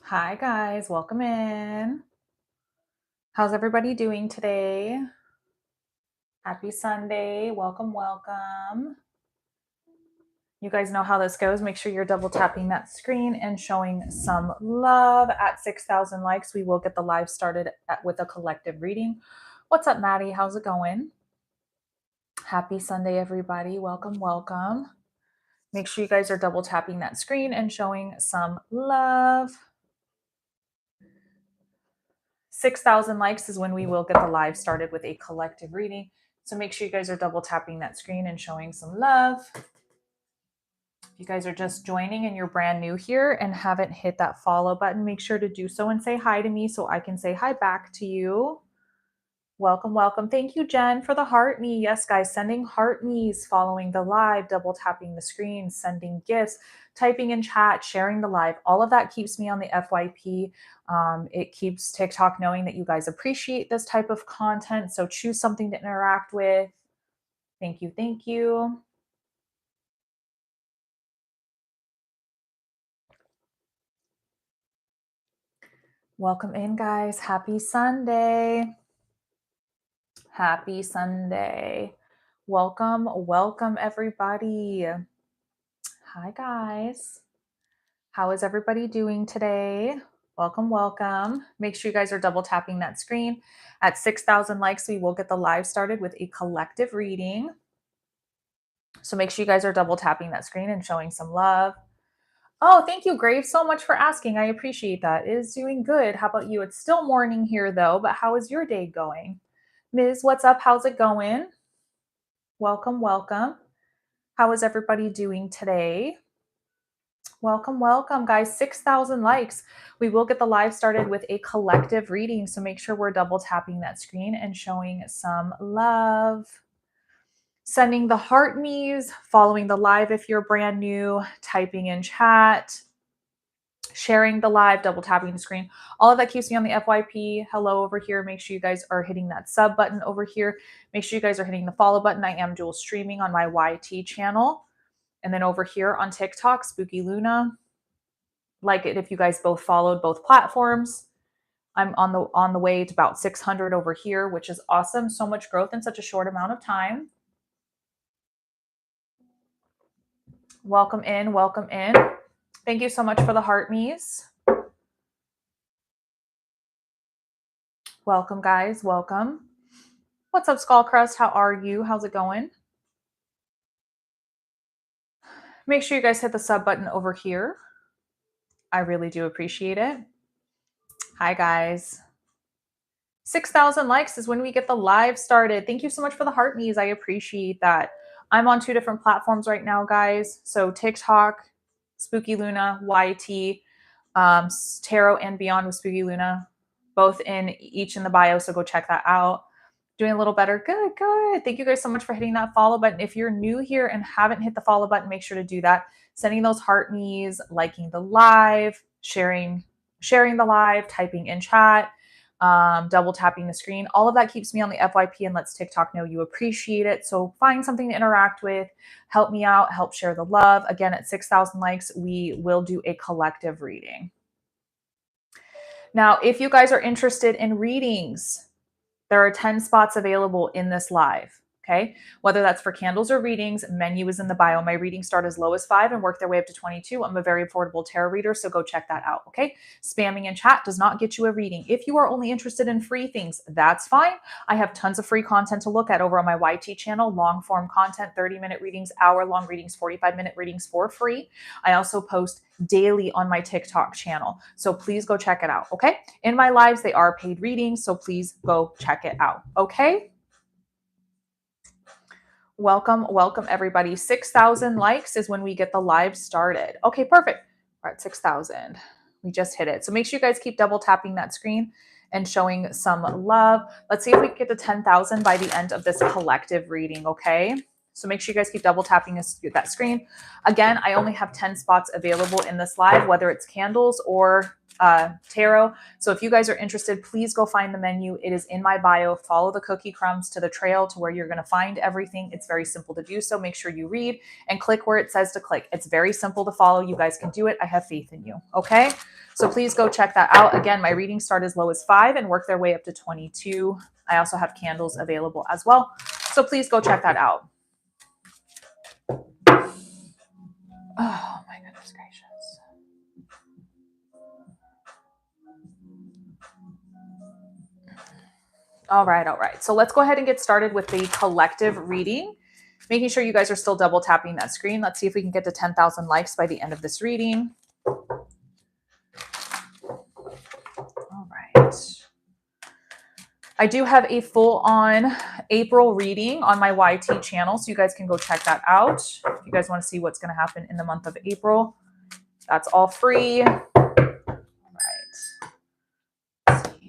Hi guys, welcome in. How's everybody doing today? Happy Sunday. Welcome, welcome. You guys know how this goes. Make sure you're double tapping that screen and showing some love. At 6,000 likes, we will get the live started with a collective reading. What's up, Maddie? How's it going? Happy Sunday, everybody. Welcome, welcome. Make sure you guys are double tapping that screen and showing some love. 6,000 likes is when we will get the live started with a collective reading. So make sure you guys are double tapping that screen and showing some love. If you guys are just joining and you're brand new here and haven't hit that follow button, make sure to do so and say hi to me so I can say hi back to you. Welcome, welcome. Thank you, Jen, for the heart me. Yes, guys, sending heart me's, following the live, double tapping the screen, sending gifts, typing in chat, sharing the live. All of that keeps me on the FYP. It keeps TikTok knowing that you guys appreciate this type of content. So choose something to interact with. Thank you. Thank you. Welcome in, guys. Happy Sunday. Happy Sunday. Welcome, welcome, everybody. Hi, guys. How is everybody doing today? Welcome, welcome. Make sure you guys are double tapping that screen. At 6,000 likes, we will get the live started with a collective reading. So make sure you guys are double tapping that screen and showing some love. Oh, thank you, Grave, so much for asking. I appreciate that. It is doing good. How about you? It's still morning here, though, but how is your day going? Ms., what's up? How's it going? Welcome, welcome. How is everybody doing today? Welcome, welcome, guys. 6,000 likes. We will get the live started with a collective reading, so make sure we're double tapping that screen and showing some love. Sending the heart me's, following the live if you're brand new, typing in chat, sharing the live, double tapping the screen. All of that keeps me on the FYP. Hello over here. Make sure you guys are hitting that sub button over here. Make sure you guys are hitting the follow button. I am dual streaming on my YT channel. And then over here on TikTok, Spooky Luna. Like it if you guys both followed both platforms. I'm on the way to about 600 over here, which is awesome. So much growth in such a short amount of time. Welcome in, welcome in. Thank you so much for the heart me's. Welcome, guys. Welcome. What's up, Skullcrust? How are you? How's it going? Make sure you guys hit the sub button over here. I really do appreciate it. Hi, guys. 6,000 likes is when we get the live started. Thank you so much for the heart me's. I appreciate that. I'm on 2 different platforms right now, guys. So TikTok, Spooky Luna, YT, Tarot and Beyond with Spooky Luna, both each in the bio. So go check that out. Doing a little better. Good, good. Thank you guys so much for hitting that follow button. If you're new here and haven't hit the follow button, make sure to do that. Sending those heart me's, liking the live, sharing the live, typing in chat, double tapping the screen. All of that keeps me on the FYP and lets TikTok know you appreciate it. So find something to interact with, help me out, help share the love. Again, at 6,000 likes, we will do a collective reading. Now, if you guys are interested in readings, there are 10 spots available in this live. Okay. Whether that's for candles or readings, menu is in the bio. My readings start as low as 5 and work their way up to 22. I'm a very affordable tarot reader, so go check that out. Okay. Spamming in chat does not get you a reading. If you are only interested in free things, that's fine. I have tons of free content to look at over on my YT channel, long form content, 30-minute readings, hour-long readings, 45-minute readings for free. I also post daily on my TikTok channel. So please go check it out. Okay. In my lives, they are paid readings. So please go check it out. Okay. Welcome, welcome everybody. 6,000 likes is when we get the live started. Okay, perfect. We're at 6,000. We just hit it. So make sure you guys keep double tapping that screen and showing some love. Let's see if we can get to 10,000 by the end of this collective reading, okay? So make sure you guys keep double tapping that screen. Again, I only have 10 spots available in this live, whether it's candles or tarot. So if you guys are interested, please go find the menu. It is in my bio. Follow the cookie crumbs to the trail to where you're going to find everything. It's very simple to do so. Make sure you read and click where it says to click. It's very simple to follow. You guys can do it. I have faith in you. Okay. So please go check that out. Again, my readings start as low as 5 and work their way up to 22. I also have candles available as well. So please go check that out. Oh my goodness gracious. All right. So let's go ahead and get started with the collective reading. Making sure you guys are still double tapping that screen. Let's see if we can get to 10,000 likes by the end of this reading. All right. I do have a full-on April reading on my YT channel, so you guys can go check that out. If you guys want to see what's going to happen in the month of April, that's all free. All right. Let's see.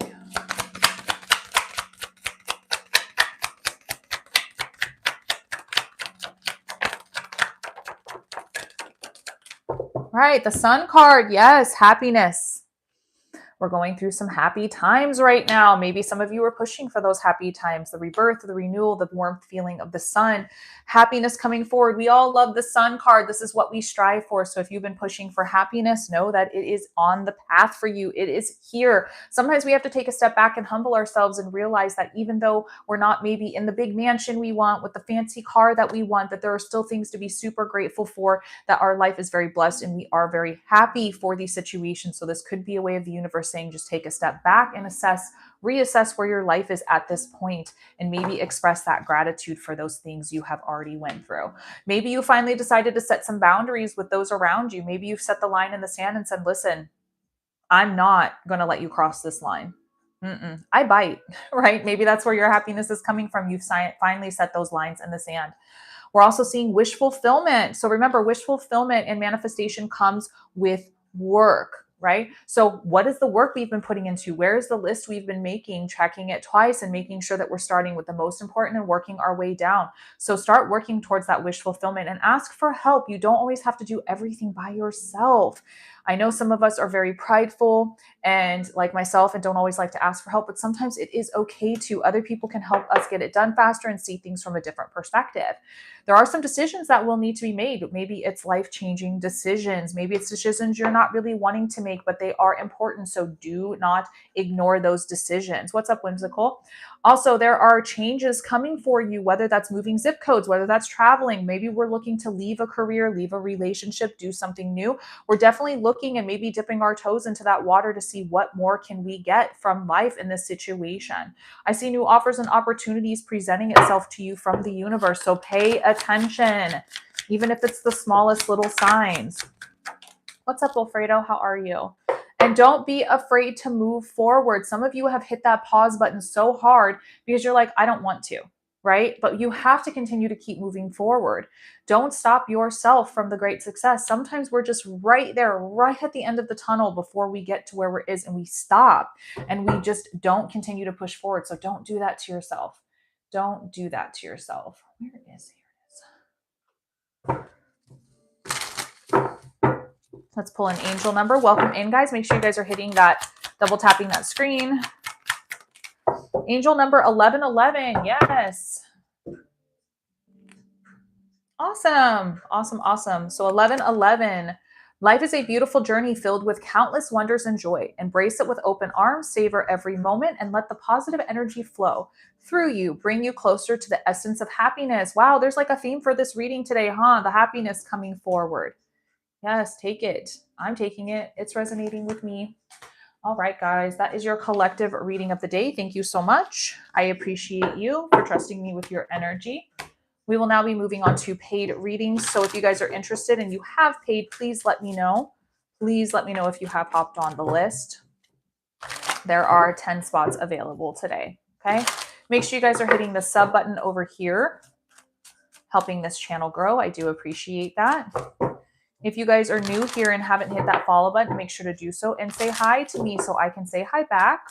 All right, the Sun card. Yes, happiness. We're going through some happy times right now. Maybe some of you are pushing for those happy times, the rebirth, the renewal, the warmth feeling of the sun, happiness coming forward. We all love the Sun card. This is what we strive for. So if you've been pushing for happiness, know that it is on the path for you. It is here. Sometimes we have to take a step back and humble ourselves and realize that even though we're not maybe in the big mansion we want with the fancy car that we want, that there are still things to be super grateful for, that our life is very blessed and we are very happy for these situations. So this could be a way of the universe saying, just take a step back and reassess where your life is at this point, and maybe express that gratitude for those things you have already went through. Maybe you finally decided to set some boundaries with those around you. Maybe you've set the line in the sand and said, listen, I'm not going to let you cross this line. I bite, right? Maybe that's where your happiness is coming from. You've finally set those lines in the sand. We're also seeing wish fulfillment. So remember, wish fulfillment and manifestation comes with work, right? So what is the work we've been putting into? Where is the list we've been making, tracking it twice and making sure that we're starting with the most important and working our way down. So start working towards that wish fulfillment and ask for help. You don't always have to do everything by yourself. I know some of us are very prideful and like myself and don't always like to ask for help, but sometimes it is okay to. Other people can help us get it done faster and see things from a different perspective. There are some decisions that will need to be made. Maybe it's life-changing decisions. Maybe it's decisions you're not really wanting to make, but they are important. So do not ignore those decisions. What's up, Whimsical? Also, there are changes coming for you, whether that's moving zip codes, whether that's traveling. Maybe we're looking to leave a career, leave a relationship, do something new. We're definitely looking and maybe dipping our toes into that water to see what more can we get from life in this situation. I see new offers and opportunities presenting itself to you from the universe. So pay attention, even if it's the smallest little signs. What's up, Wilfredo? How are you? And don't be afraid to move forward. Some of you have hit that pause button so hard because you're like, I don't want to, right? But you have to continue to keep moving forward. Don't stop yourself from the great success. Sometimes we're just right there, right at the end of the tunnel before we get to where it is, and we stop and we just don't continue to push forward. So don't do that to yourself. Don't do that to yourself. Where is it? Let's pull an angel number. Welcome in, guys. Make sure you guys are hitting that, double tapping that screen. Angel number 1111. Yes. Awesome. So 1111. Life is a beautiful journey filled with countless wonders and joy. Embrace it with open arms, savor every moment, and let the positive energy flow through you, bring you closer to the essence of happiness. Wow, there's like a theme for this reading today, huh? The happiness coming forward. Yes, take it. I'm taking it. It's resonating with me. All right, guys, that is your collective reading of the day. Thank you so much. I appreciate you for trusting me with your energy. We will now be moving on to paid readings. So if you guys are interested and you have paid, please let me know. Please let me know if you have hopped on the list. There are 10 spots available today, okay? Make sure you guys are hitting the sub button over here, helping this channel grow. I do appreciate that. If you guys are new here and haven't hit that follow button, make sure to do so and say hi to me so I can say hi back.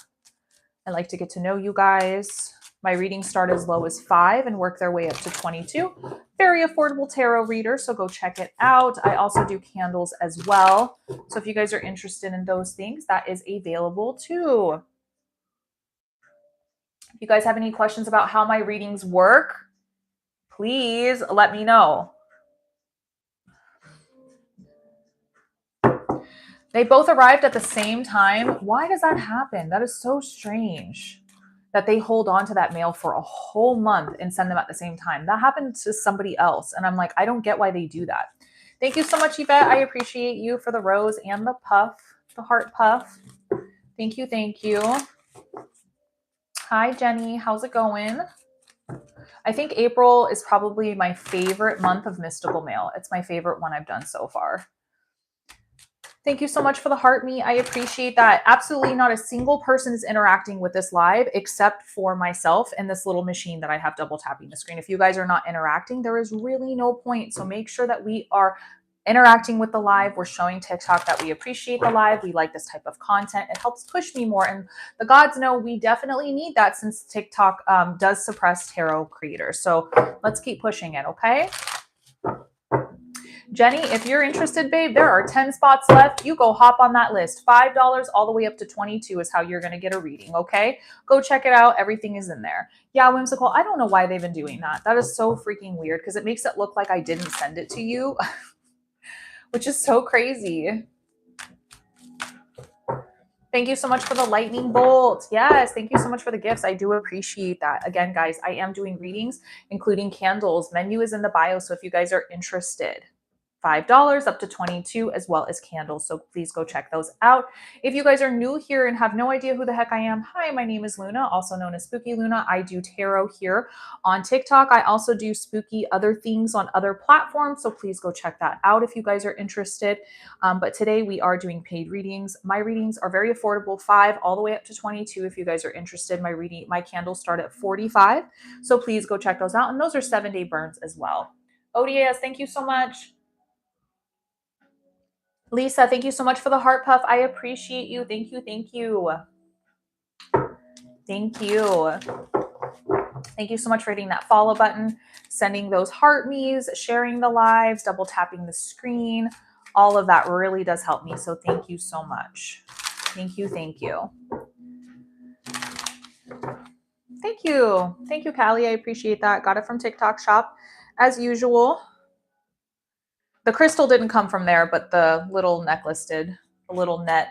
I like to get to know you guys. My readings start as low as 5 and work their way up to 22. Very affordable tarot reader, so go check it out. I also do candles as well. So if you guys are interested in those things, that is available too. If you guys have any questions about how my readings work, please let me know. They both arrived at the same time. Why does that happen? That is so strange that they hold on to that mail for a whole month and send them at the same time. That happened to somebody else. And I'm like, I don't get why they do that. Thank you so much, Yvette. I appreciate you for the rose and the puff, the heart puff. Thank you. Thank you. Hi, Jenny. How's it going? I think April is probably my favorite month of Mystical Mail. It's my favorite one I've done so far. Thank you so much for the heart me. I appreciate that. Absolutely not a single person is interacting with this live except for myself and this little machine that I have double tapping the screen. If you guys are not interacting, there is really no point. So make sure that we are interacting with the live. We're showing TikTok that we appreciate the live. We like this type of content. It helps push me more. And the gods know we definitely need that since TikTok does suppress tarot creators. So let's keep pushing it, okay? Jenny, if you're interested, babe, there are 10 spots left. You go hop on that list. $5 all the way up to 22 is how you're going to get a reading, okay? Go check it out. Everything is in there. Yeah, Whimsical, I don't know why they've been doing that. That is so freaking weird because it makes it look like I didn't send it to you, which is so crazy. Thank you so much for the lightning bolt. Yes, thank you so much for the gifts. I do appreciate that. Again, guys, I am doing readings, including candles. Menu is in the bio, so if you guys are interested. $5 up to 22 as well as candles. So please go check those out. If you guys are new here and have no idea who the heck I am, hi, my name is Luna, also known as Spooky Luna. I do tarot here on TikTok. I also do spooky other things on other platforms. So please go check that out if you guys are interested. But today we are doing paid readings. My readings are very affordable, 5 all the way up to 22. If you guys are interested, my candles start at 45. So please go check those out. And those are 7-day burns as well. ODS, thank you so much. Lisa, thank you so much for the heart puff. I appreciate you. Thank you. Thank you. Thank you. Thank you so much for hitting that follow button, sending those heart me's, sharing the lives, double tapping the screen. All of that really does help me. So thank you so much. Thank you. Thank you. Thank you. Thank you, Callie. I appreciate that. Got it from TikTok shop as usual. The crystal didn't come from there, but the little necklace did. The little net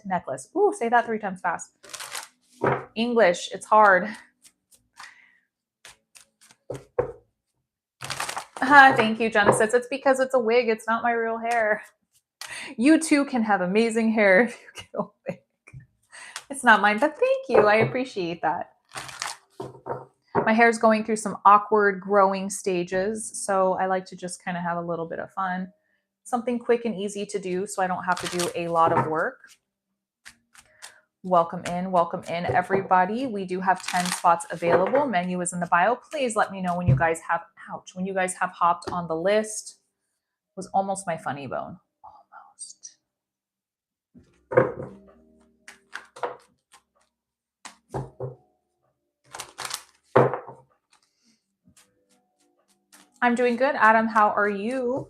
necklace. Ooh, say that 3 times fast. English, it's hard. Thank you, Genesis. It's because it's a wig. It's not my real hair. You too can have amazing hair if you get a wig. It's not mine, but thank you. I appreciate that. My hair is going through some awkward growing stages, so I like to just kind of have a little bit of fun. Something quick and easy to do so I don't have to do a lot of work. Welcome in, everybody. We do have 10 spots available. Menu is in the bio. Please let me know when you guys have, when you guys have hopped on the list. It was almost my funny bone. Almost. I'm doing good. Adam, how are you?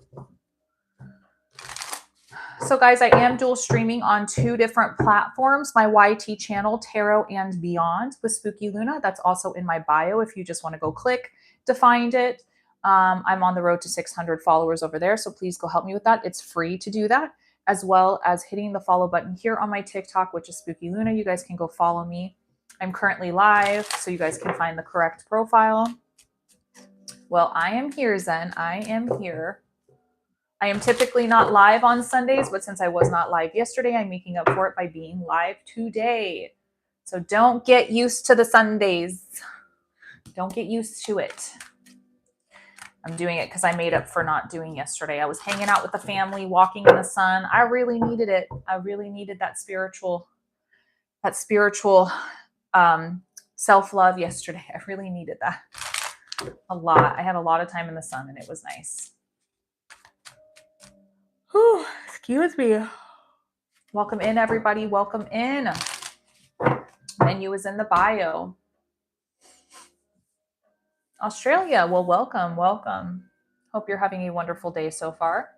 So guys, I am dual streaming on 2 different platforms, my YT channel, Tarot and Beyond with Spooky Luna. That's also in my bio if you just want to go click to find it. I'm on the road to 600 followers over there, so please go help me with that. It's free to do that, as well as hitting the follow button here on my TikTok, which is Spooky Luna. You guys can go follow me. I'm currently live, so you guys can find the correct profile. Well, I am here, Zen. I am here. I am typically not live on Sundays, but since I was not live yesterday, I'm making up for it by being live today. So don't get used to the Sundays. Don't get used to it. I'm doing it because I made up for not doing yesterday. I was hanging out with the family, walking in the sun. I really needed it. I really needed that spiritual self-love yesterday. I really needed that a lot. I had a lot of time in the sun and it was nice. Whew, excuse me. Welcome in, everybody. Welcome in. Menu is in the bio. Australia, well, welcome, welcome. Hope you're having a wonderful day so far.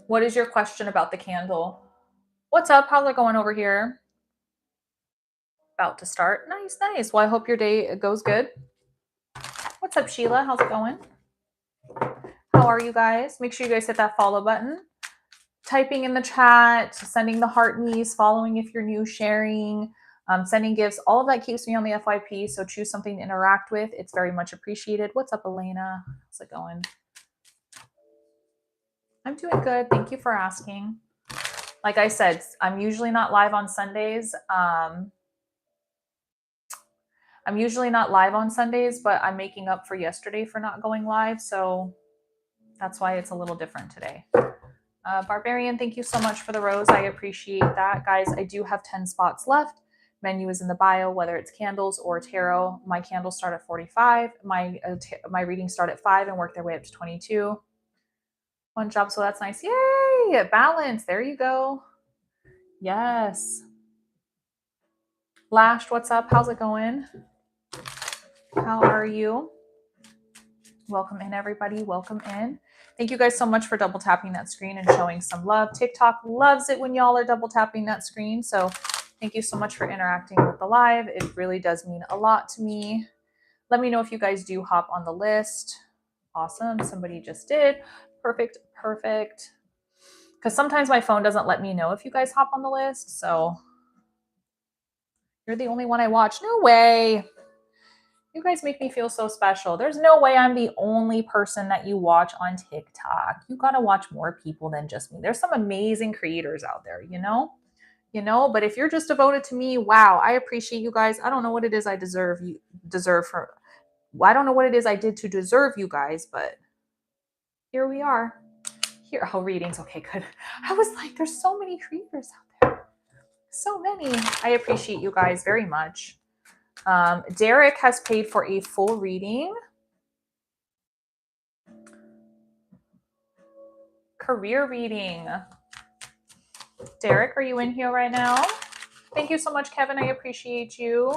What is your question about the candle? What's up? How's it going over here? About to start. Nice, nice. Well, I hope your day goes good. What's up, Sheila? How's it going? How are you guys? Make sure you guys hit that follow button. Typing in the chat, sending the heart me's, following if you're new, sharing, sending gifts. All of that keeps me on the FYP. So choose something to interact with. It's very much appreciated. What's up, Elena? How's it going? I'm doing good. Thank you for asking. Like I said, I'm usually not live on Sundays. But I'm making up for yesterday for not going live. So that's why it's a little different today. Barbarian, thank you so much for the rose. I appreciate that. Guys, I do have 10 spots left. Menu is in the bio, whether it's candles or tarot. My candles start at 45. My readings start at 5 and work their way up to 22. One job, so that's nice. Yay! Balance. There you go. Yes. Lashed, what's up? How's it going? How are you? Welcome in, everybody. Welcome in. Thank you guys so much for double tapping that screen and showing some love. TikTok loves it when y'all are double tapping that screen. So thank you so much for interacting with the live. It really does mean a lot to me. Let me know if you guys do hop on the list. Awesome. Somebody just did. Perfect. Perfect. Because sometimes my phone doesn't let me know if you guys hop on the list. So you're the only one I watch. No way. You guys make me feel so special. There's no way I'm the only person that you watch on TikTok. You got to watch more people than just me. There's some amazing creators out there, you know? But if you're just devoted to me, wow, I appreciate you guys. I don't know what it is I I don't know what it is I did to deserve you guys, but here we are. Here, readings. Okay, good. I was like, there's so many creators out there. So many. I appreciate you guys very much. Derek has paid for a full reading. Career reading. Derek, are you in here right now? Thank you so much, Kevin. I appreciate you.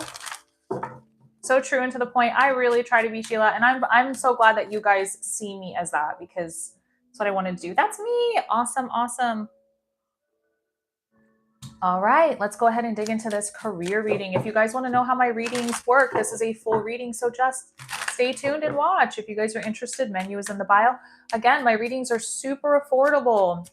So true and to the point. I really try to be Sheila, and I'm so glad that you guys see me as that, because that's what I wanted to do. That's me. Awesome, awesome. All right, let's go ahead and dig into this career reading. If you guys want to know how my readings work, this is a full reading, so just stay tuned and watch. If you guys are interested, menu is in the bio. Again, my readings are super affordable.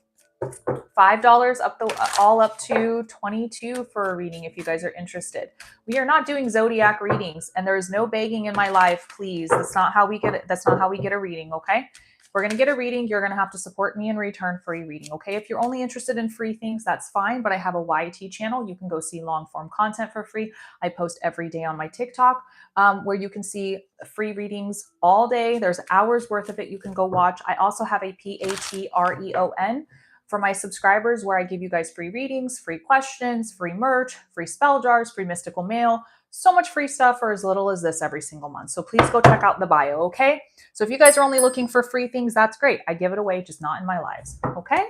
$5 all up to $22 for a reading if you guys are interested. We are not doing zodiac readings, and there is no begging in my life, please. That's not how we get it. That's not how we get a reading, okay? We're going to get a reading. You're going to have to support me in return for a reading, okay? If you're only interested in free things, that's fine, but I have a YT channel. You can go see long form content for free. I post every day on my TikTok where you can see free readings all day. There's hours worth of it you can go watch. I also have a Patreon for my subscribers, where I give you guys free readings, free questions, free merch, free spell jars, free mystical mail, so much free stuff for as little as this every single month. So please go check out the bio, okay? So if you guys are only looking for free things, that's great. I give it away, just not in my lives, okay?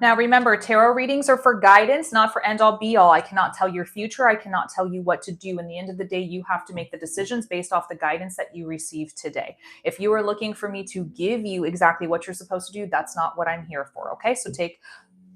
Now, remember, tarot readings are for guidance, not for end all be all. I cannot tell your future. I cannot tell you what to do. In the end of the day, you have to make the decisions based off the guidance that you received today. If you are looking for me to give you exactly what you're supposed to do, that's not what I'm here for. Okay. So take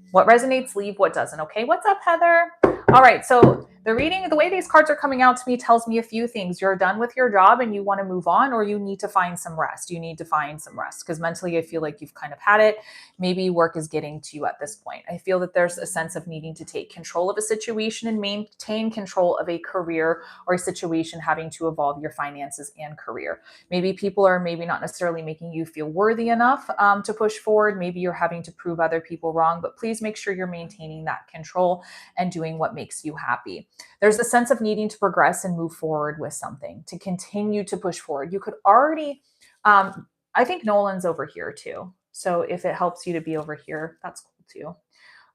what resonates, leave what doesn't. Okay. What's up, Heather? All right. So the reading, the way these cards are coming out to me tells me a few things. You're done with your job and you want to move on, or you need to find some rest. You need to find some rest because mentally I feel like you've kind of had it. Maybe work is getting to you at this point. I feel that there's a sense of needing to take control of a situation and maintain control of a career or a situation having to evolve your finances and career. Maybe people are maybe not necessarily making you feel worthy enough to push forward. Maybe you're having to prove other people wrong, but please make sure you're maintaining that control and doing what makes you happy. There's a sense of needing to progress and move forward with something, to continue to push forward. You could already, I think Nolan's over here too. So if it helps you to be over here, that's cool too.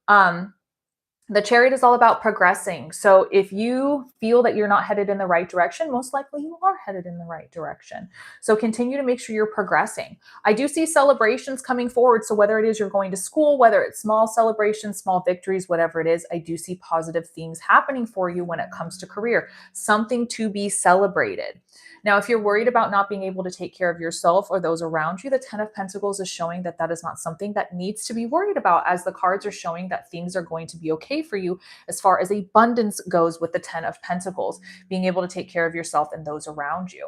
Um, the Chariot is all about progressing. So if you feel that you're not headed in the right direction, most likely you are headed in the right direction. So continue to make sure you're progressing. I do see celebrations coming forward. So whether it is you're going to school, whether it's small celebrations, small victories, whatever it is, I do see positive things happening for you when it comes to career, something to be celebrated. Now, if you're worried about not being able to take care of yourself or those around you, the 10 of Pentacles is showing that that is not something that needs to be worried about, as the cards are showing that things are going to be okay for you as far as abundance goes with the 10 of Pentacles, being able to take care of yourself and those around you.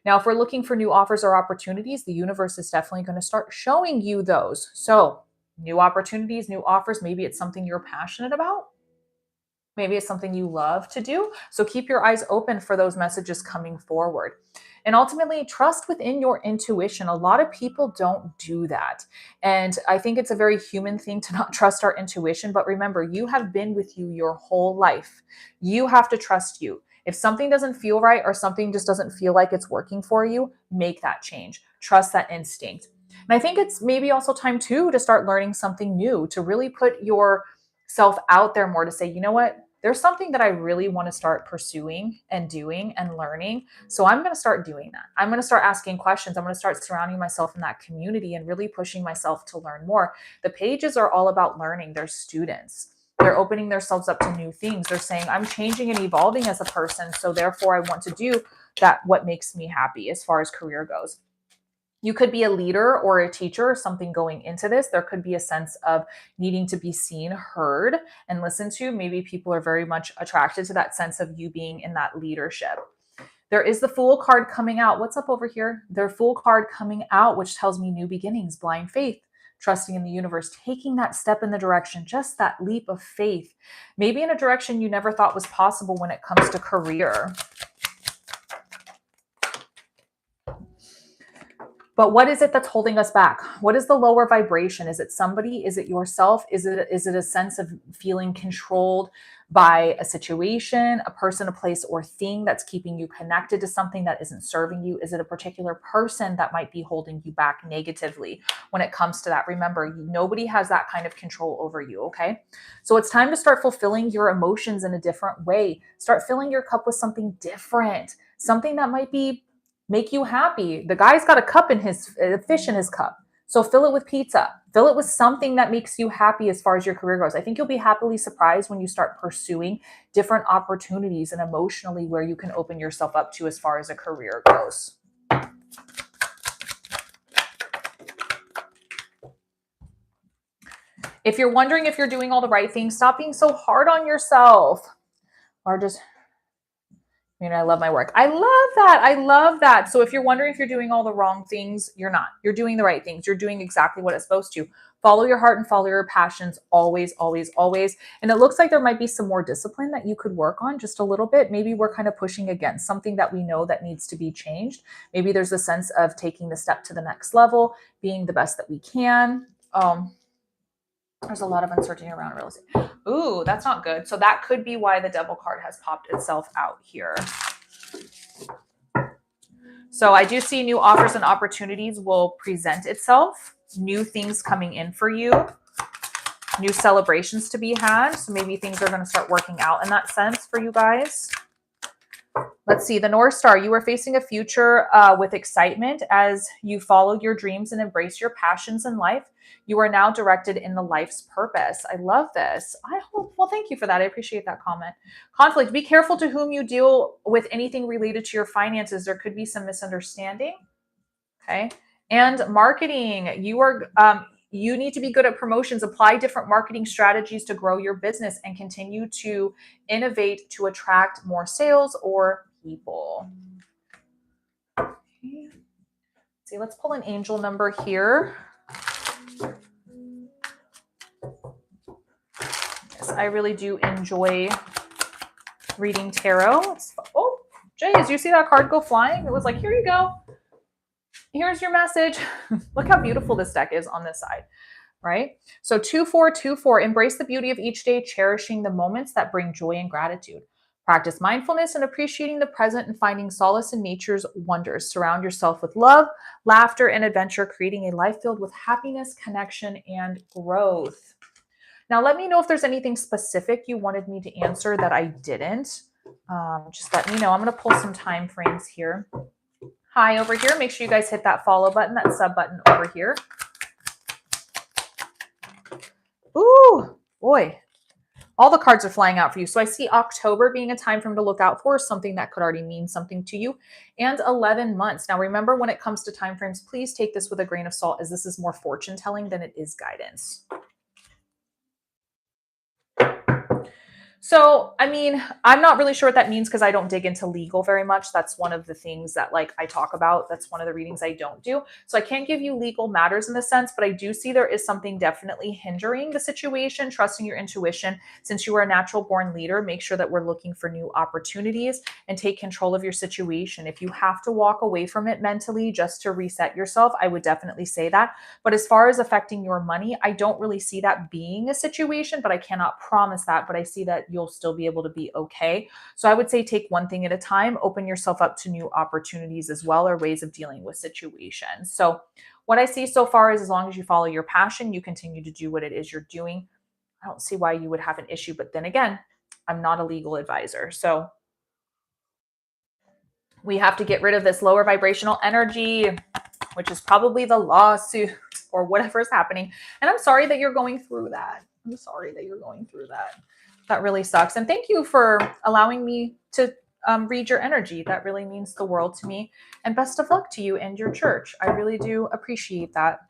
Now, if we're looking for new offers or opportunities, the universe is definitely going to start showing you those. So new opportunities, new offers, maybe it's something you're passionate about. Maybe it's something you love to do. So keep your eyes open for those messages coming forward. And ultimately, trust within your intuition. A lot of people don't do that. And I think it's a very human thing to not trust our intuition. But remember, you have been with you your whole life. You have to trust you. If something doesn't feel right or something just doesn't feel like it's working for you, make that change. Trust that instinct. And I think it's maybe also time too to start learning something new, to really put yourself out there more, to say, you know what? There's something that I really want to start pursuing and doing and learning. So I'm going to start doing that. I'm going to start asking questions. I'm going to start surrounding myself in that community and really pushing myself to learn more. The pages are all about learning. They're students. They're opening themselves up to new things. They're saying, I'm changing and evolving as a person. So therefore I want to do that, what makes me happy as far as career goes. You could be a leader or a teacher or something going into this. There could be a sense of needing to be seen, heard, and listened to. Maybe people are very much attracted to that sense of you being in that leadership. There is the Fool card coming out. What's up over here? Their Fool card coming out, which tells me new beginnings, blind faith, trusting in the universe, taking that step in the direction, just that leap of faith, maybe in a direction you never thought was possible when it comes to career. But what is it that's holding us back? What is the lower vibration? Is it somebody? Is it yourself? Is it a sense of feeling controlled by a situation, a person, a place, or thing that's keeping you connected to something that isn't serving you? Is it a particular person that might be holding you back negatively when it comes to that? Remember, nobody has that kind of control over you, okay? So it's time to start fulfilling your emotions in a different way. Start filling your cup with something different, something that might be make you happy. The guy's got a fish in his cup. So fill it with pizza. Fill it with something that makes you happy as far as your career goes. I think you'll be happily surprised when you start pursuing different opportunities and emotionally where you can open yourself up to as far as a career goes. If you're wondering if you're doing all the right things, stop being so hard on yourself. Or just, I love my work. I love that. I love that. So if you're wondering if you're doing all the wrong things, you're not. You're doing the right things. You're doing exactly what it's supposed to. Follow your heart and follow your passions always, always, always. And it looks like there might be some more discipline that you could work on just a little bit. Maybe we're kind of pushing against something that we know that needs to be changed. Maybe there's a sense of taking the step to the next level, being the best that we can. There's a lot of uncertainty around real estate. Ooh, that's not good. So that could be why the Devil card has popped itself out here. So I do see new offers and opportunities will present itself. New things coming in for you. New celebrations to be had. So maybe things are going to start working out in that sense for you guys. Let's see, the North Star, you are facing a future with excitement as you follow your dreams and embrace your passions in life. You are now directed in the life's purpose. I love this. Well, thank you for that. I appreciate that comment. Conflict, be careful to whom you deal with anything related to your finances. There could be some misunderstanding. Okay. And marketing, you need to be good at promotions, apply different marketing strategies to grow your business and continue to innovate to attract more sales or people. Okay. See, let's pull an angel number here. Yes, I really do enjoy reading tarot. Oh, Jay, did you see that card go flying? It was like, here you go. Here's your message. Look how beautiful this deck is on this side, right? So 2424, embrace the beauty of each day, cherishing the moments that bring joy and gratitude. Practice mindfulness and appreciating the present and finding solace in nature's wonders. Surround yourself with love, laughter, and adventure, creating a life filled with happiness, connection, and growth. Now, let me know if there's anything specific you wanted me to answer that I didn't. Just let me know. I'm going to pull some time frames here. Hi over here. Make sure you guys hit that follow button, that sub button over here. Ooh, boy. All the cards are flying out for you. So I see October being a time frame to look out for, something that could already mean something to you, and 11 months. Now, remember, when it comes to time frames, please take this with a grain of salt, as this is more fortune telling than it is guidance. So, I mean, I'm not really sure what that means because I don't dig into legal very much. That's one of the things that I talk about. That's one of the readings I don't do. So I can't give you legal matters in the sense, but I do see there is something definitely hindering the situation, trusting your intuition. Since you are a natural born leader, make sure that we're looking for new opportunities and take control of your situation. If you have to walk away from it mentally just to reset yourself, I would definitely say that. But as far as affecting your money, I don't really see that being a situation, but I cannot promise that. But I see that you'll still be able to be okay. So I would say take one thing at a time, open yourself up to new opportunities as well, or ways of dealing with situations. So what I see so far is, as long as you follow your passion, you continue to do what it is you're doing. I don't see why you would have an issue. But then again, I'm not a legal advisor. So we have to get rid of this lower vibrational energy, which is probably the lawsuit or whatever is happening. And I'm sorry that you're going through that. I'm sorry that you're going through that. That really sucks. And thank you for allowing me to read your energy. That really means the world to me. And best of luck to you and your church. I really do appreciate that.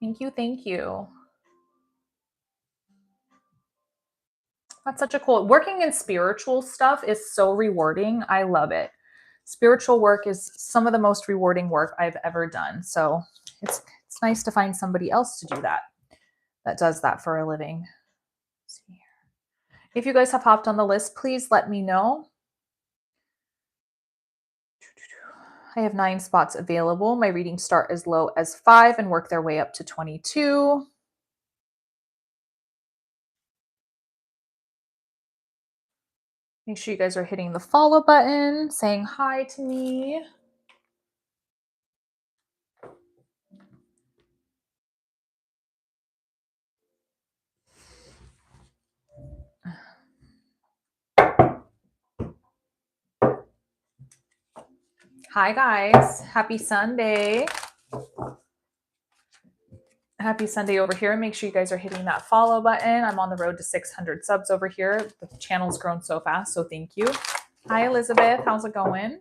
Thank you. Thank you. That's such a cool. Working in spiritual stuff is so rewarding. I love it. Spiritual work is some of the most rewarding work I've ever done. So it's nice to find somebody else to do that does that for a living. Let's see here. If you guys have hopped on the list, please let me know. I have 9 spots available. My readings start as low as 5 and work their way up to 22. Make sure you guys are hitting the follow button, saying hi to me. Hi, guys. Happy Sunday. Happy Sunday over here. Make sure you guys are hitting that follow button. I'm on the road to 600 subs over here. The channel's grown so fast, so thank you. Hi, Elizabeth. How's it going?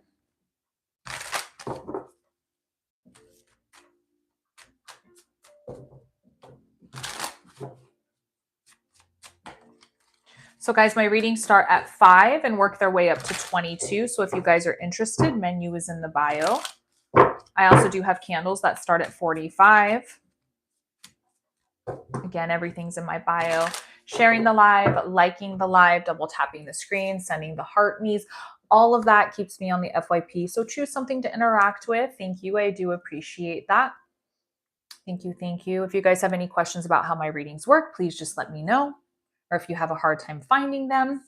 So guys, my readings start at 5 and work their way up to 22. So if you guys are interested, menu is in the bio. I also do have candles that start at 45. Again, everything's in my bio. Sharing the live, liking the live, double tapping the screen, sending the heart me's. All of that keeps me on the FYP. So choose something to interact with. Thank you. I do appreciate that. Thank you. Thank you. If you guys have any questions about how my readings work, please just let me know. Or if you have a hard time finding them.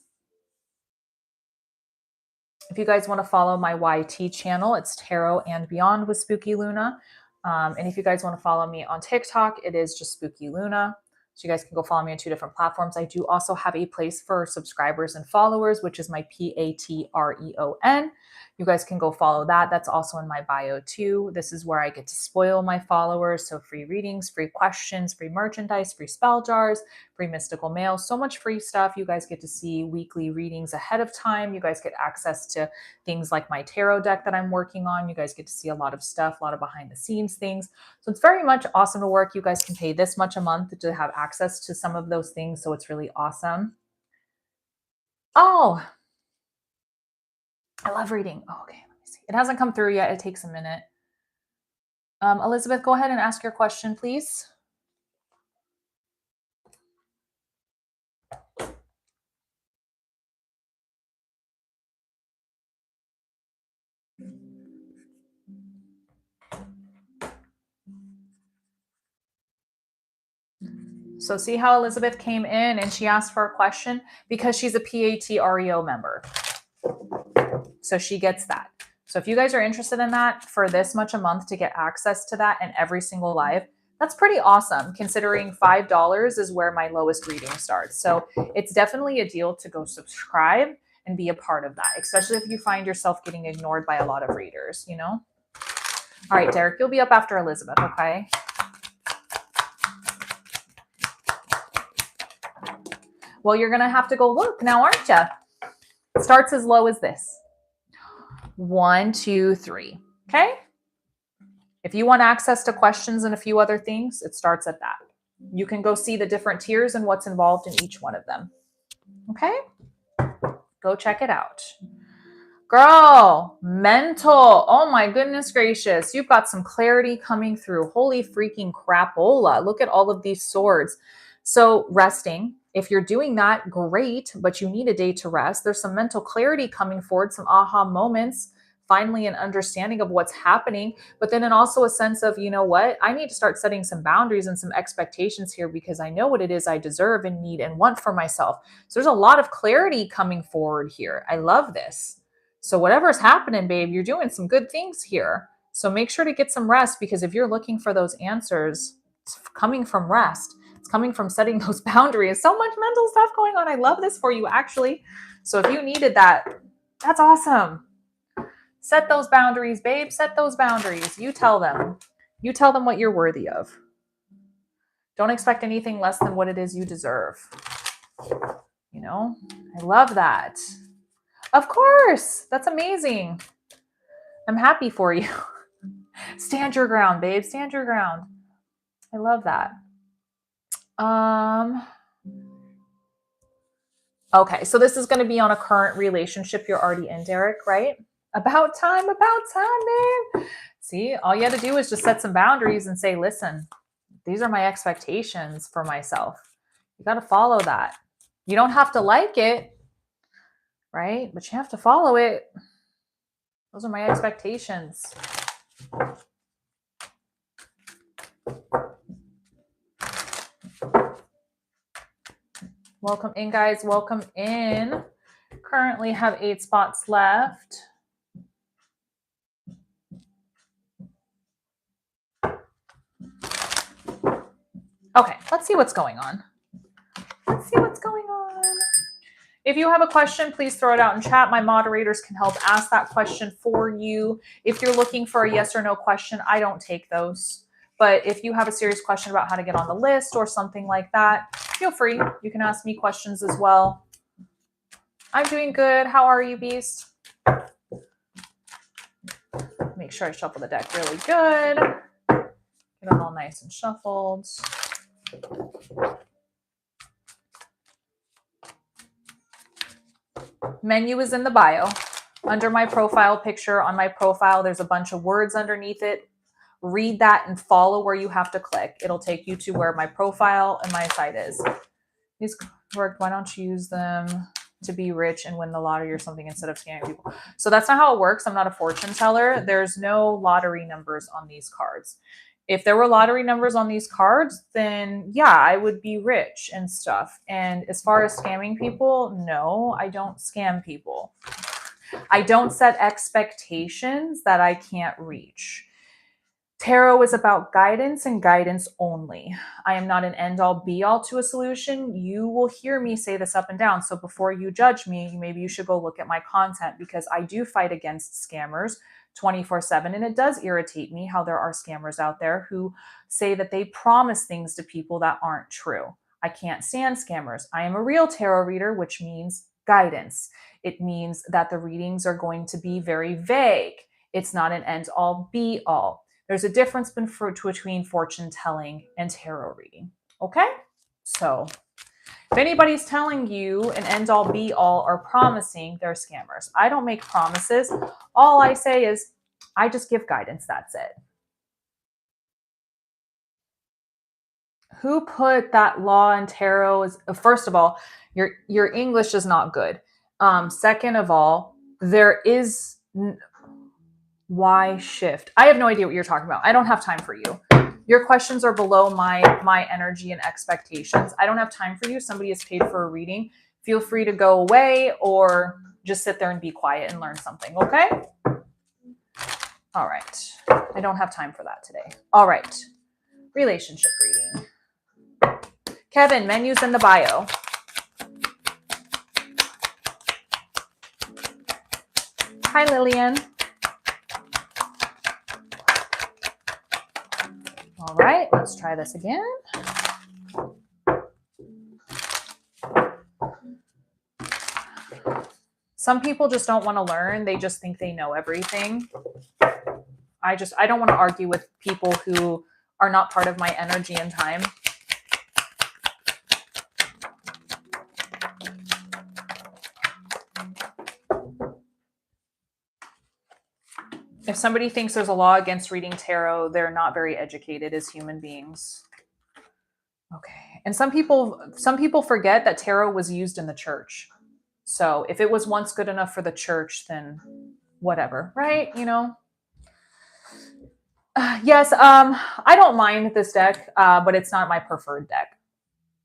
If you guys want to follow my YT channel, it's Tarot and Beyond with Spooky Luna. And if you guys want to follow me on TikTok, it is just Spooky Luna. So you guys can go follow me on 2 different platforms. I do also have a place for subscribers and followers, which is my Patreon. You guys can go follow that. That's also in my bio too. This is where I get to spoil my followers. So free readings, free questions, free merchandise, free spell jars, free mystical mail, so much free stuff. You guys get to see weekly readings ahead of time. You guys get access to things like my tarot deck that I'm working on. You guys get to see a lot of stuff, a lot of behind the scenes things. So it's very much awesome to work. You guys can pay this much a month to have access to some of those things. So it's really awesome. Oh, I love reading. Oh, okay, let me see. It hasn't come through yet. It takes a minute. Elizabeth, go ahead and ask your question, please. So see how Elizabeth came in and she asked for a question? Because she's a PAT-REO member. So she gets that. So if you guys are interested in that for this much a month to get access to that and every single live, that's pretty awesome considering $5 is where my lowest reading starts. So it's definitely a deal to go subscribe and be a part of that, especially if you find yourself getting ignored by a lot of readers, you know? All right, Derek, you'll be up after Elizabeth, okay? Well, you're going to have to go look now, aren't you? It starts as low as this. 1, 2, 3. Okay? If you want access to questions and a few other things, it starts at that. You can go see the different tiers and what's involved in each one of them. Okay? Go check it out. Girl, mental. Oh my goodness gracious. You've got some clarity coming through. Holy freaking crapola. Look at all of these swords. So resting, if you're doing that, great, but you need a day to rest. There's some mental clarity coming forward, some aha moments, finally an understanding of what's happening, but then also a sense of, you know what, I need to start setting some boundaries and some expectations here because I know what it is I deserve and need and want for myself. So there's a lot of clarity coming forward here. I love this. So whatever's happening, babe, you're doing some good things here. So make sure to get some rest because if you're looking for those answers, it's coming from rest. It's coming from setting those boundaries. So much mental stuff going on. I love this for you, actually. So if you needed that, that's awesome. Set those boundaries, babe. Set those boundaries. You tell them. You tell them what you're worthy of. Don't expect anything less than what it is you deserve. You know, I love that. Of course. That's amazing. I'm happy for you. Stand your ground, babe. Stand your ground. I love that. Okay, so this is going to be on a current relationship you're already in, Derek, right? About time, babe. See, all you had to do is just set some boundaries and say, listen, these are my expectations for myself. You got to follow that. You don't have to like it, right? But you have to follow it. Those are my expectations. Welcome in, guys. Welcome in. Currently have 8 spots left. Okay, let's see what's going on. Let's see what's going on. If you have a question, please throw it out in chat. My moderators can help ask that question for you. If you're looking for a yes or no question, I don't take those. But if you have a serious question about how to get on the list or something like that, feel free. You can ask me questions as well. I'm doing good. How are you, Beast? Make sure I shuffle the deck really good. Get it all nice and shuffled. Menu is in the bio. Under my profile picture, on my profile, there's a bunch of words underneath it. Read that and follow where you have to click. It'll take you to where my profile and my site is. These worked. Why don't you use them to be rich and win the lottery or something instead of scamming people? So that's not how it works. I'm not a fortune teller. There's no lottery numbers on these cards. If there were lottery numbers on these cards, then yeah, I would be rich and stuff. And as far as scamming people, no, I don't scam people. I don't set expectations that I can't reach. Tarot is about guidance and guidance only. I am not an end-all be-all to a solution. You will hear me say this up and down. So before you judge me, maybe you should go look at my content because I do fight against scammers 24/7. And it does irritate me how there are scammers out there who say that they promise things to people that aren't true. I can't stand scammers. I am a real tarot reader, which means guidance. It means that the readings are going to be very vague. It's not an end-all be-all. There's a difference between fortune telling and tarot reading. Okay? So if anybody's telling you an end all be all or promising, they're scammers. I don't make promises. All I say is I just give guidance. That's it. Who put that law in tarot? First of all, your English is not good. Second of all, there is why shift. I have no idea what you're talking about. I don't have time for you. Your questions are below my energy and expectations. I don't have time for you. Somebody is paid for a reading. Feel free to go away or just sit there and be quiet and learn something, okay? All right. I don't have time for that today. All right. Relationship reading. Kevin, menus in the bio. Hi, Lillian. All right, let's try this again. Some people just don't want to learn. They just think they know everything. I don't want to argue with people who are not part of my energy and time. If somebody thinks there's a law against reading tarot, they're not very educated as human beings. Okay. And some people forget that tarot was used in the church. So if it was once good enough for the church, then whatever, right? You know? Yes, I don't mind this deck, but it's not my preferred deck.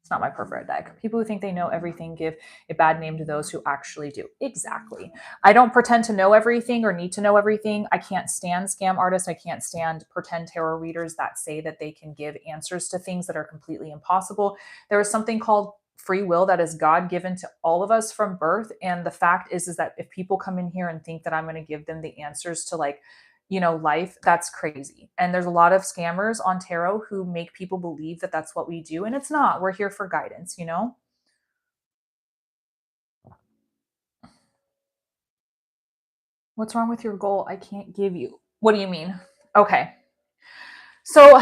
It's not my preferred deck. People who think they know everything give a bad name to those who actually do. Exactly. I don't pretend to know everything or need to know everything. I can't stand scam artists. I can't stand pretend tarot readers that say that they can give answers to things that are completely impossible. There is something called free will that is God given to all of us from birth. And the fact is that if people come in here and think that I'm going to give them the answers to life, that's crazy. And there's a lot of scammers on tarot who make people believe that that's what we do. And it's not. We're here for guidance, you know? What's wrong with your goal? I can't give you. What do you mean? Okay. So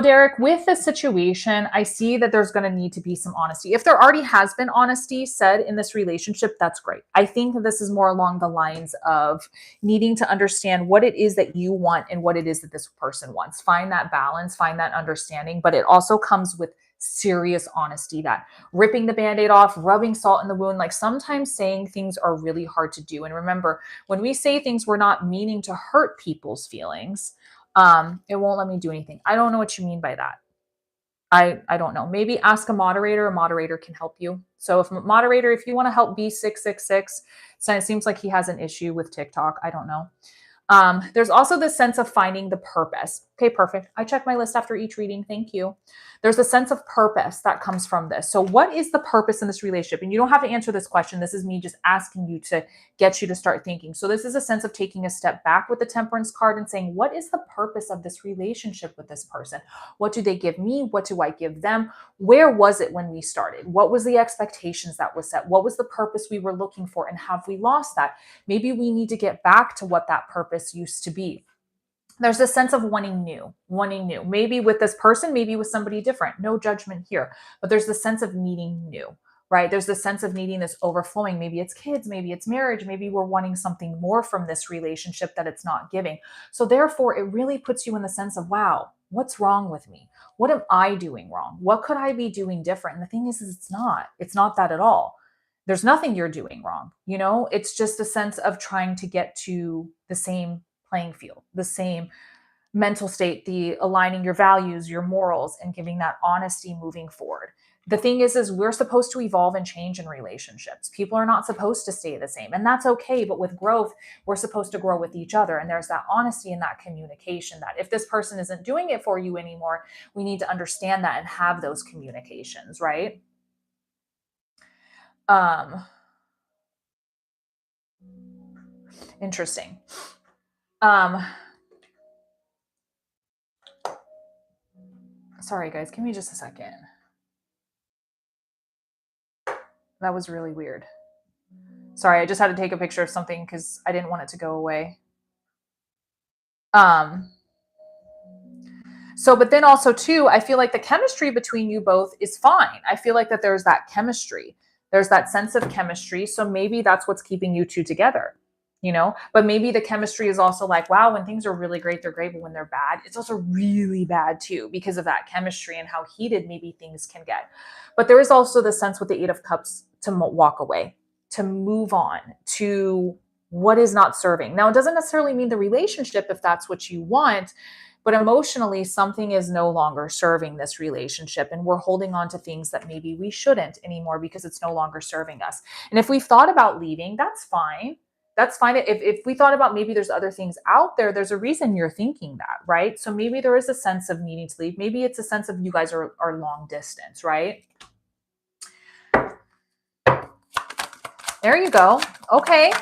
Derek, with this situation, I see that there's going to need to be some honesty. If there already has been honesty said in this relationship, that's great. I think this is more along the lines of needing to understand what it is that you want and what it is that this person wants. Find that balance, find that understanding, but it also comes with serious honesty, that ripping the Band-Aid off, rubbing salt in the wound. Like sometimes saying things are really hard to do. And remember, when we say things, we're not meaning to hurt people's feelings. It won't let me do anything. I don't know what you mean by that. I don't know. Maybe ask a moderator can help you. So if moderator, if you want to help B666, so it seems like he has an issue with TikTok. I don't know. There's also this sense of finding the purpose. Okay, perfect. I check my list after each reading. Thank you. There's a sense of purpose that comes from this. So what is the purpose in this relationship? And you don't have to answer this question. This is me just asking you to get you to start thinking. So this is a sense of taking a step back with the Temperance card and saying, what is the purpose of this relationship with this person? What do they give me? What do I give them? Where was it when we started? What was the expectations that was set? What was the purpose we were looking for? And have we lost that? Maybe we need to get back to what that purpose used to be. There's a sense of wanting new, maybe with this person, maybe with somebody different. No judgment here, but there's the sense of needing new, right? There's the sense of needing this overflowing. Maybe it's kids, maybe it's marriage, maybe we're wanting something more from this relationship that it's not giving. So therefore, it really puts you in the sense of, wow, what's wrong with me? What am I doing wrong? What could I be doing different? And the thing is it's not that at all. There's nothing you're doing wrong. You know, it's just a sense of trying to get to the same playing field, the same mental state, the aligning your values, your morals, and giving that honesty moving forward. The thing is we're supposed to evolve and change in relationships. People are not supposed to stay the same, and that's okay. But with growth, we're supposed to grow with each other. And there's that honesty and that communication that if this person isn't doing it for you anymore, we need to understand that and have those communications, right? Interesting. Sorry, guys, give me just a second. That was really weird. Sorry, I just had to take a picture of something because I didn't want it to go away. So, but then also too, I feel like the chemistry between you both is fine. I feel like that there's that chemistry. There's that sense of chemistry. So maybe that's what's keeping you two together, you know? But maybe the chemistry is also like, wow, when things are really great, they're great. But when they're bad, it's also really bad too, because of that chemistry and how heated maybe things can get. But there is also the sense with the Eight of Cups to walk away, to move on, to what is not serving. Now, it doesn't necessarily mean the relationship if that's what you want. But emotionally, something is no longer serving this relationship, and we're holding on to things that maybe we shouldn't anymore because it's no longer serving us. And if we've thought about leaving, that's fine. That's fine. If we thought about maybe there's other things out there, there's a reason you're thinking that, right? So maybe there is a sense of needing to leave. Maybe it's a sense of you guys are long distance, right? There you go. Okay.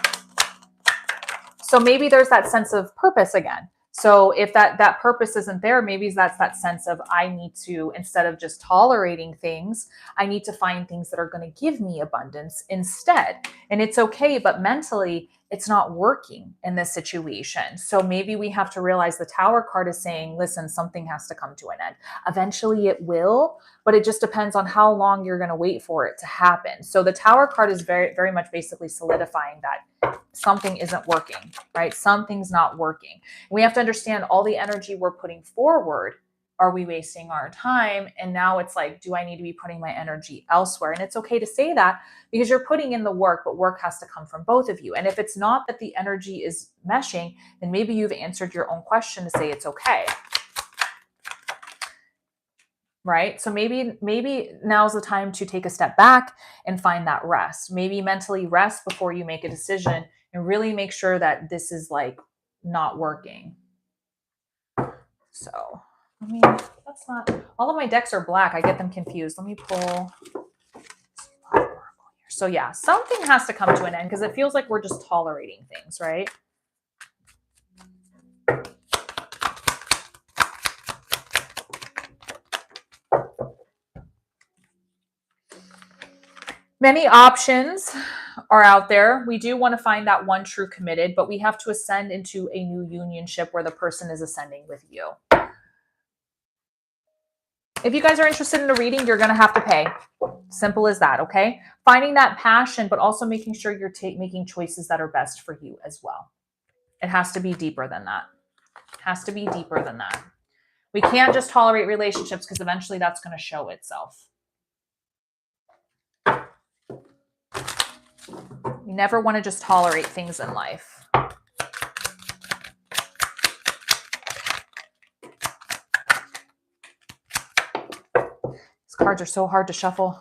So maybe there's that sense of purpose again. So if that purpose isn't there, maybe that's that sense of I need to, instead of just tolerating things, I need to find things that are going to give me abundance instead. And it's okay, but mentally, it's not working in this situation. So maybe we have to realize the Tower card is saying, listen, something has to come to an end. Eventually it will, but it just depends on how long you're going to wait for it to happen. So the Tower card is very, very much basically solidifying that something isn't working, right? Something's not working. We have to understand all the energy we're putting forward. Are we wasting our time? And now it's like, do I need to be putting my energy elsewhere? And it's okay to say that because you're putting in the work, but work has to come from both of you. And if it's not that the energy is meshing, then maybe you've answered your own question to say it's okay. Right? So maybe now's the time to take a step back and find that rest. Maybe mentally rest before you make a decision and really make sure that this is like not working. So, that's not, all of my decks are black. I get them confused. Let me pull. So yeah, something has to come to an end because it feels like we're just tolerating things, right? Many options are out there. We do want to find that one true committed, but we have to ascend into a new unionship where the person is ascending with you. If you guys are interested in a reading, you're going to have to pay. Simple as that, okay? Finding that passion, but also making sure you're making choices that are best for you as well. It has to be deeper than that. It has to be deeper than that. We can't just tolerate relationships because eventually that's going to show itself. You never want to just tolerate things in life. These cards are so hard to shuffle.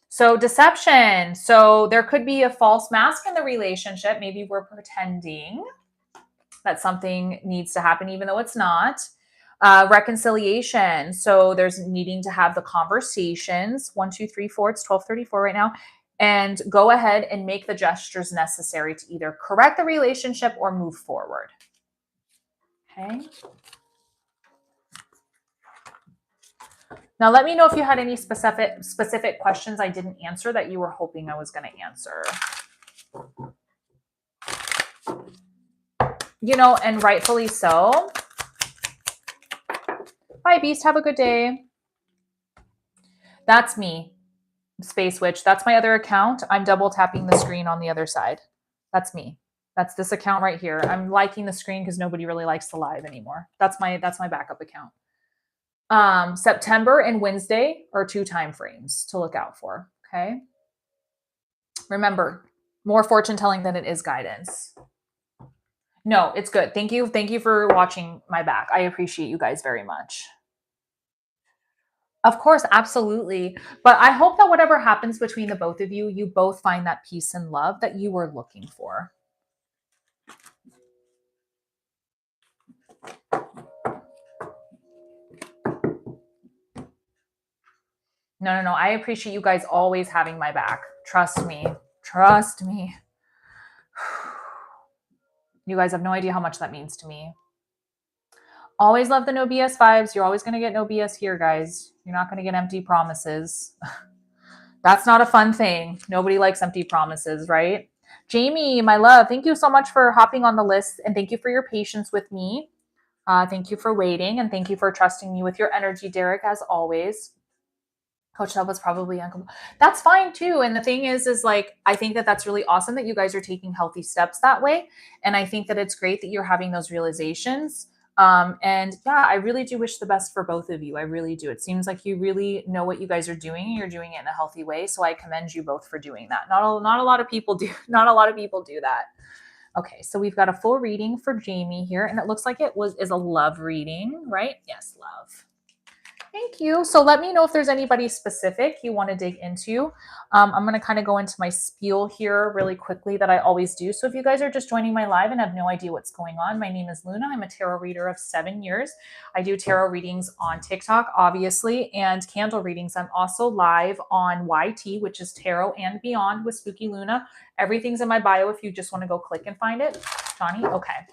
So deception. So there could be a false mask in the relationship. Maybe we're pretending that something needs to happen, even though it's not. Reconciliation. So there's needing to have the conversations. 1, 2, 3, 4. It's 12:34 right now. And go ahead and make the gestures necessary to either correct the relationship or move forward. Okay. Now let me know if you had any specific questions I didn't answer that you were hoping I was going to answer. You know, and rightfully so. Bye, Beast. Have a good day. That's me. Space Witch. That's my other account. I'm double tapping the screen on the other side. That's me. That's this account right here. I'm liking the screen because nobody really likes the live anymore. That's my backup account. September and Wednesday are 2 time frames to look out for. Okay. Remember, more fortune telling than it is guidance. No, it's good. Thank you. Thank you for watching my back. I appreciate you guys very much. Of course, absolutely. But I hope that whatever happens between the both of you, you both find that peace and love that you were looking for. No. I appreciate you guys always having my back. Trust me. Trust me. You guys have no idea how much that means to me. Always love the no BS vibes. You're always going to get no BS here, guys. You're not going to get empty promises. That's not a fun thing. Nobody likes empty promises, right? Jamie, my love, thank you so much for hopping on the list, and thank you for your patience with me. Thank you for waiting, and thank you for trusting me with your energy, Derek, as always. Coach Dub was probably uncomfortable. That's fine too. And the thing is like, I think that that's really awesome that you guys are taking healthy steps that way. And I think that it's great that you're having those realizations. And yeah, I really do wish the best for both of you. I really do. It seems like you really know what you guys are doing, and you're doing it in a healthy way. So I commend you both for doing that. Not a lot of people do. Not a lot of people do that. Okay, so we've got a full reading for Jamie here, and it looks like is a love reading, right? Yes, love. Thank you. So let me know if there's anybody specific you want to dig into. I'm going to kind of go into my spiel here really quickly that I always do. So if you guys are just joining my live and have no idea what's going on, my name is Luna. I'm a tarot reader of 7 years. I do tarot readings on TikTok, obviously, and candle readings. I'm also live on YT, which is Tarot and Beyond with Spooky Luna. Everything's in my bio if you just want to go click and find it. Johnny, okay.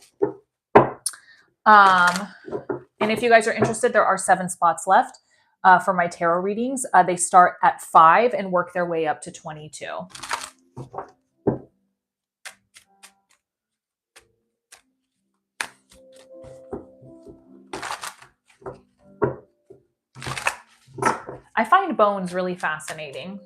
And if you guys are interested, there are 7 spots left for my tarot readings. They start at 5 and work their way up to 22. I find bones really fascinating.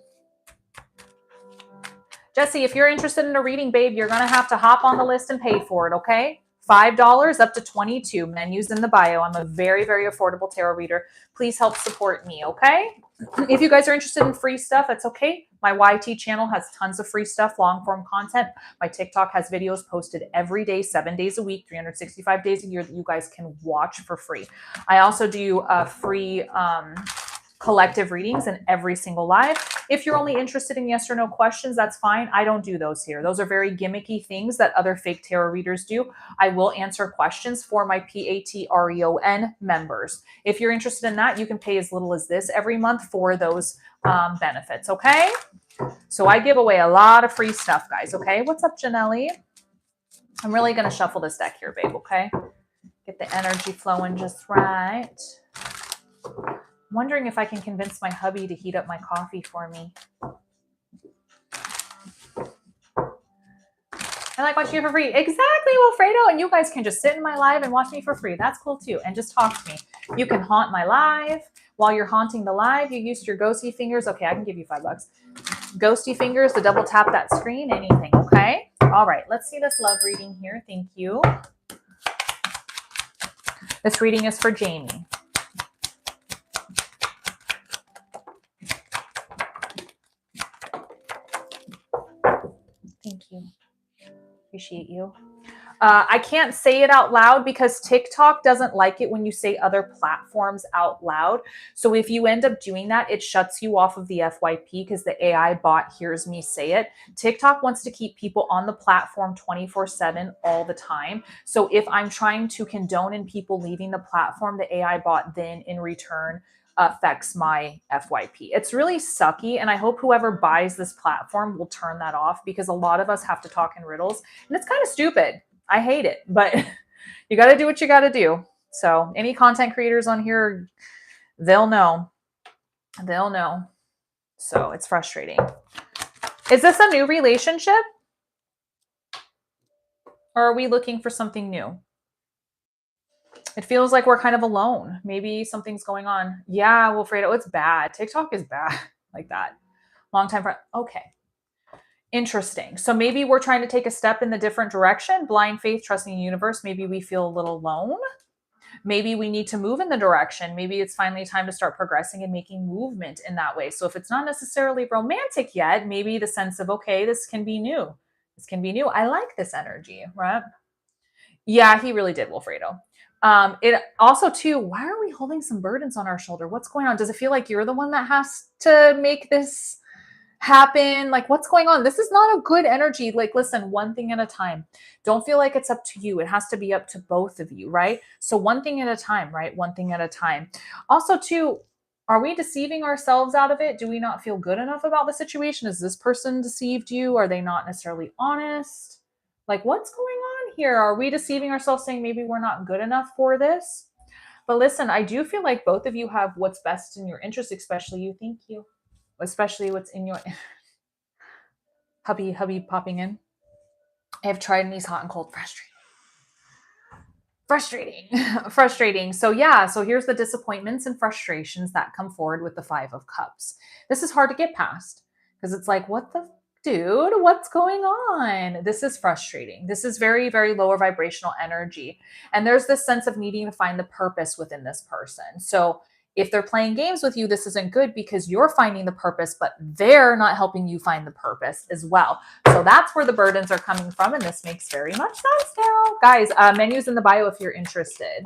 Jesse, if you're interested in a reading, babe, you're going to have to hop on the list and pay for it, okay? $5 up to 22. Menus in the bio. I'm a very, very affordable tarot reader. Please help support me, okay? If you guys are interested in free stuff, that's okay. My YT channel has tons of free stuff, long form content. My TikTok has videos posted every day, 7 days a week, 365 days a year that you guys can watch for free. I also do free collective readings in every single live. If you're only interested in yes or no questions, that's fine. I don't do those here. Those are very gimmicky things that other fake tarot readers do. I will answer questions for my Patreon members. If you're interested in that, you can pay as little as this every month for those benefits, okay? So I give away a lot of free stuff, guys, okay? What's up, Janelle? I'm really going to shuffle this deck here, babe, okay? Get the energy flowing just right. I'm wondering if I can convince my hubby to heat up my coffee for me. I like watching you for free. Exactly, Wilfredo. And you guys can just sit in my live and watch me for free. That's cool too. And just talk to me. You can haunt my live. While you're haunting the live, you used your ghosty fingers. Okay, I can give you $5. Ghosty fingers to double tap that screen, anything, okay? All right, let's see this love reading here. Thank you. This reading is for Jamie. Thank you. Appreciate you. I can't say it out loud because TikTok doesn't like it when you say other platforms out loud. So if you end up doing that, it shuts you off of the FYP because the AI bot hears me say it. TikTok wants to keep people on the platform 24/7 all the time. So if I'm trying to condone in people leaving the platform, the AI bot then in return affects my FYP. It's really sucky. And I hope whoever buys this platform will turn that off because a lot of us have to talk in riddles and it's kind of stupid. I hate it, but you got to do what you got to do. So any content creators on here, they'll know. They'll know. So it's frustrating. Is this a new relationship? Or are we looking for something new? It feels like we're kind of alone. Maybe something's going on. Yeah, Wilfredo, it's bad. TikTok is bad like that. Long time for, okay. Interesting. So maybe we're trying to take a step in the different direction. Blind faith, trusting the universe. Maybe we feel a little alone. Maybe we need to move in the direction. Maybe it's finally time to start progressing and making movement in that way. So if it's not necessarily romantic yet, maybe the sense of, okay, this can be new. This can be new. I like this energy, right? Yeah, he really did, Wilfredo. It also too, why are we holding some burdens on our shoulder? What's going on? Does it feel like you're the one that has to make this happen? Like, what's going on? This is not a good energy. Like, listen, one thing at a time. Don't feel like it's up to you. It has to be up to both of you, right? So one thing at a time, right? One thing at a time. Also too, are we deceiving ourselves out of it? Do we not feel good enough about the situation? Has this person deceived you? Are they not necessarily honest? Like, what's going on here? Are we deceiving ourselves saying maybe we're not good enough for this? But listen, I do feel like both of you have what's best in your interest, especially you. Thank you. Especially what's in your hubby popping in. I have tried these hot and cold. Frustrating. So yeah, so here's the disappointments and frustrations that come forward with the 5 of Cups. This is hard to get past because it's like, what the dude, what's going on? This is frustrating. This is very, very lower vibrational energy. And there's this sense of needing to find the purpose within this person. So If they're playing games with you, this isn't good because you're finding the purpose, but they're not helping you find the purpose as well. So that's where the burdens are coming from. And this makes very much sense now. Guys, menus in the bio if you're interested.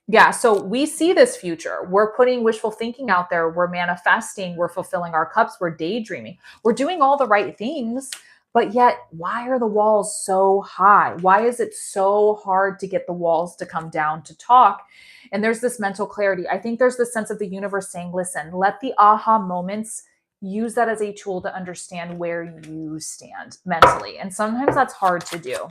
Yeah, so we see this future. We're putting wishful thinking out there. We're manifesting. We're fulfilling our cups. We're daydreaming. We're doing all the right things. But yet, why are the walls so high? Why is it so hard to get the walls to come down to talk? And there's this mental clarity. I think there's this sense of the universe saying, listen, let the aha moments, use that as a tool to understand where you stand mentally. And sometimes that's hard to do.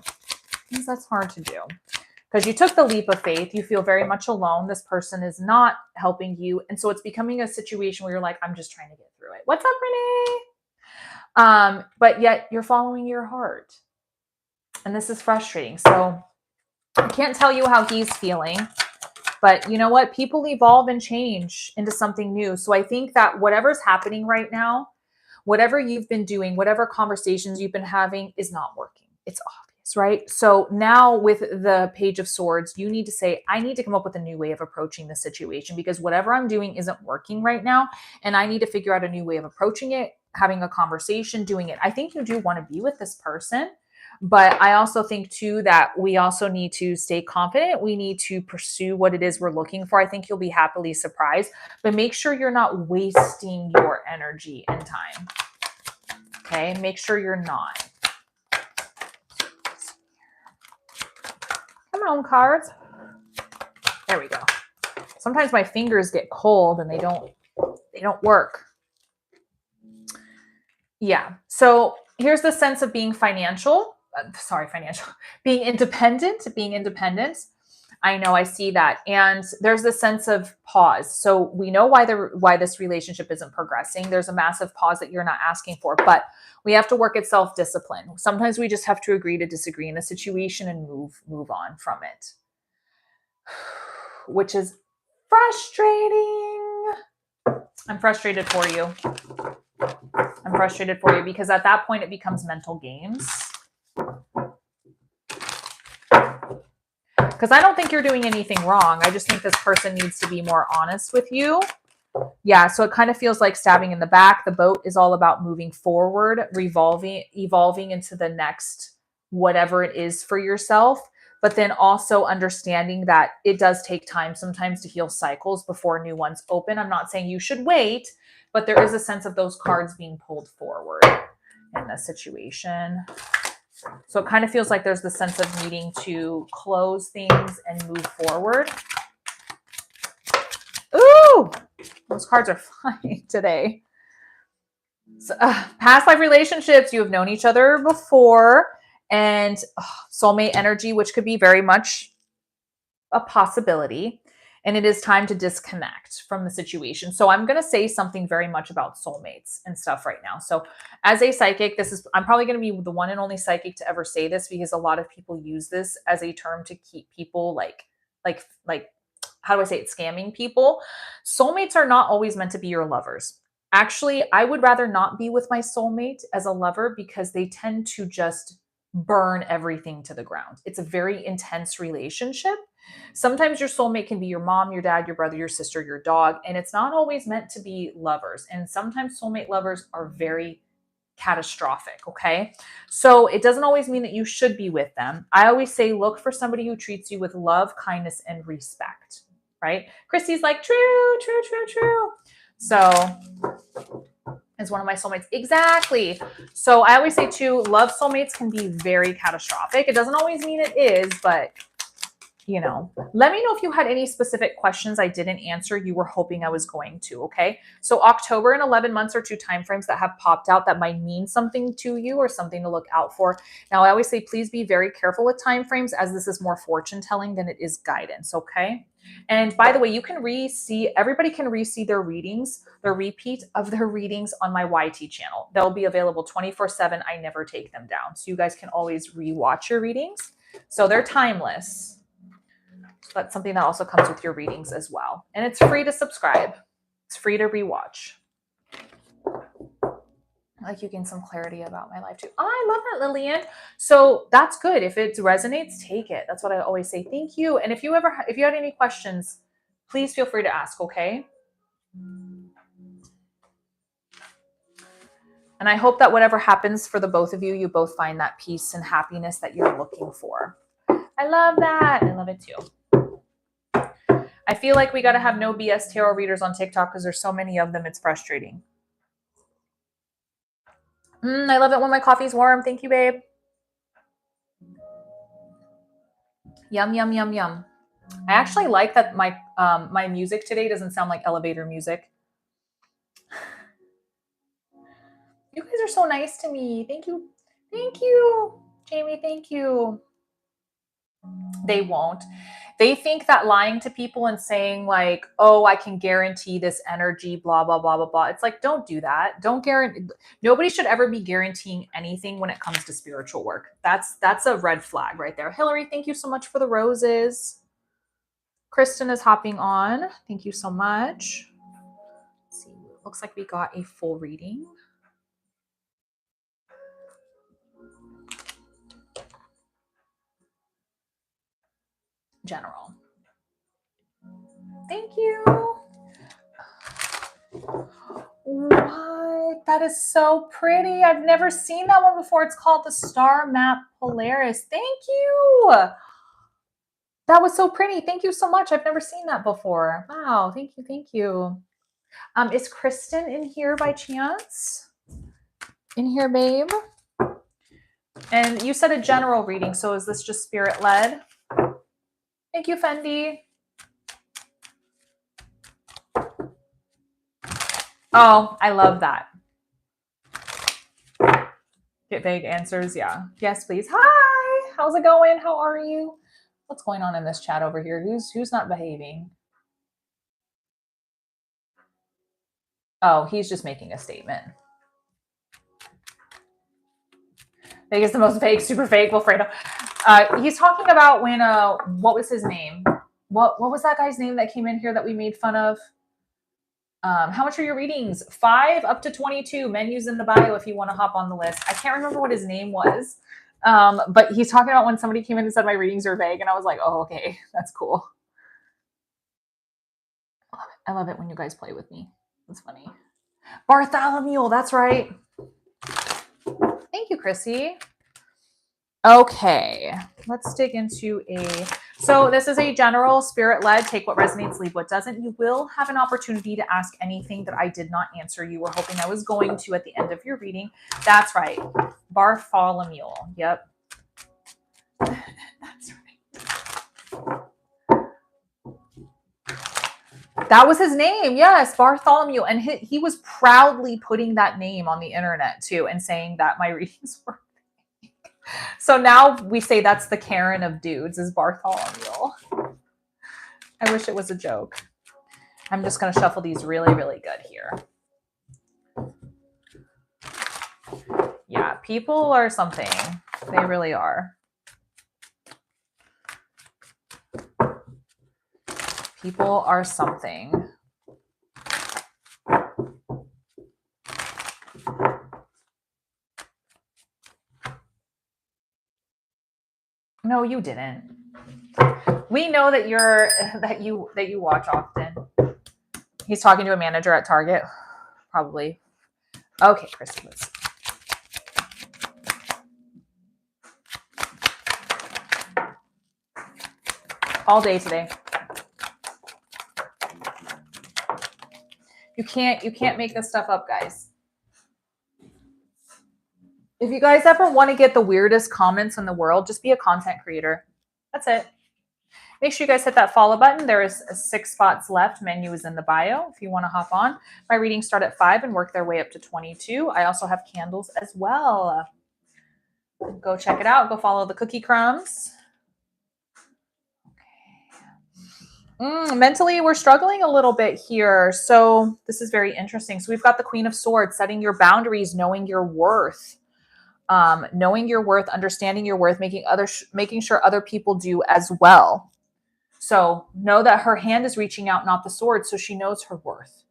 Because you took the leap of faith. You feel very much alone. This person is not helping you. And so it's becoming a situation where you're like, I'm just trying to get through it. What's up, Renee? But yet you're following your heart. And this is frustrating. So I can't tell you how he's feeling. But you know what? People evolve and change into something new. So I think that whatever's happening right now, whatever you've been doing, whatever conversations you've been having is not working. It's obvious, right? So now with the Page of Swords, you need to say, I need to come up with a new way of approaching the situation because whatever I'm doing isn't working right now. And I need to figure out a new way of approaching it, having a conversation, doing it. I think you do want to be with this person. But I also think too that we also need to stay confident. We need to pursue what it is we're looking for. I think you'll be happily surprised, but make sure you're not wasting your energy and time. Okay, make sure you're not. Come on, cards. There we go. Sometimes my fingers get cold and they don't work. Yeah. So here's the sense of being being independent. I know, I see that. And there's this sense of pause. So we know why this relationship isn't progressing. There's a massive pause that you're not asking for, but we have to work at self-discipline. Sometimes we just have to agree to disagree in a situation and move on from it, which is frustrating. I'm frustrated for you. Because at that point it becomes mental games. Because I don't think you're doing anything wrong. I just think this person needs to be more honest with you. Yeah, so it kind of feels like stabbing in the back. The boat is all about moving forward, evolving into the next whatever it is for yourself. But then also understanding that it does take time sometimes to heal cycles before new ones open. I'm not saying you should wait, but there is a sense of those cards being pulled forward in this situation. So it kind of feels like there's the sense of needing to close things and move forward. Ooh, those cards are flying today. So, past life relationships, you have known each other before, and soulmate energy, which could be very much a possibility. And it is time to disconnect from the situation. So I'm going to say something very much about soulmates and stuff right now. So as a psychic, I'm probably going to be the one and only psychic to ever say this because a lot of people use this as a term to keep people like, how do I say it? Scamming people. Soulmates are not always meant to be your lovers. Actually, I would rather not be with my soulmate as a lover because they tend to just burn everything to the ground. It's a very intense relationship. Sometimes your soulmate can be your mom, your dad, your brother, your sister, your dog, and it's not always meant to be lovers. And sometimes soulmate lovers are very catastrophic, okay? So it doesn't always mean that you should be with them. I always say look for somebody who treats you with love, kindness, and respect, right? Christy's like, true. So is one of my soulmates. Exactly. So I always say too, love soulmates can be very catastrophic. It doesn't always mean it is, but let me know if you had any specific questions I didn't answer you were hoping I was going to, okay? So October and 11 months are two timeframes that have popped out that might mean something to you or something to look out for. Now, I always say, please be very careful with timeframes as this is more fortune telling than it is guidance, okay? And by the way, everybody can re-see their readings, the repeat of their readings on my YT channel. They'll be available 24/7. I never take them down. So you guys can always re-watch your readings. So they're timeless. That's something that also comes with your readings as well. And it's free to subscribe. It's free to rewatch. Like you gain some clarity about my life too. Oh, I love that, Lillian. So that's good. If it resonates, take it. That's what I always say. Thank you. And if you had any questions, please feel free to ask. Okay. And I hope that whatever happens for the both of you, you both find that peace and happiness that you're looking for. I love that. I love it too. I feel like we got to have no BS tarot readers on TikTok because there's so many of them. It's frustrating. I love it when my coffee's warm. Thank you, babe. Yum, yum, yum, yum. I actually like that my my music today doesn't sound like elevator music. You guys are so nice to me. Thank you. Thank you, Jamie. Thank you. They won't. They think that lying to people and saying like, oh, I can guarantee this energy, blah, blah, blah, blah, blah. It's like, don't do that. Don't guarantee. Nobody should ever be guaranteeing anything when it comes to spiritual work. That's a red flag right there. Hillary, thank you so much for the roses. Kristen is hopping on. Thank you so much. Let's see. Looks like we got a full reading. General. Thank you. What? That is so pretty. I've never seen that one before. It's called the Star Map Polaris. Thank you. That was so pretty. Thank you so much. I've never seen that before. Wow. Thank you. Thank you. Is Kristen in here by chance? In here, babe? And you said a general reading, so is this just spirit led? Thank you, Fendi. Oh, I love that. Get vague answers. Yeah. Yes, please. Hi. How's it going? How are you? What's going on in this chat over here? Who's not behaving? Oh, he's just making a statement. Vague is the most vague, super vague, Wilfredo. He's talking about when what was his name? What was that guy's name that came in here that we made fun of? How much are your readings? 5 up to 22. Menus in the bio if you want to hop on the list. I can't remember what his name was. But he's talking about when somebody came in and said my readings are vague, and I was like, oh, okay, that's cool. I love it when you guys play with me. It's funny. Bartholomew, that's right. Thank you, Chrissy. Okay, let's dig into so this is a general spirit-led, take what resonates, leave what doesn't. You will have an opportunity to ask anything that I did not answer. You were hoping I was going to at the end of your reading. That's right. Bartholomew. Yep. That's right. That was his name. Yes, Bartholomew. And he was proudly putting that name on the internet too and saying that my readings were so now we say that's the Karen of dudes is Bartholomew. I wish it was a joke. I'm just going to shuffle these really, really good here. Yeah, people are something. They really are. People are something. No, you didn't. We know that you watch often. He's talking to a manager at Target, probably. Okay, Christy, let's. All day today. You can't make this stuff up, guys. If you guys ever want to get the weirdest comments in the world, just be a content creator. That's it. Make sure you guys hit that follow button. There is 6 spots left. Menu is in the bio if you want to hop on. My readings start at 5 and work their way up to 22. I also have candles as well. Go check it out. Go follow the cookie crumbs. Okay. Mentally, we're struggling a little bit here. So this is very interesting. So we've got the Queen of Swords, setting your boundaries, knowing your worth. Knowing your worth, understanding your worth, making sure other people do as well. So know that her hand is reaching out, not the sword. So she knows her worth.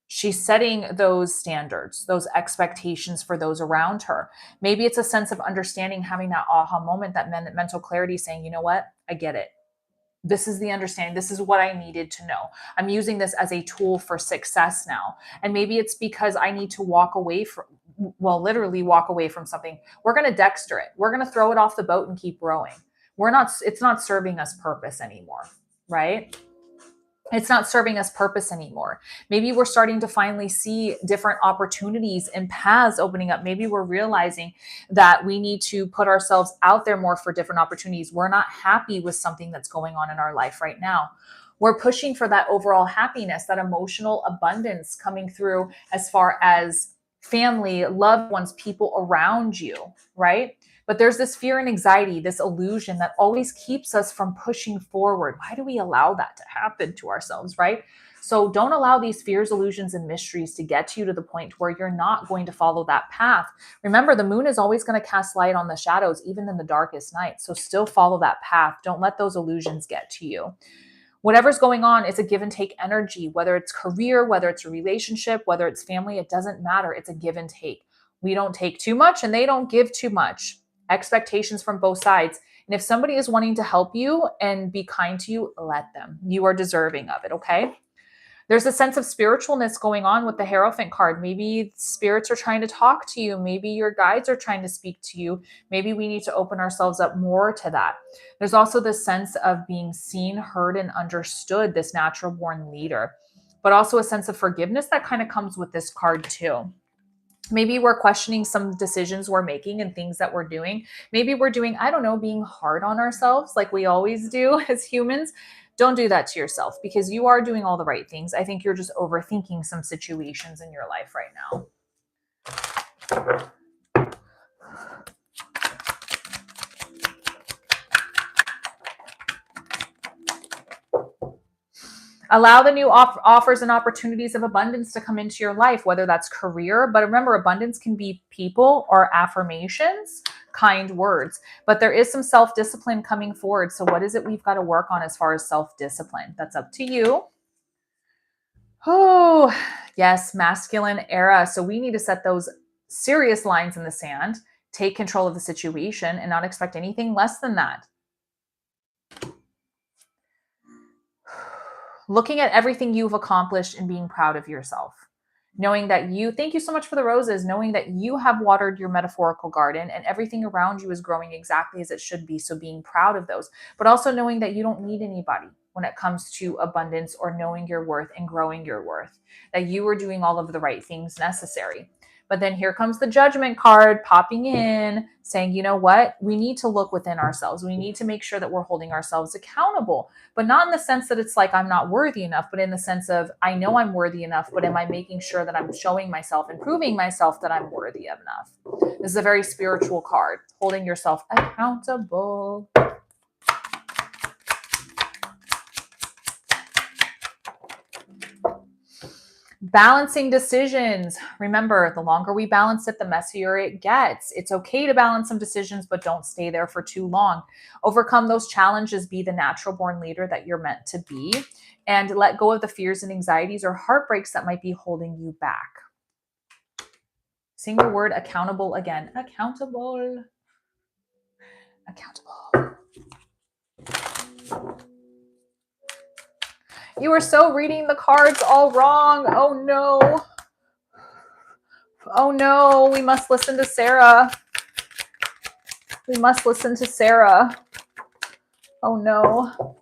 She's setting those standards, those expectations for those around her. Maybe it's a sense of understanding, having that aha moment, that mental clarity, saying, you know what, I get it. This is the understanding. This is what I needed to know. I'm using this as a tool for success now. And maybe it's because I need to walk away from, well, literally walk away from something. We're going to Dexter it. We're going to throw it off the boat and keep rowing. It's not serving us purpose anymore, right? It's not serving us purpose anymore. Maybe we're starting to finally see different opportunities and paths opening up. Maybe we're realizing that we need to put ourselves out there more for different opportunities. We're not happy with something that's going on in our life right now. We're pushing for that overall happiness, that emotional abundance coming through as far as family, loved ones, people around you, right? But there's this fear and anxiety, this illusion that always keeps us from pushing forward. Why do we allow that to happen to ourselves, right? So don't allow these fears, illusions, and mysteries to get you to the point where you're not going to follow that path. Remember, the moon is always going to cast light on the shadows, even in the darkest night. So still follow that path. Don't let those illusions get to you. Whatever's going on, it's a give and take energy, whether it's career, whether it's a relationship, whether it's family, it doesn't matter. It's a give and take. We don't take too much and they don't give too much. Expectations from both sides. And if somebody is wanting to help you and be kind to you, let them. You are deserving of it, okay? There's a sense of spiritualness going on with the Hierophant card. Maybe spirits are trying to talk to you. Maybe your guides are trying to speak to you. Maybe we need to open ourselves up more to that. There's also this sense of being seen, heard, and understood, this natural born leader, but also a sense of forgiveness that kind of comes with this card too. Maybe we're questioning some decisions we're making and things that we're doing. Maybe we're doing, I don't know, being hard on ourselves like we always do as humans. Don't do that to yourself, because you are doing all the right things. I think you're just overthinking some situations in your life right now. Allow the new offers and opportunities of abundance to come into your life, whether that's career. But remember, abundance can be people or affirmations, kind words. But there is some self-discipline coming forward. So what is it we've got to work on as far as self-discipline? That's up to you. Oh, yes, masculine era. So we need to set those serious lines in the sand, take control of the situation, and not expect anything less than that. Looking at everything you've accomplished and being proud of yourself. Knowing that thank you so much for the roses, knowing that you have watered your metaphorical garden and everything around you is growing exactly as it should be. So being proud of those, but also knowing that you don't need anybody when it comes to abundance or knowing your worth and growing your worth, that you are doing all of the right things necessary. But then here comes the Judgment card popping in, saying, you know what? We need to look within ourselves. We need to make sure that we're holding ourselves accountable, but not in the sense that it's like I'm not worthy enough, but in the sense of I know I'm worthy enough, but am I making sure that I'm showing myself and proving myself that I'm worthy enough? This is a very spiritual card, holding yourself accountable. Balancing decisions. Remember, the longer we balance it, the messier it gets. It's okay to balance some decisions, but don't stay there for too long. Overcome those challenges, be the natural born leader that you're meant to be, and let go of the fears and anxieties or heartbreaks that might be holding you back. Sing the word accountable again. Accountable. Accountable. You are so reading the cards all wrong. Oh no. Oh no, we must listen to Sarah. We must listen to Sarah. Oh no.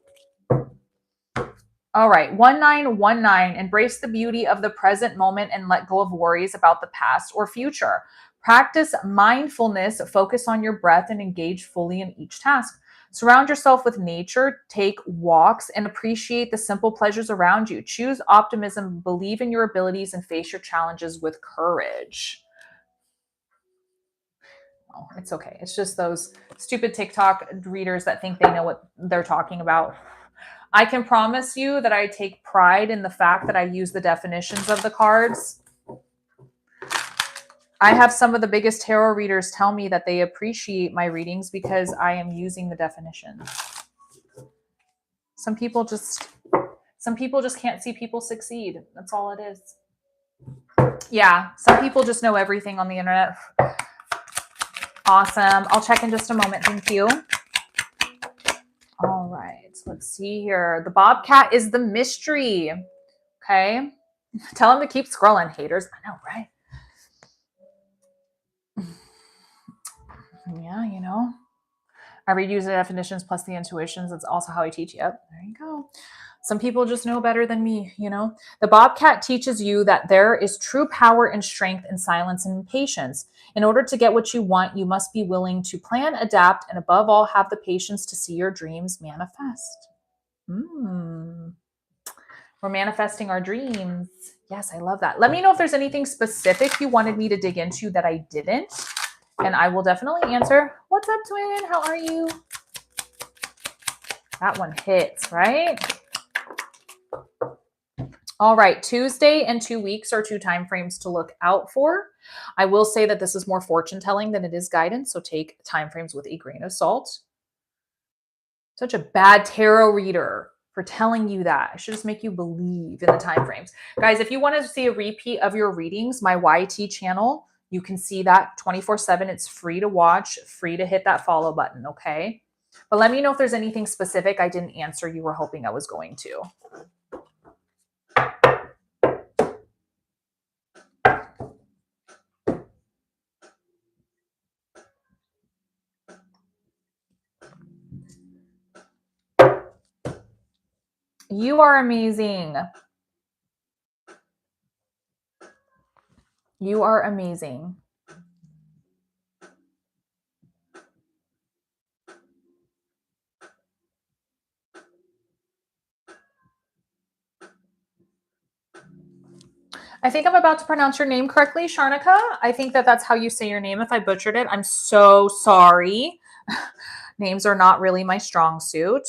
All right, 1919. Embrace the beauty of the present moment and let go of worries about the past or future. Practice mindfulness, focus on your breath, and engage fully in each task. Surround yourself with nature, take walks, and appreciate the simple pleasures around you. Choose optimism, believe in your abilities, and face your challenges with courage. Oh, it's okay. It's just those stupid TikTok readers that think they know what they're talking about. I can promise you that I take pride in the fact that I use the definitions of the cards. I have some of the biggest tarot readers tell me that they appreciate my readings because I am using the definitions. Some people just can't see people succeed. That's all it is. Yeah, some people just know everything on the internet. Awesome. I'll check in just a moment. Thank you. All right, let's see here. The Bobcat is the mystery. Okay. Tell him to keep scrolling, haters. I know, right? Yeah, you know. I read user definitions plus the intuitions. That's also how I teach. Yep, there you go. Some people just know better than me, you know. The Bobcat teaches you that there is true power and strength in silence and patience. In order to get what you want, you must be willing to plan, adapt, and above all, have the patience to see your dreams manifest. We're manifesting our dreams. Yes, I love that. Let me know if there's anything specific you wanted me to dig into that I didn't, and I will definitely answer. What's up, twin? How are you? That one hits, right? All right, Tuesday and 2 weeks are 2 time frames to look out for. I will say that this is more fortune telling than it is guidance, so take time frames with a grain of salt. Such a bad tarot reader for telling you that. I should just make you believe in the time frames. Guys, if you want to see a repeat of your readings, my YT channel, you can see that 24/7. It's free to watch, free to hit that follow button, okay? But let me know if there's anything specific I didn't answer you were hoping I was going to. You are amazing. You are amazing. I think I'm about to pronounce your name correctly, Sharnika. I think that that's how you say your name. If I butchered it, I'm so sorry. Names are not really my strong suit.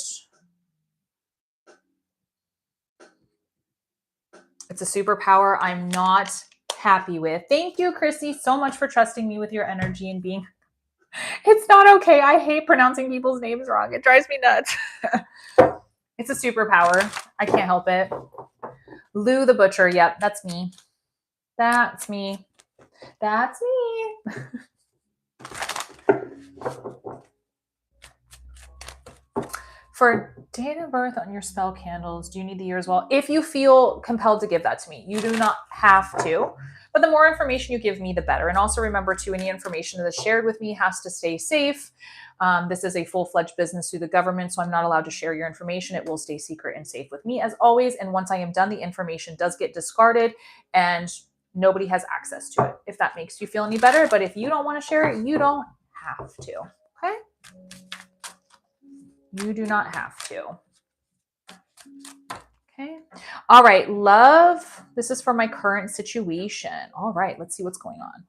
It's a superpower I'm not happy with. Thank you, Chrissy, so much for trusting me with your energy and being... It's not okay. I hate pronouncing people's names wrong. It drives me nuts. It's a superpower. I can't help it. Lou the Butcher. Yep, that's me. That's me. That's me. For date of birth on your spell candles, do you need the year as well? If you feel compelled to give that to me, you do not have to. But the more information you give me, the better. And also remember, too, any information that is shared with me has to stay safe. This is a full-fledged business through the government, so I'm not allowed to share your information. It will stay secret and safe with me as always. And once I am done, the information does get discarded and nobody has access to it, if that makes you feel any better. But if you don't want to share it, you don't have to. Okay? You do not have to. Okay. All right, love. This is for my current situation. All right, let's see what's going on.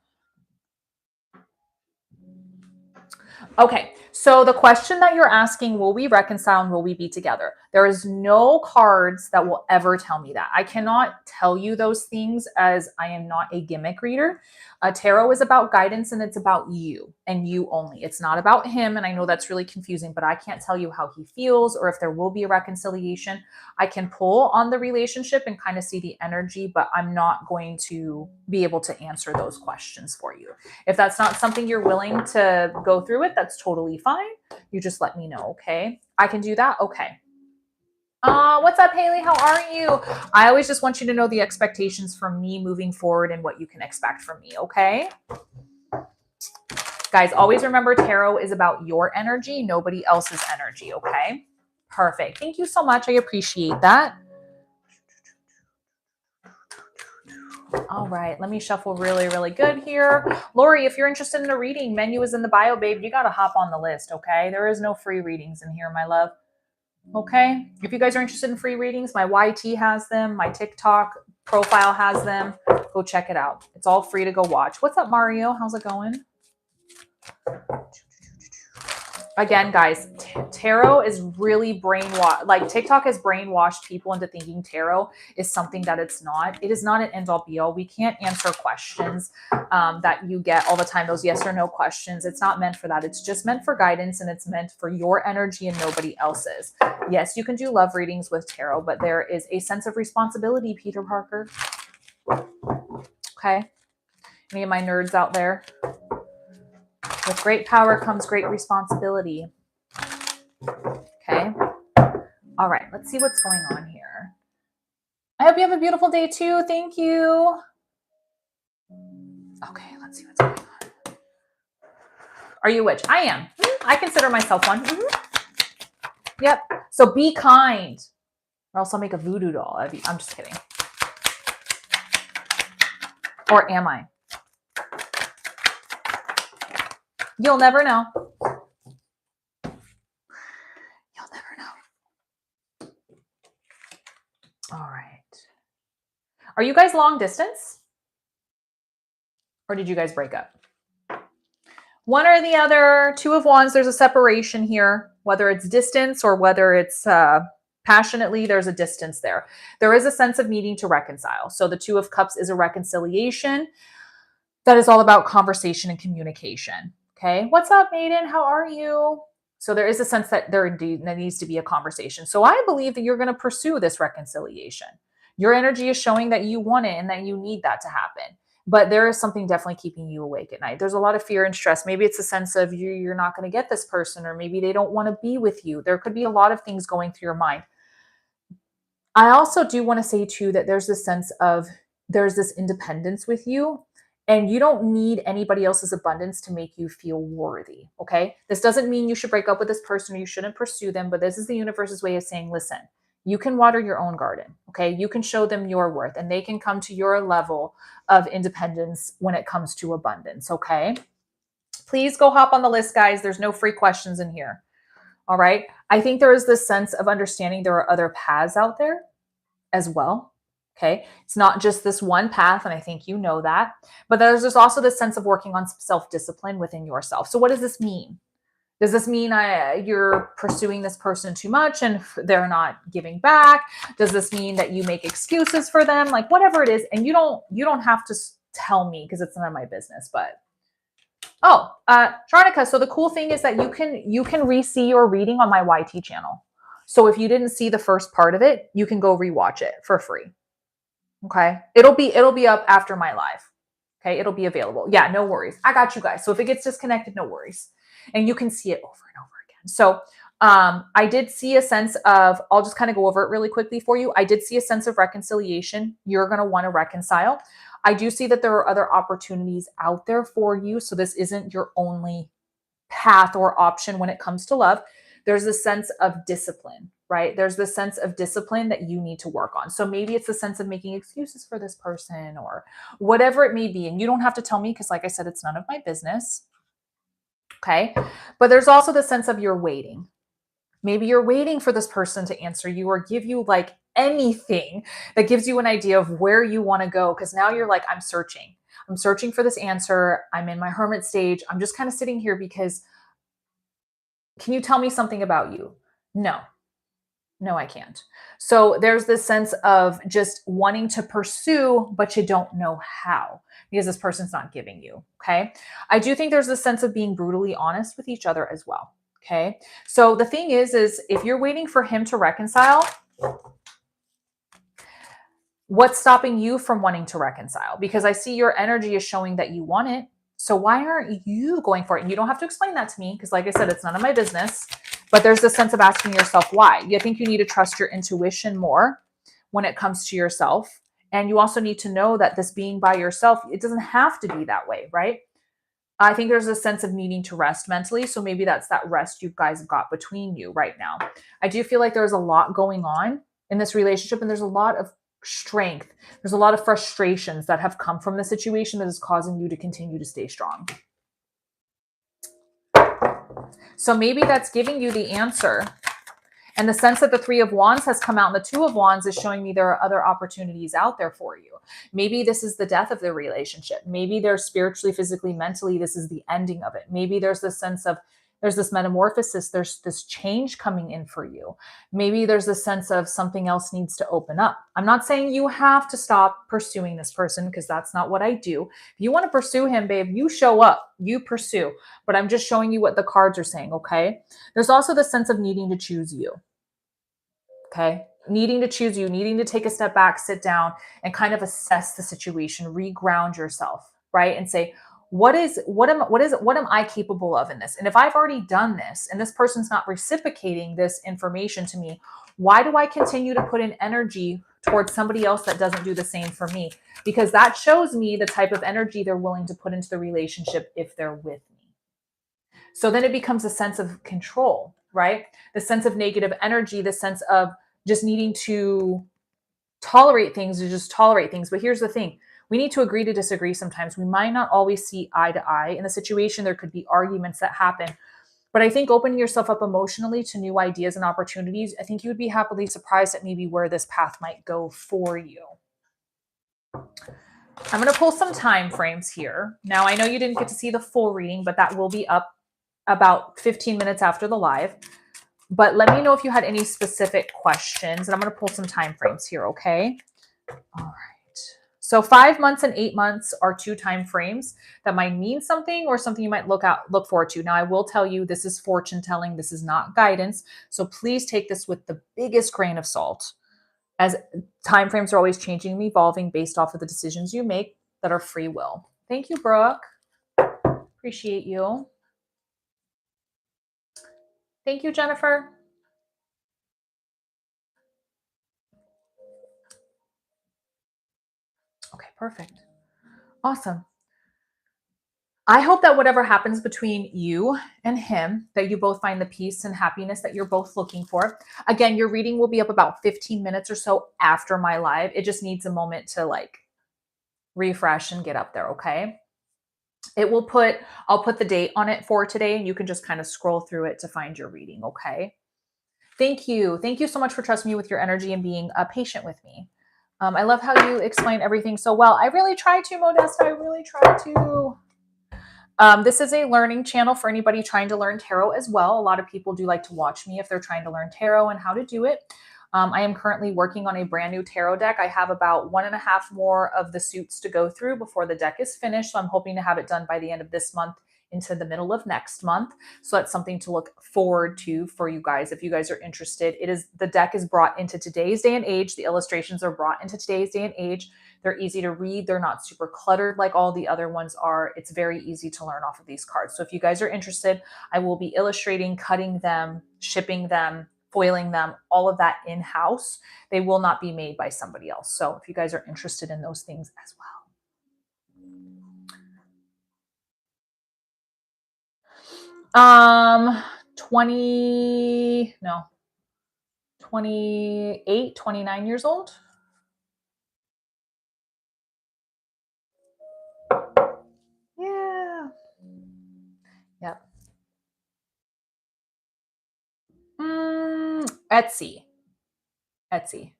Okay, so the question that you're asking, will we reconcile and will we be together? There is no cards that will ever tell me that. I cannot tell you those things as I am not a gimmick reader. Tarot is about guidance and it's about you and you only. It's not about him. And I know that's really confusing, but I can't tell you how he feels or if there will be a reconciliation. I can pull on the relationship and kind of see the energy, but I'm not going to be able to answer those questions for you. If that's not something you're willing to go through with, that's totally fine. You just let me know, okay? I can do that? Okay. What's up, Haley? How are you? I always just want you to know the expectations from me moving forward and what you can expect from me, okay? Guys, always remember tarot is about your energy, nobody else's energy, okay? Perfect. Thank you so much. I appreciate that. All right, let me shuffle really, really good here. Lori, if you're interested in a reading, menu is in the bio, babe. You got to hop on the list, okay? There is no free readings in here, my love. Okay? If you guys are interested in free readings, my YT has them. My TikTok profile has them. Go check it out. It's all free to go watch. What's up, Mario? How's it going? Again, guys, tarot is really brainwashed. Like TikTok has brainwashed people into thinking tarot is something that it's not. It is not an end all be all. We can't answer questions that you get all the time, those yes or no questions. It's not meant for that. It's just meant for guidance and it's meant for your energy and nobody else's. Yes, you can do love readings with tarot, but there is a sense of responsibility, Peter Parker. Okay. Any of my nerds out there? With great power comes great responsibility. Okay. All right. Let's see what's going on here. I hope you have a beautiful day too. Thank you. Okay. Let's see what's going on. Are you a witch? I am. I consider myself one. Yep. So be kind, or else I'll make a voodoo doll. I'm just kidding. Or am I? You'll never know. You'll never know. All right. Are you guys long distance? Or did you guys break up? One or the other, Two of Wands, there's a separation here, whether it's distance or whether it's passionately, there's a distance there. There is a sense of needing to reconcile. So the Two of Cups is a reconciliation that is all about conversation and communication. Okay. What's up, Maiden? How are you? So there is a sense that there needs to be a conversation. So I believe that you're going to pursue this reconciliation. Your energy is showing that you want it and that you need that to happen. But there is something definitely keeping you awake at night. There's a lot of fear and stress. Maybe it's a sense of you're not going to get this person, or maybe they don't want to be with you. There could be a lot of things going through your mind. I also do want to say too that there's this sense of there's this independence with you, and you don't need anybody else's abundance to make you feel worthy. Okay. This doesn't mean you should break up with this person or you shouldn't pursue them, but this is the universe's way of saying, listen, you can water your own garden. Okay. You can show them your worth and they can come to your level of independence when it comes to abundance. Okay. Please go hop on the list, guys. There's no free questions in here. All right. I think there is this sense of understanding there are other paths out there as well. Okay. It's not just this one path. And I think you know that, but there's also this sense of working on self-discipline within yourself. So what does this mean? Does this mean you're pursuing this person too much and they're not giving back? Does this mean that you make excuses for them? Like whatever it is. And you don't have to tell me because it's none of my business, but Charnica. So the cool thing is that you can re-see your reading on my YT channel. So if you didn't see the first part of it, you can go rewatch it for free. Okay. It'll be up after my live. Okay. It'll be available. Yeah, no worries. I got you guys. So if it gets disconnected, no worries. And you can see it over and over again. So I did see a sense of, I'll just kind of go over it really quickly for you. I did see a sense of reconciliation. You're going to want to reconcile. I do see that there are other opportunities out there for you. So this isn't your only path or option when it comes to love. There's a sense of discipline, right? There's this sense of discipline that you need to work on. So maybe it's a sense of making excuses for this person or whatever it may be. And you don't have to tell me because like I said, it's none of my business. Okay. But there's also the sense of you're waiting. Maybe you're waiting for this person to answer you or give you like anything that gives you an idea of where you want to go. Because now you're like, I'm searching for this answer. I'm in my hermit stage. I'm just kind of sitting here because can you tell me something about you? No, I can't. So there's this sense of just wanting to pursue, but you don't know how because this person's not giving you. Okay. I do think there's this sense of being brutally honest with each other as well. Okay. So the thing is if you're waiting for him to reconcile, what's stopping you from wanting to reconcile? Because I see your energy is showing that you want it. So why aren't you going for it? And you don't have to explain that to me because like I said, it's none of my business, but there's this sense of asking yourself why. You think you need to trust your intuition more when it comes to yourself. And you also need to know that this being by yourself, it doesn't have to be that way, right? I think there's a sense of needing to rest mentally. So maybe that's that rest you guys have got between you right now. I do feel like there's a lot going on in this relationship and there's a lot of strength. There's a lot of frustrations that have come from the situation that is causing you to continue to stay strong. So maybe that's giving you the answer. And the sense that the Three of Wands has come out and the Two of Wands is showing me there are other opportunities out there for you. Maybe this is the death of the relationship. Maybe there's spiritually, physically, mentally, this is the ending of it. Maybe there's this sense of there's this metamorphosis, there's this change coming in for you. Maybe there's a sense of something else needs to open up. I'm not saying you have to stop pursuing this person because that's not what I do. If you want to pursue him, babe, you show up, you pursue. But I'm just showing you what the cards are saying, okay? There's also the sense of needing to choose you, okay? needing to choose you, needing to take a step back, sit down, and kind of assess the situation, reground yourself, right? And say, what am I capable of in this? And if I've already done this and this person's not reciprocating this information to me, why do I continue to put in energy towards somebody else that doesn't do the same for me? Because that shows me the type of energy they're willing to put into the relationship if they're with me. So then it becomes a sense of control, right? The sense of negative energy, the sense of just needing to tolerate things to just tolerate things. But here's the thing, we need to agree to disagree sometimes. We might not always see eye to eye in the situation. There could be arguments that happen. But I think opening yourself up emotionally to new ideas and opportunities, I think you would be happily surprised at maybe where this path might go for you. I'm going to pull some time frames here. Now, I know you didn't get to see the full reading, but that will be up about 15 minutes after the live. But let me know if you had any specific questions. And I'm going to pull some time frames here, okay? All right. So 5 months and 8 months are two time frames that might mean something or something you might look forward to. Now, I will tell you, this is fortune telling. This is not guidance. So please take this with the biggest grain of salt, as time frames are always changing and evolving based off of the decisions you make that are free will. Thank you, Brooke. Appreciate you. Thank you, Jennifer. Okay, perfect. Awesome. I hope that whatever happens between you and him, that you both find the peace and happiness that you're both looking for. Again, your reading will be up about 15 minutes or so after my live. It just needs a moment to like refresh and get up there, okay? I'll put the date on it for today, and you can just kind of scroll through it to find your reading, okay? Thank you. Thank you so much for trusting me with your energy and being patient with me. I love how you explain everything so well. I really try to, Modesta. I really try to. This is a learning channel for anybody trying to learn tarot as well. A lot of people do like to watch me if they're trying to learn tarot and how to do it. I am currently working on a brand new tarot deck. I have about 1.5 more of the suits to go through before the deck is finished. So I'm hoping to have it done by the end of this month into the middle of next month. So that's something to look forward to for you guys if you guys are interested. The deck is brought into today's day and age. The illustrations are brought into today's day and age. They're easy to read. They're not super cluttered like all the other ones are. It's very easy to learn off of these cards. So if you guys are interested, I will be illustrating, cutting them, shipping them, foiling them, all of that in-house. They will not be made by somebody else. So if you guys are interested in those things as well. 28, 29 years old. Yeah. Yep. Etsy. Thank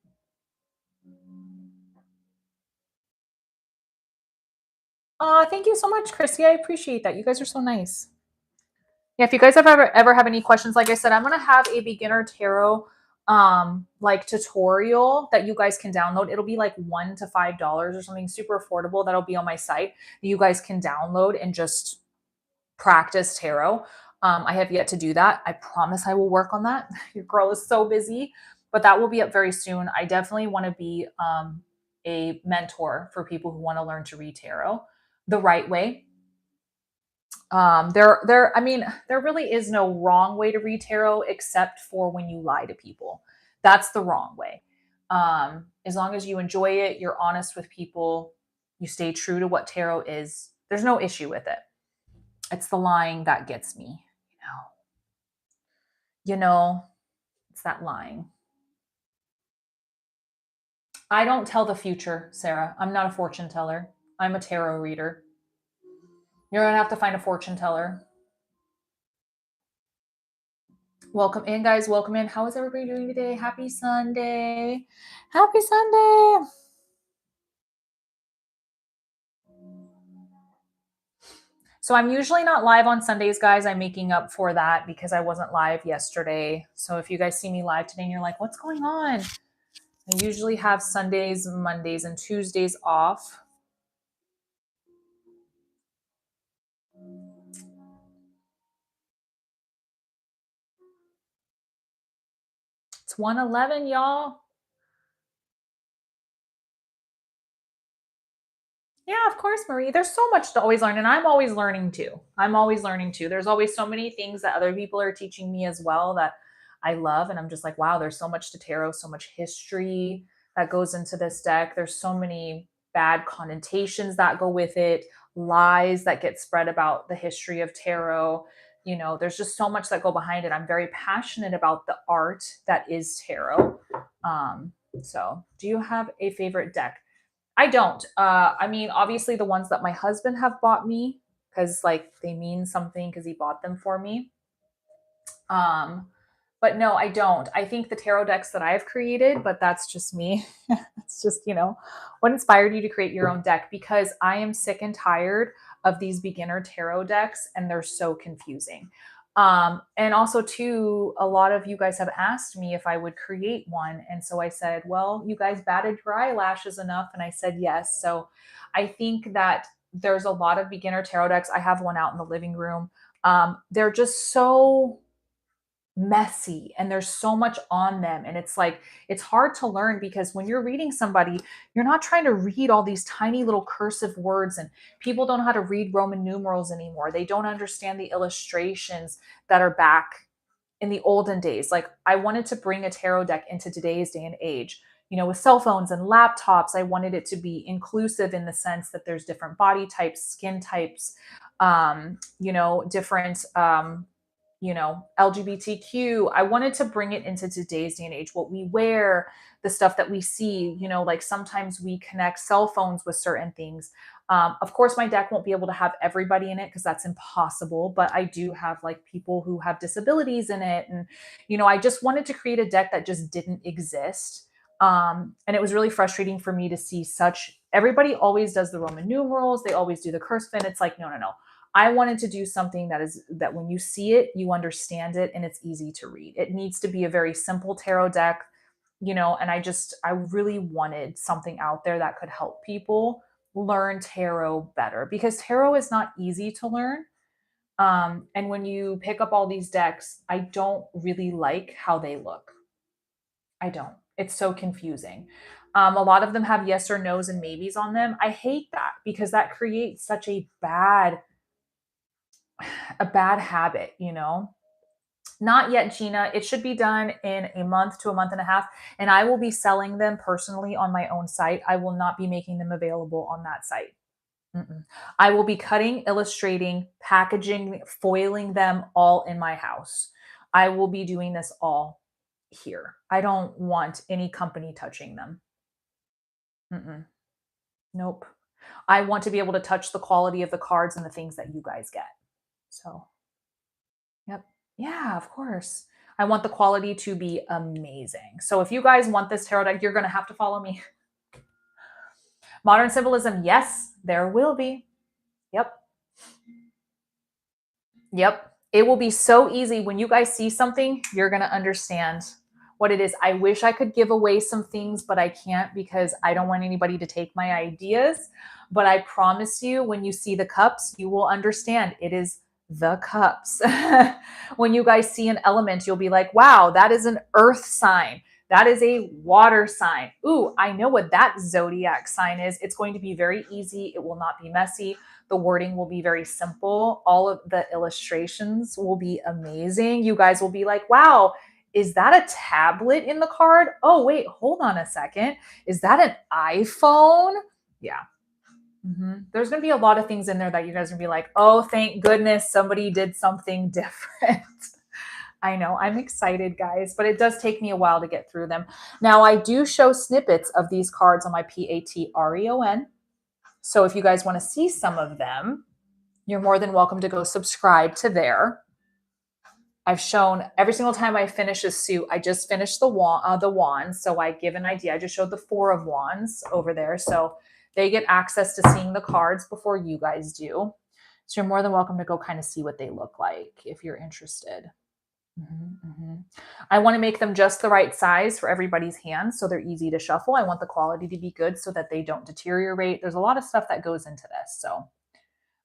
you so much, Chrissy. I appreciate that. You guys are so nice. Yeah, if you guys ever have any questions, like I said, I'm gonna have a beginner tarot like tutorial that you guys can download. It'll be like $1 to $5 or something super affordable. That'll be on my site that you guys can download and just practice tarot. I have yet to do that. I promise I will work on that. Your girl is so busy, but that will be up very soon. I definitely want to be a mentor for people who want to learn to read tarot the right way. There really is no wrong way to read tarot except for when you lie to people. That's the wrong way. As long as you enjoy it, you're honest with people, you stay true to what tarot is, there's no issue with it. It's the lying that gets me, it's that lying. I don't tell the future, Sarah. I'm not a fortune teller. I'm a tarot reader. You're going to have to find a fortune teller. Welcome in, guys. Welcome in. How is everybody doing today? Happy Sunday. Happy Sunday. So I'm usually not live on Sundays, guys. I'm making up for that because I wasn't live yesterday. So if you guys see me live today and you're like, what's going on? I usually have Sundays, Mondays, and Tuesdays off. It's 1:11, y'all. Yeah, of course, Marie. There's so much to always learn, and I'm always learning too. I'm always learning too. There's always so many things that other people are teaching me as well that I love, and I'm just like, wow, there's so much to tarot, so much history that goes into this deck. There's so many bad connotations that go with it, lies that get spread about the history of tarot. You know, there's just so much that go behind it. I'm very passionate about the art that is tarot. Um, so, do you have a favorite deck? I don't. I mean, obviously the ones that my husband have bought me because like they mean something because he bought them for me. Um, but no, I don't. I think the tarot decks that I've created, but that's just me. It's just, what inspired you to create your own deck? Because I am sick and tired of these beginner tarot decks and they're so confusing. And also, too, a lot of you guys have asked me if I would create one. And so I said, well, you guys batted your eyelashes enough. And I said, yes. So I think that there's a lot of beginner tarot decks. I have one out in the living room. They're just so messy and there's so much on them, and it's like it's hard to learn because when you're reading somebody, you're not trying to read all these tiny little cursive words, and people don't know how to read Roman numerals anymore. They don't understand the illustrations that are back in the olden days. Like, I wanted to bring a tarot deck into today's day and age. With cell phones and laptops, I wanted it to be inclusive in the sense that there's different body types, skin types, different LGBTQ. I wanted to bring it into today's day and age, what we wear, the stuff that we see, like sometimes we connect cell phones with certain things. Of course, my deck won't be able to have everybody in it because that's impossible, but I do have like people who have disabilities in it. And, I just wanted to create a deck that just didn't exist. And it was really frustrating for me to see everybody always does the Roman numerals, they always do the curse fin. It's like, no, no, no. I wanted to do something that when you see it, you understand it and it's easy to read. It needs to be a very simple tarot deck, and I really wanted something out there that could help people learn tarot better because tarot is not easy to learn. And when you pick up all these decks, I don't really like how they look. I don't. It's so confusing. A lot of them have yes or no's and maybes on them. I hate that because that creates such a bad habit. Not yet, Gina. It should be done in a month to a month and a half, and I will be selling them personally on my own site. I will not be making them available on that site. Mm-mm. I will be cutting, illustrating, packaging, foiling them all in my house. I will be doing this all here. I don't want any company touching them. Mm-mm. Nope. I want to be able to touch the quality of the cards and the things that you guys get. So, yep. Yeah, of course. I want the quality to be amazing. So if you guys want this tarot deck, you're going to have to follow me. Modern symbolism, yes, there will be. Yep. Yep. It will be so easy. When you guys see something, you're going to understand what it is. I wish I could give away some things, but I can't because I don't want anybody to take my ideas. But I promise you, when you see the cups, you will understand it is the cups. When you guys see an element, you'll be like, wow, that is an earth sign. That is a water sign. Ooh, I know what that zodiac sign is. It's going to be very easy. It will not be messy. The wording will be very simple. All of the illustrations will be amazing. You guys will be like, wow, is that a tablet in the card? Oh, wait, hold on a second. Is that an iPhone? Yeah. There's going to be a lot of things in there that you guys are going to be like, oh, thank goodness somebody did something different. I know, I'm excited, guys, but it does take me a while to get through them. Now, I do show snippets of these cards on my Patreon. So if you guys want to see some of them, you're more than welcome to go subscribe to there. I've shown every single time I finish a suit. I just finished the wands, so I give an idea. I just showed the 4 of wands over there, so they get access to seeing the cards before you guys do. So you're more than welcome to go kind of see what they look like if you're interested. I want to make them just the right size for everybody's hands so they're easy to shuffle. I want the quality to be good so that they don't deteriorate. There's a lot of stuff that goes into this, so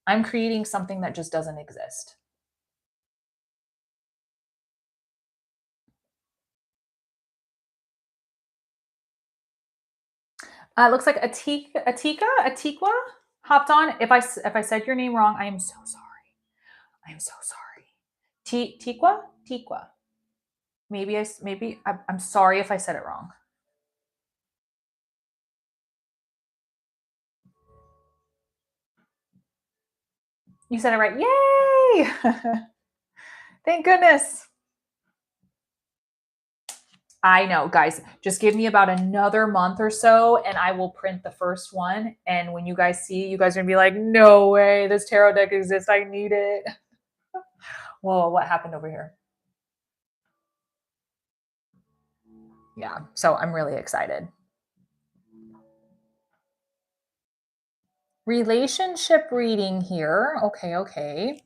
I'm creating something that just doesn't exist. It looks like Atika, Atiqua. hopped on. If I said your name wrong, I am so sorry. I am so sorry. Tikwa? Tikwa. I'm sorry if I said it wrong. You said it right. Yay! Thank goodness. I know, guys. Just give me about another month or so and I will print the first one. And when you guys see it, you guys are going to be like, no way, this tarot deck exists. I need it. Whoa, what happened over here? Yeah, so I'm really excited. Relationship reading here. Okay.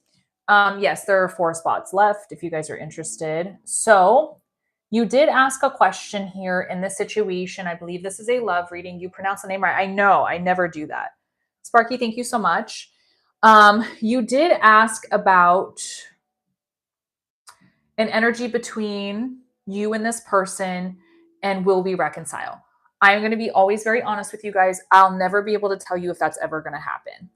Yes, there are 4 spots left if you guys are interested. So you did ask a question here in this situation. I believe this is a love reading. You pronounce the name right. I know, I never do that. Sparky, thank you so much. You did ask about an energy between you and this person, and will we reconcile? I'm going to be always very honest with you guys. I'll never be able to tell you if that's ever going to happen.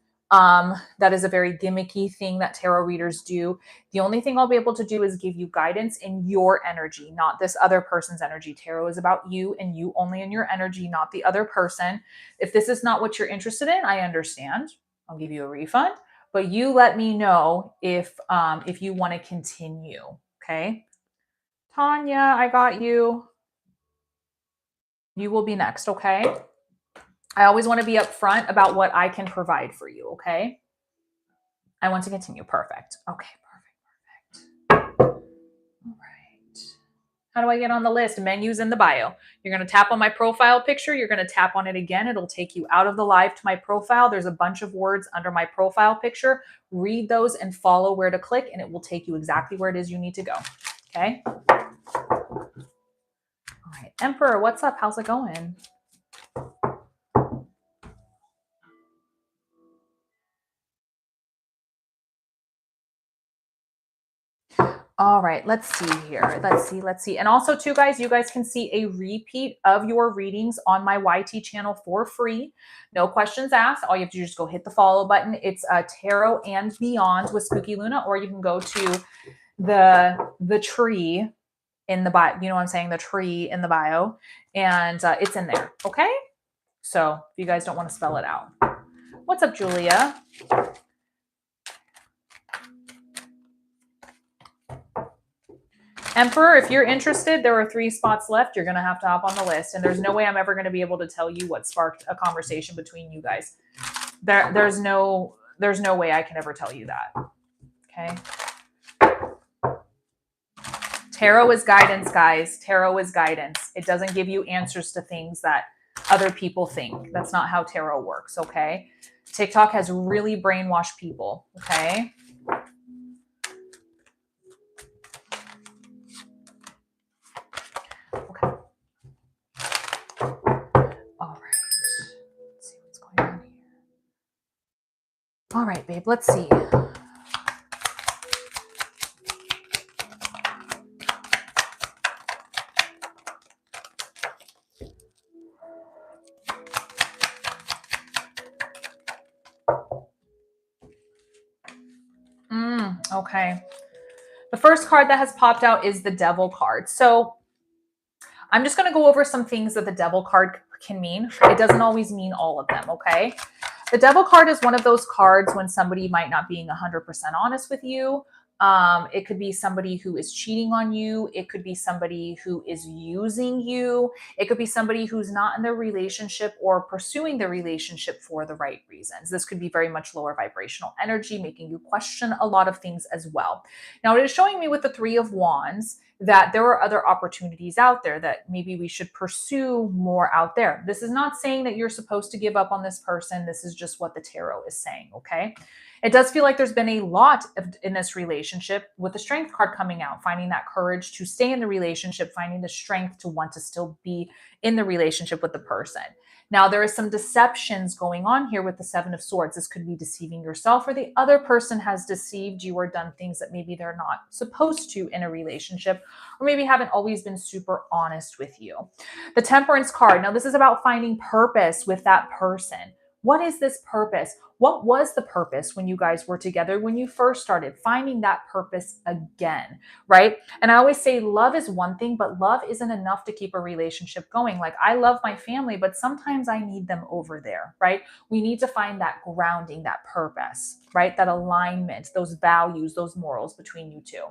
That is a very gimmicky thing that tarot readers do. The only thing I'll be able to do is give you guidance in your energy, not this other person's energy. Tarot is about you and you only in your energy, not the other person. If this is not what you're interested in, I understand. I'll give you a refund, but you let me know if you want to continue. Okay. Tanya, I got you. You will be next. Okay. I always want to be upfront about what I can provide for you. Okay. I want to continue. Perfect. Okay. Perfect. All right. How do I get on the list? Menus in the bio. You're going to tap on my profile picture. You're going to tap on it again. It'll take you out of the live to my profile. There's a bunch of words under my profile picture. Read those and follow where to click, and it will take you exactly where it is you need to go. Okay. All right. Emperor, what's up? How's it going? All right, let's see here. Let's see. And also too, guys, you guys can see a repeat of your readings on my YT channel for free. No questions asked. All you have to do is just go hit the follow button. It's Tarot and Beyond with Spooky Luna, or you can go to the tree in the bio. You know what I'm saying? The tree in the bio, and it's in there. Okay. So if you guys don't want to spell it out. What's up, Julia? Emperor, if you're interested, there are 3 spots left. You're going to have to hop on the list. And there's no way I'm ever going to be able to tell you what sparked a conversation between you guys. There's no way I can ever tell you that. Okay. Tarot is guidance, guys. Tarot is guidance. It doesn't give you answers to things that other people think. That's not how tarot works, okay? TikTok has really brainwashed people, okay? All right, babe, let's see. Okay. The first card that has popped out is the Devil card. So I'm just going to go over some things that the Devil card can mean. It doesn't always mean all of them, okay? The Devil card is one of those cards when somebody might not being 100% honest with you. It could be somebody who is cheating on you. It could be somebody who is using you. It could be somebody who's not in their relationship or pursuing the relationship for the right reasons. This could be very much lower vibrational energy, making you question a lot of things as well. Now, it is showing me with the 3 of Wands that there are other opportunities out there that maybe we should pursue more out there. This is not saying that you're supposed to give up on this person. This is just what the tarot is saying, okay? It does feel like there's been a lot in this relationship with the Strength card coming out, finding that courage to stay in the relationship, finding the strength to want to still be in the relationship with the person. Now, there is some deceptions going on here with the 7 of Swords. This could be deceiving yourself, or the other person has deceived you or done things that maybe they're not supposed to in a relationship, or maybe haven't always been super honest with you. The Temperance card. Now, this is about finding purpose with that person. What is this purpose? What was the purpose when you guys were together, when you first started? Finding that purpose again, right? And I always say love is one thing, but love isn't enough to keep a relationship going. Like, I love my family, but sometimes I need them over there, right? We need to find that grounding, that purpose, right? That alignment, those values, those morals between you two.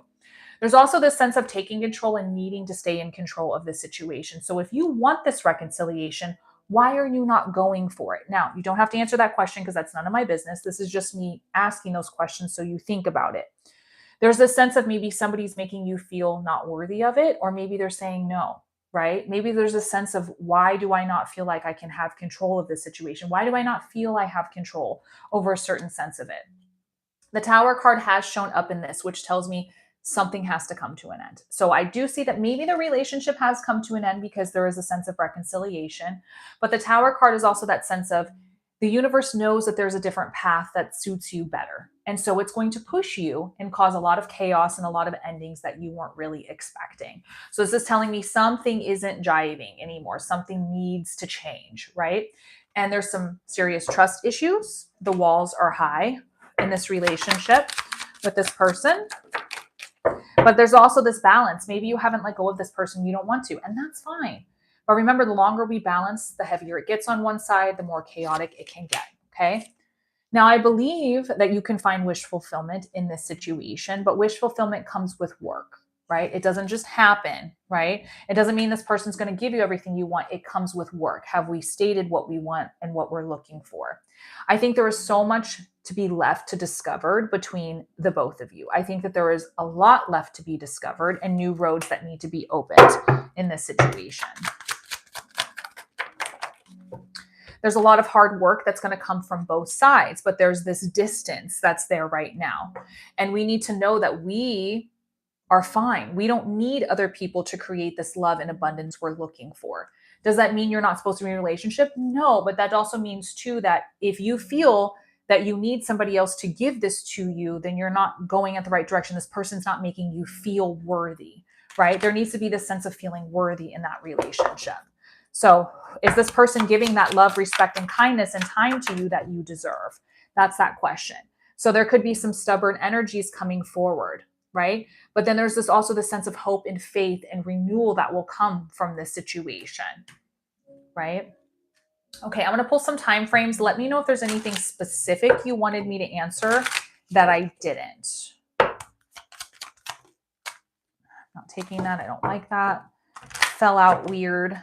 There's also this sense of taking control and needing to stay in control of the situation. So if you want this reconciliation, why are you not going for it? Now, you don't have to answer that question because that's none of my business. This is just me asking those questions so you think about it. There's this sense of maybe somebody's making you feel not worthy of it, or maybe they're saying no, right? Maybe there's a sense of, why do I not feel like I can have control of this situation? Why do I not feel I have control over a certain sense of it? The Tower card has shown up in this, which tells me something has to come to an end. So I do see that maybe the relationship has come to an end because there is a sense of reconciliation. But the Tower card is also that sense of, the universe knows that there's a different path that suits you better. And so it's going to push you and cause a lot of chaos and a lot of endings that you weren't really expecting. So this is telling me something isn't jiving anymore. Something needs to change, right? And there's some serious trust issues. The walls are high in this relationship with this person. But there's also this balance. Maybe you haven't let go of this person, you don't want to, and that's fine. But remember, the longer we balance, the heavier it gets on one side, the more chaotic it can get. Okay. Now, I believe that you can find wish fulfillment in this situation, but wish fulfillment comes with work, right? It doesn't just happen, right? It doesn't mean this person's going to give you everything you want. It comes with work. Have we stated what we want and what we're looking for? I think there is so much to be left to discovered between the both of you. I think that there is a lot left to be discovered and new roads that need to be opened in this situation. There's a lot of hard work that's going to come from both sides, but there's this distance that's there right now. And we need to know that we are fine. We don't need other people to create this love and abundance we're looking for. Does that mean you're not supposed to be in a relationship? No, but that also means too that if you feel that you need somebody else to give this to you, then you're not going at the right direction. This person's not making you feel worthy, right? There needs to be this sense of feeling worthy in that relationship. So, is this person giving that love, respect, and kindness and time to you that you deserve? That's that question. So, there could be some stubborn energies coming forward, right? But then there's this also the sense of hope and faith and renewal that will come from this situation, right? Okay, I'm going to pull some time frames. Let me know if there's anything specific you wanted me to answer that I didn't. Not taking that. I don't like that. Fell out weird.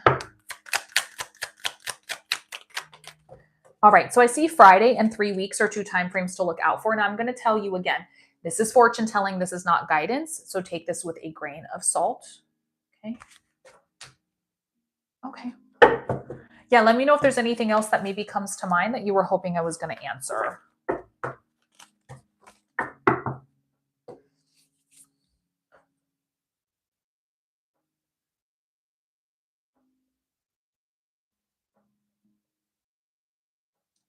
All right, so I see Friday and 3 weeks are 2 time frames to look out for. And I'm going to tell you again, this is fortune telling. This is not guidance. So take this with a grain of salt. Okay. Okay. Yeah, let me know if there's anything else that maybe comes to mind that you were hoping I was going to answer.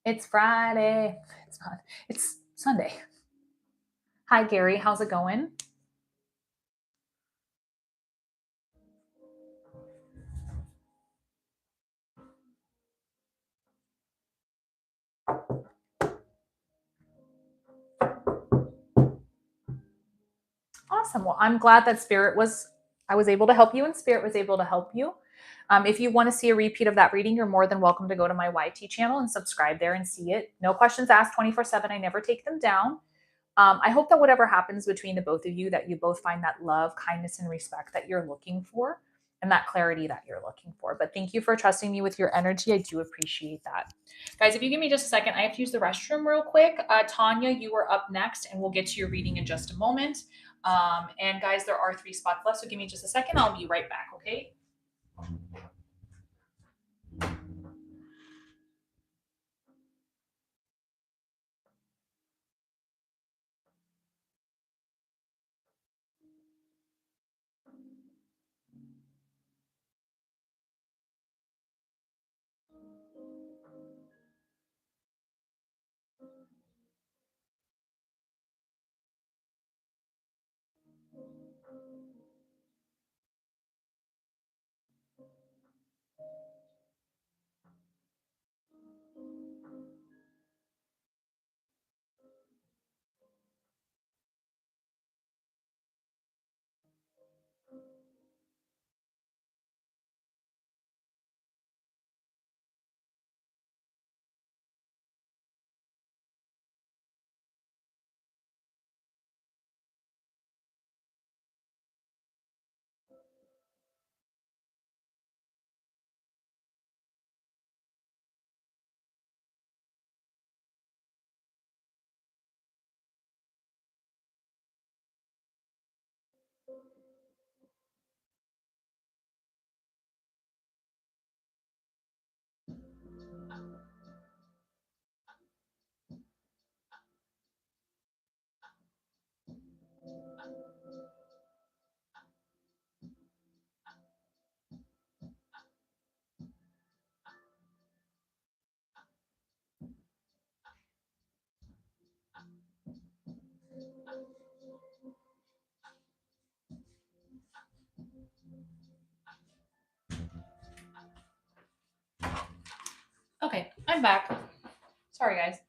It's Friday. It's not. It's Sunday. Hi, Gary. How's it going? Awesome. Well, I'm glad that I was able to help you and Spirit was able to help you. If you want to see a repeat of that reading, you're more than welcome to go to my YT channel and subscribe there and see it. No questions asked 24/7. I never take them down. I hope that whatever happens between the both of you, that you both find that love, kindness, and respect that you're looking for and that clarity that you're looking for. But thank you for trusting me with your energy. I do appreciate that. Guys, if you give me just a second, I have to use the restroom real quick. Tanya, you are up next, and we'll get to your reading in just a moment. And guys, there are 3 spots left, so give me just a second. I'll be right back, okay? I'm back. Sorry, guys.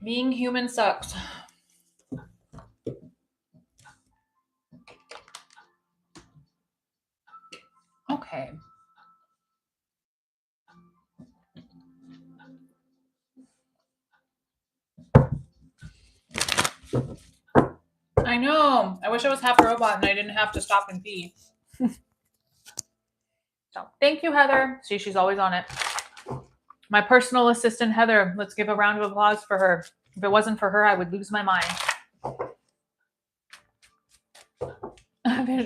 Being human sucks. Okay. I know. I wish I was half robot and I didn't have to stop and pee. So thank you, Heather. See, she's always on it. My personal assistant, Heather. Let's give a round of applause for her. If it wasn't for her, I would lose my mind.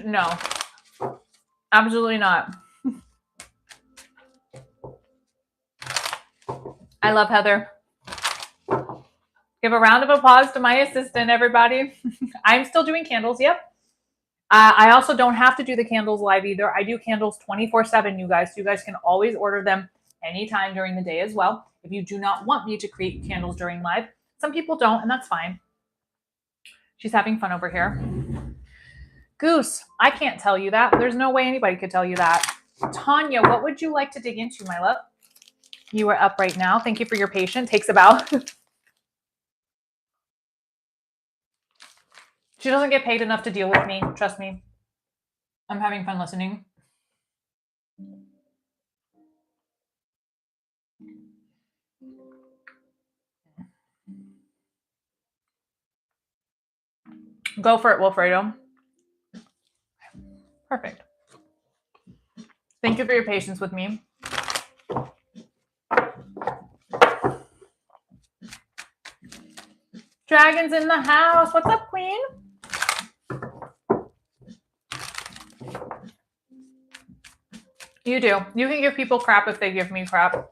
No, absolutely not. I love Heather. Give a round of applause to my assistant, everybody. I'm still doing candles. Yep. I also don't have to do the candles live either. I do candles 24/7, you guys. So you guys can always order them anytime during the day as well. If you do not want me to create candles during live, some people don't, and that's fine. She's having fun over here. Goose, I can't tell you that. There's no way anybody could tell you that. Tanya, what would you like to dig into, my love? You are up right now. Thank you for your patience. Takes about. She doesn't get paid enough to deal with me. Trust me. I'm having fun listening. Go for it, Wilfredo. Perfect. Thank you for your patience with me. Dragons in the house. What's up, Queen? You do. You can give people crap if they give me crap.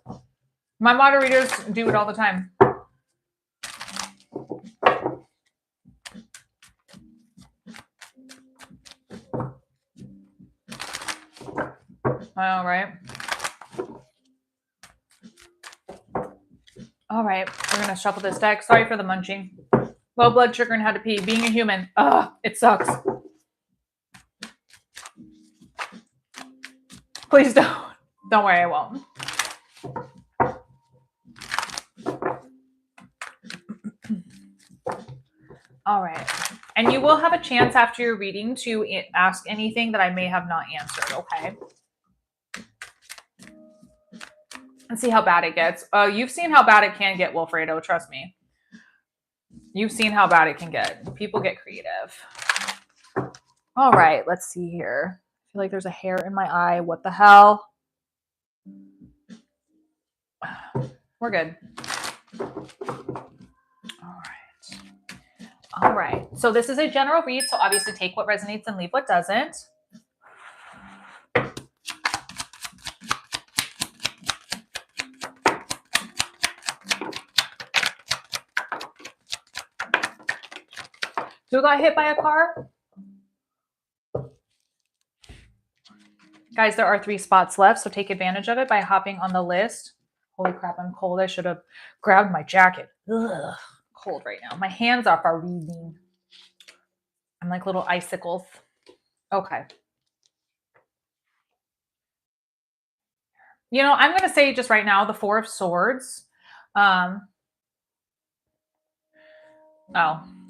My moderators do it all the time. All right. All right. We're going to shuffle this deck. Sorry for the munching. Low blood sugar and how to pee. Being a human. Ugh, it sucks. Please don't. Don't worry, I won't. All right. And you will have a chance after your reading to ask anything that I may have not answered, okay? And see how bad it gets. You've seen how bad it can get, Wilfredo. Trust me. You've seen how bad it can get. People get creative. All right. Let's see here. I feel like there's a hair in my eye. What the hell? We're good. All right. All right. So this is a general read. So obviously take what resonates and leave what doesn't. Who got hit by a car? Guys, there are 3 spots left, so take advantage of it by hopping on the list. Holy crap, I'm cold. I should have grabbed my jacket. Ugh, cold right now. My hands are freezing. I'm like little icicles. Okay. You know, I'm going to say just right now, the 4 of Swords. Oh,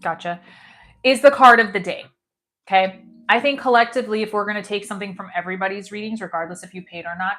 gotcha. Is the card of the day. Okay. I think collectively, if we're going to take something from everybody's readings, regardless if you paid or not,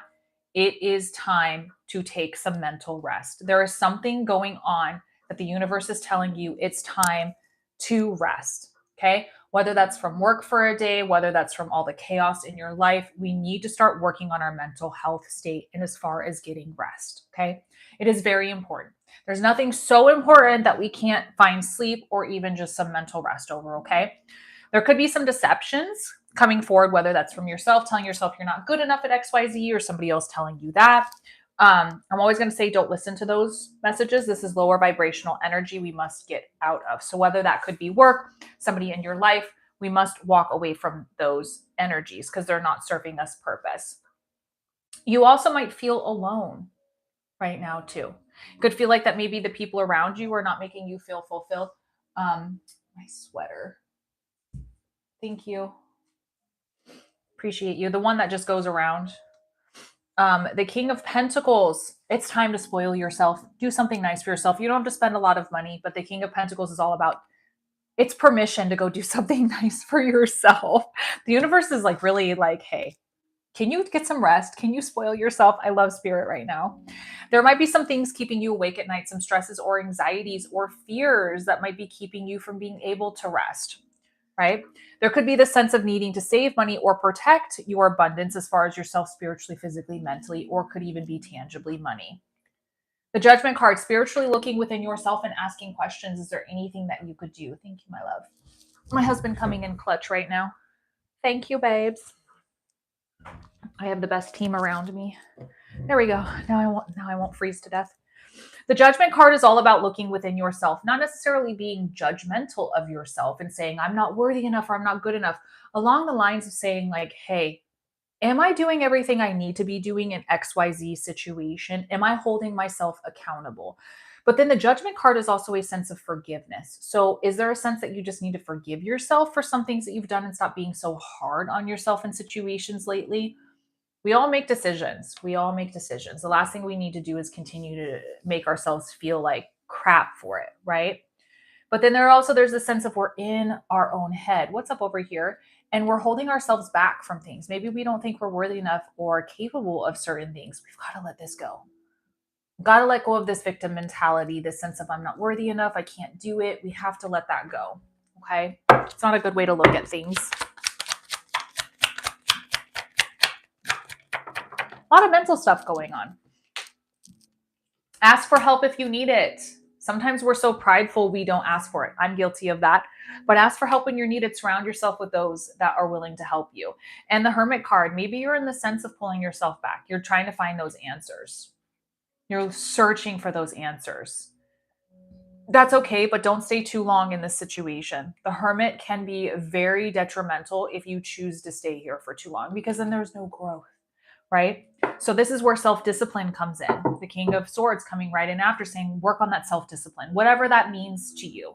it is time to take some mental rest. There is something going on that the universe is telling you it's time to rest. Okay. Whether that's from work for a day, whether that's from all the chaos in your life, we need to start working on our mental health state and as far as getting rest. Okay. It is very important. There's nothing so important that we can't find sleep or even just some mental rest over. Okay. There could be some deceptions coming forward, whether that's from yourself, telling yourself you're not good enough at XYZ, or somebody else telling you that. I'm always going to say don't listen to those messages. This is lower vibrational energy we must get out of. So whether that could be work, somebody in your life, we must walk away from those energies because they're not serving us purpose. You also might feel alone right now too. It could feel like that maybe the people around you are not making you feel fulfilled. My sweater. Thank you. Appreciate you. The one that just goes around. The King of Pentacles, it's time to spoil yourself. Do something nice for yourself. You don't have to spend a lot of money, but the King of Pentacles is all about it's permission to go do something nice for yourself. The universe is like really like, hey, can you get some rest? Can you spoil yourself? I love spirit right now. There might be some things keeping you awake at night, some stresses or anxieties or fears that might be keeping you from being able to rest, right? There could be the sense of needing to save money or protect your abundance as far as yourself spiritually, physically, mentally, or could even be tangibly money. The Judgment card, spiritually looking within yourself and asking questions. Is there anything that you could do? Thank you, my love. My husband coming in clutch right now. Thank you, babes. I have the best team around me. There we go. Now I won't freeze to death. The Judgment card is all about looking within yourself, not necessarily being judgmental of yourself and saying, I'm not worthy enough or I'm not good enough. Along the lines of saying, like, hey, am I doing everything I need to be doing in XYZ situation? Am I holding myself accountable? But then the Judgment card is also a sense of forgiveness. So is there a sense that you just need to forgive yourself for some things that you've done and stop being so hard on yourself in situations lately? We all make decisions. We all make decisions. The last thing we need to do is continue to make ourselves feel like crap for it, right? But then there's a sense of we're in our own head. What's up over here? And we're holding ourselves back from things. Maybe we don't think we're worthy enough or capable of certain things. We've got to let this go. We've got to let go of this victim mentality, this sense of I'm not worthy enough, I can't do it. We have to let that go. Okay? It's not a good way to look at things. A lot of mental stuff going on. Ask for help if you need it. Sometimes we're so prideful we don't ask for it. I'm guilty of that. But ask for help when you're needed. Surround yourself with those that are willing to help you. And the Hermit card, maybe you're in the sense of pulling yourself back. You're trying to find those answers. You're searching for those answers. That's okay, but don't stay too long in this situation. The Hermit can be very detrimental if you choose to stay here for too long because then there's no growth. Right? So this is where self-discipline comes in. The King of Swords coming right in after saying, work on that self-discipline, whatever that means to you.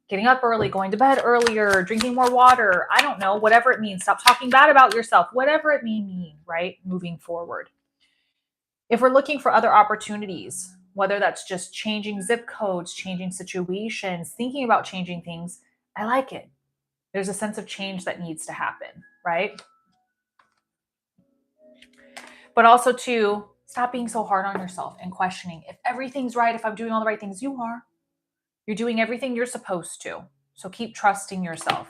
Getting up early, going to bed earlier, drinking more water, I don't know, whatever it means. Stop talking bad about yourself, whatever it may mean, right? Moving forward. If we're looking for other opportunities, whether that's just changing zip codes, changing situations, thinking about changing things, I like it. There's a sense of change that needs to happen, right? But also to stop being so hard on yourself and questioning if everything's right, if I'm doing all the right things. You are. You're doing everything you're supposed to. So keep trusting yourself.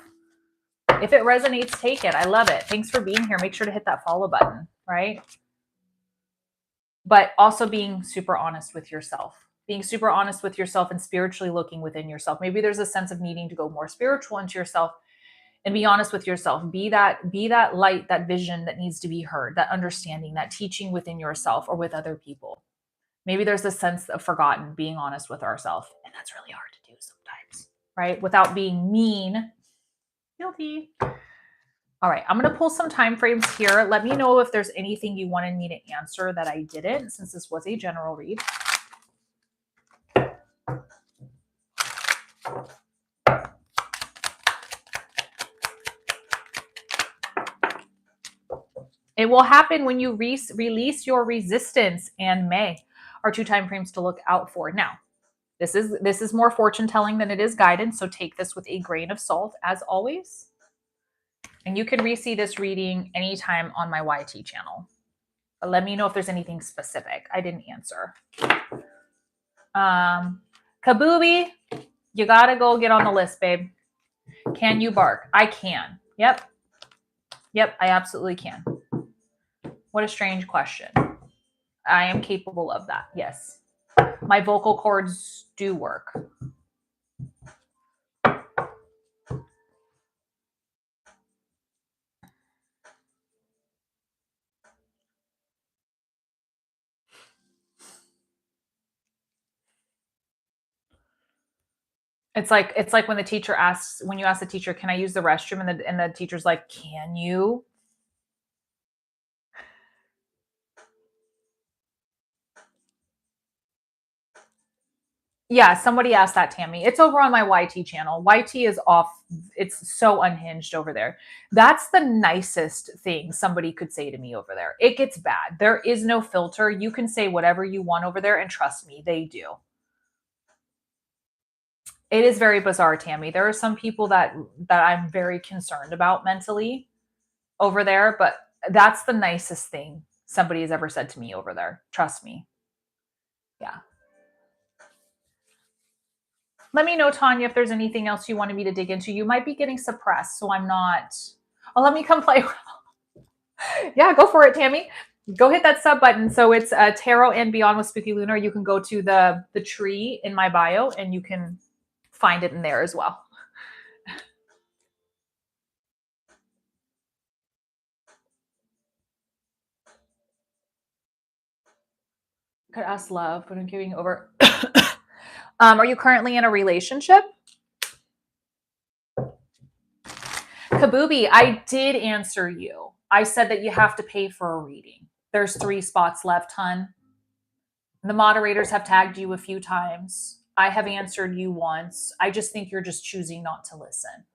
If it resonates, take it. I love it. Thanks for being here. Make sure to hit that follow button, right? But also being super honest with yourself. Being super honest with yourself and spiritually looking within yourself. Maybe there's a sense of needing to go more spiritual into yourself and be honest with yourself. Be that light, that vision that needs to be heard, that understanding, that teaching within yourself or with other people. Maybe there's a sense of forgotten being honest with ourselves. And that's really hard to do sometimes, right? Without being mean. Guilty. All right, I'm going to pull some time frames here. Let me know if there's anything you wanted me to answer that I didn't, since this was a general read. It will happen when you release your resistance, and May are 2 time frames to look out for. Now, this is more fortune telling than it is guidance, so take this with a grain of salt as always. And you can re-see this reading anytime on my YT channel. But let me know if there's anything specific I didn't answer. Kabubi, you gotta go get on the list, babe. Can you bark? I can. Yep, I absolutely can. What a strange question. I am capable of that. Yes. My vocal cords do work. It's like when the teacher asks, when you ask the teacher, can I use the restroom? And the teacher's like, can you? Yeah, somebody asked that, Tammy. It's over on my YT channel. YT is off. It's so unhinged over there. That's the nicest thing somebody could say to me over there. It gets bad. There is no filter. You can say whatever you want over there, and trust me, they do. It is very bizarre, Tammy. There are some people that I'm very concerned about mentally over there, but that's the nicest thing somebody has ever said to me over there. Trust me. Yeah. Let me know, Tanya, if there's anything else you wanted me to dig into. You might be getting suppressed, so I'm not. Oh, let me come play. Yeah, go for it, Tammy. Go hit that sub button. So it's Tarot and Beyond with Spooky Luna. You can go to the tree in my bio, and you can find it in there as well. Could ask love, but I'm giving over. Are you currently in a relationship? Kabubi, I did answer you. I said that you have to pay for a reading. There's 3 spots left, hun. The moderators have tagged you a few times. I have answered you once. I just think you're just choosing not to listen.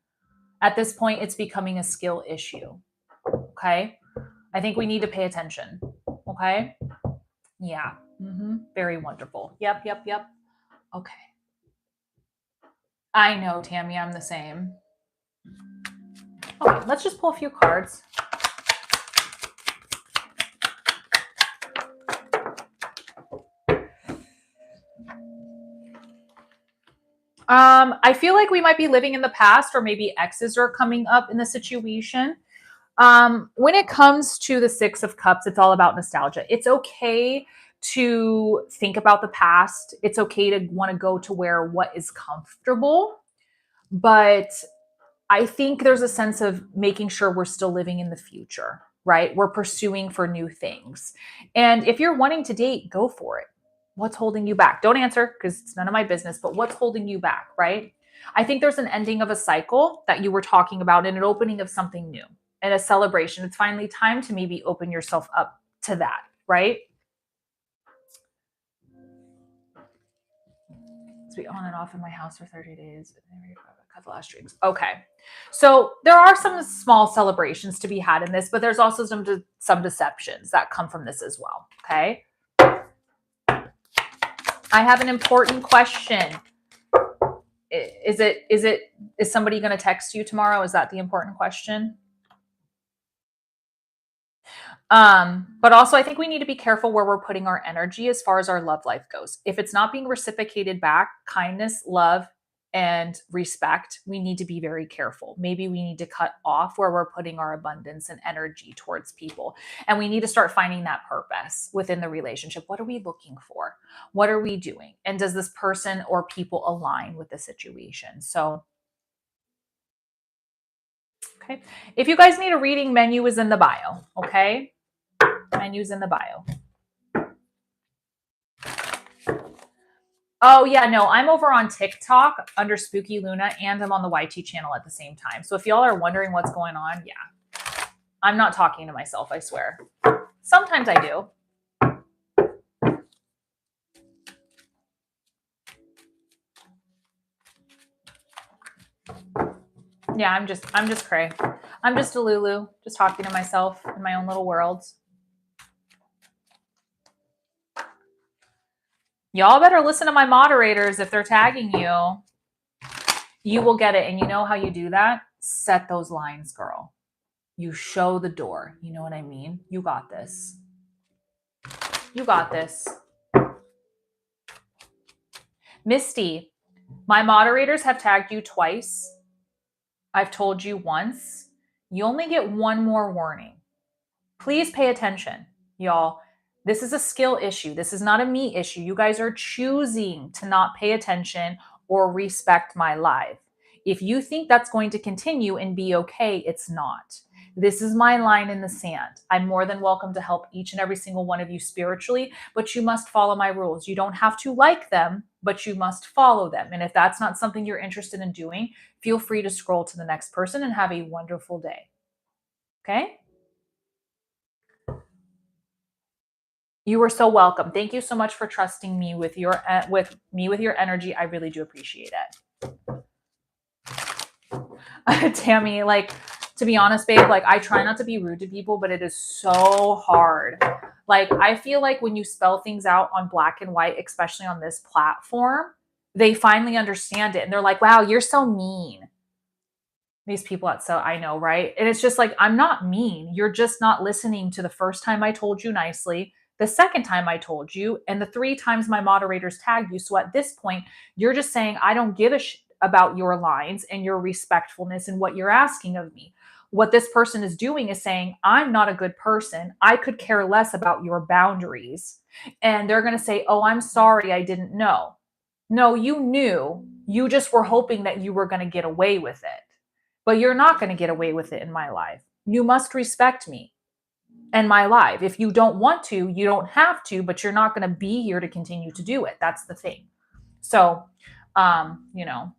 At this point, it's becoming a skill issue. Okay? I think we need to pay attention. Okay? Yeah. Very wonderful. Yep. Okay. I know, Tammy. I'm the same. Okay, let's just pull a few cards. I feel like we might be living in the past, or maybe exes are coming up in the situation. When it comes to the 6 of Cups, it's all about nostalgia. It's okay to think about the past. It's okay to want to go to where what is comfortable. But I think there's a sense of making sure we're still living in the future, right? We're pursuing for new things. And if you're wanting to date, go for it. What's holding you back? Don't answer because it's none of my business, but what's holding you back, right? I think there's an ending of a cycle that you were talking about and an opening of something new and a celebration. It's finally time to maybe open yourself up to that, right? To be on and off in my house for 30 days. Cut the last streams. Okay. So there are some small celebrations to be had in this, but there's also some deceptions that come from this as well. Okay. I have an important question. Is somebody going to text you tomorrow? Is that the important question? But also I think we need to be careful where we're putting our energy as far as our love life goes. If it's not being reciprocated back, kindness, love, and respect, we need to be very careful. Maybe we need to cut off where we're putting our abundance and energy towards people. And we need to start finding that purpose within the relationship. What are we looking for? What are we doing? And does this person or people align with the situation? So, okay. If you guys need a reading, menu is in the bio. Okay. Menu's in the bio. Oh, yeah, no, I'm over on TikTok under Spooky Luna, and I'm on the YT channel at the same time. So if y'all are wondering what's going on, yeah. I'm not talking to myself, I swear. Sometimes I do. Yeah, I'm just cray. I'm just a Lulu, just talking to myself in my own little worlds. Y'all better listen to my moderators. If they're tagging you, you will get it. And you know how you do that? Set those lines, girl. You show the door. You know what I mean? You got this. You got this. Misty, my moderators have tagged you twice. I've told you once. You only get one more warning. Please pay attention, y'all. This is a skill issue. This is not a me issue. You guys are choosing to not pay attention or respect my live. If you think that's going to continue and be okay, it's not. This is my line in the sand. I'm more than welcome to help each and every single one of you spiritually, but you must follow my rules. You don't have to like them, but you must follow them. And if that's not something you're interested in doing, feel free to scroll to the next person and have a wonderful day. Okay? You are so welcome. Thank you so much for trusting me with your energy. I really do appreciate it. Tammy, like, to be honest, babe, like, I try not to be rude to people, but it is so hard. Like, I feel like when you spell things out on black and white, especially on this platform, they finally understand it. And they're like, wow, you're so mean. These people at So I know, right? And it's just like, I'm not mean. You're just not listening to the first time I told you nicely, the second time I told you, and the 3 times my moderators tagged you. So at this point, you're just saying, I don't give a shit about your lines and your respectfulness and what you're asking of me. What this person is doing is saying, I'm not a good person. I could care less about your boundaries. And they're going to say, oh, I'm sorry, I didn't know. No, you knew. You just were hoping that you were going to get away with it. But you're not going to get away with it in my life. You must respect me and my life. If you don't want to, you don't have to, but you're not going to be here to continue to do it. That's the thing. So, you know,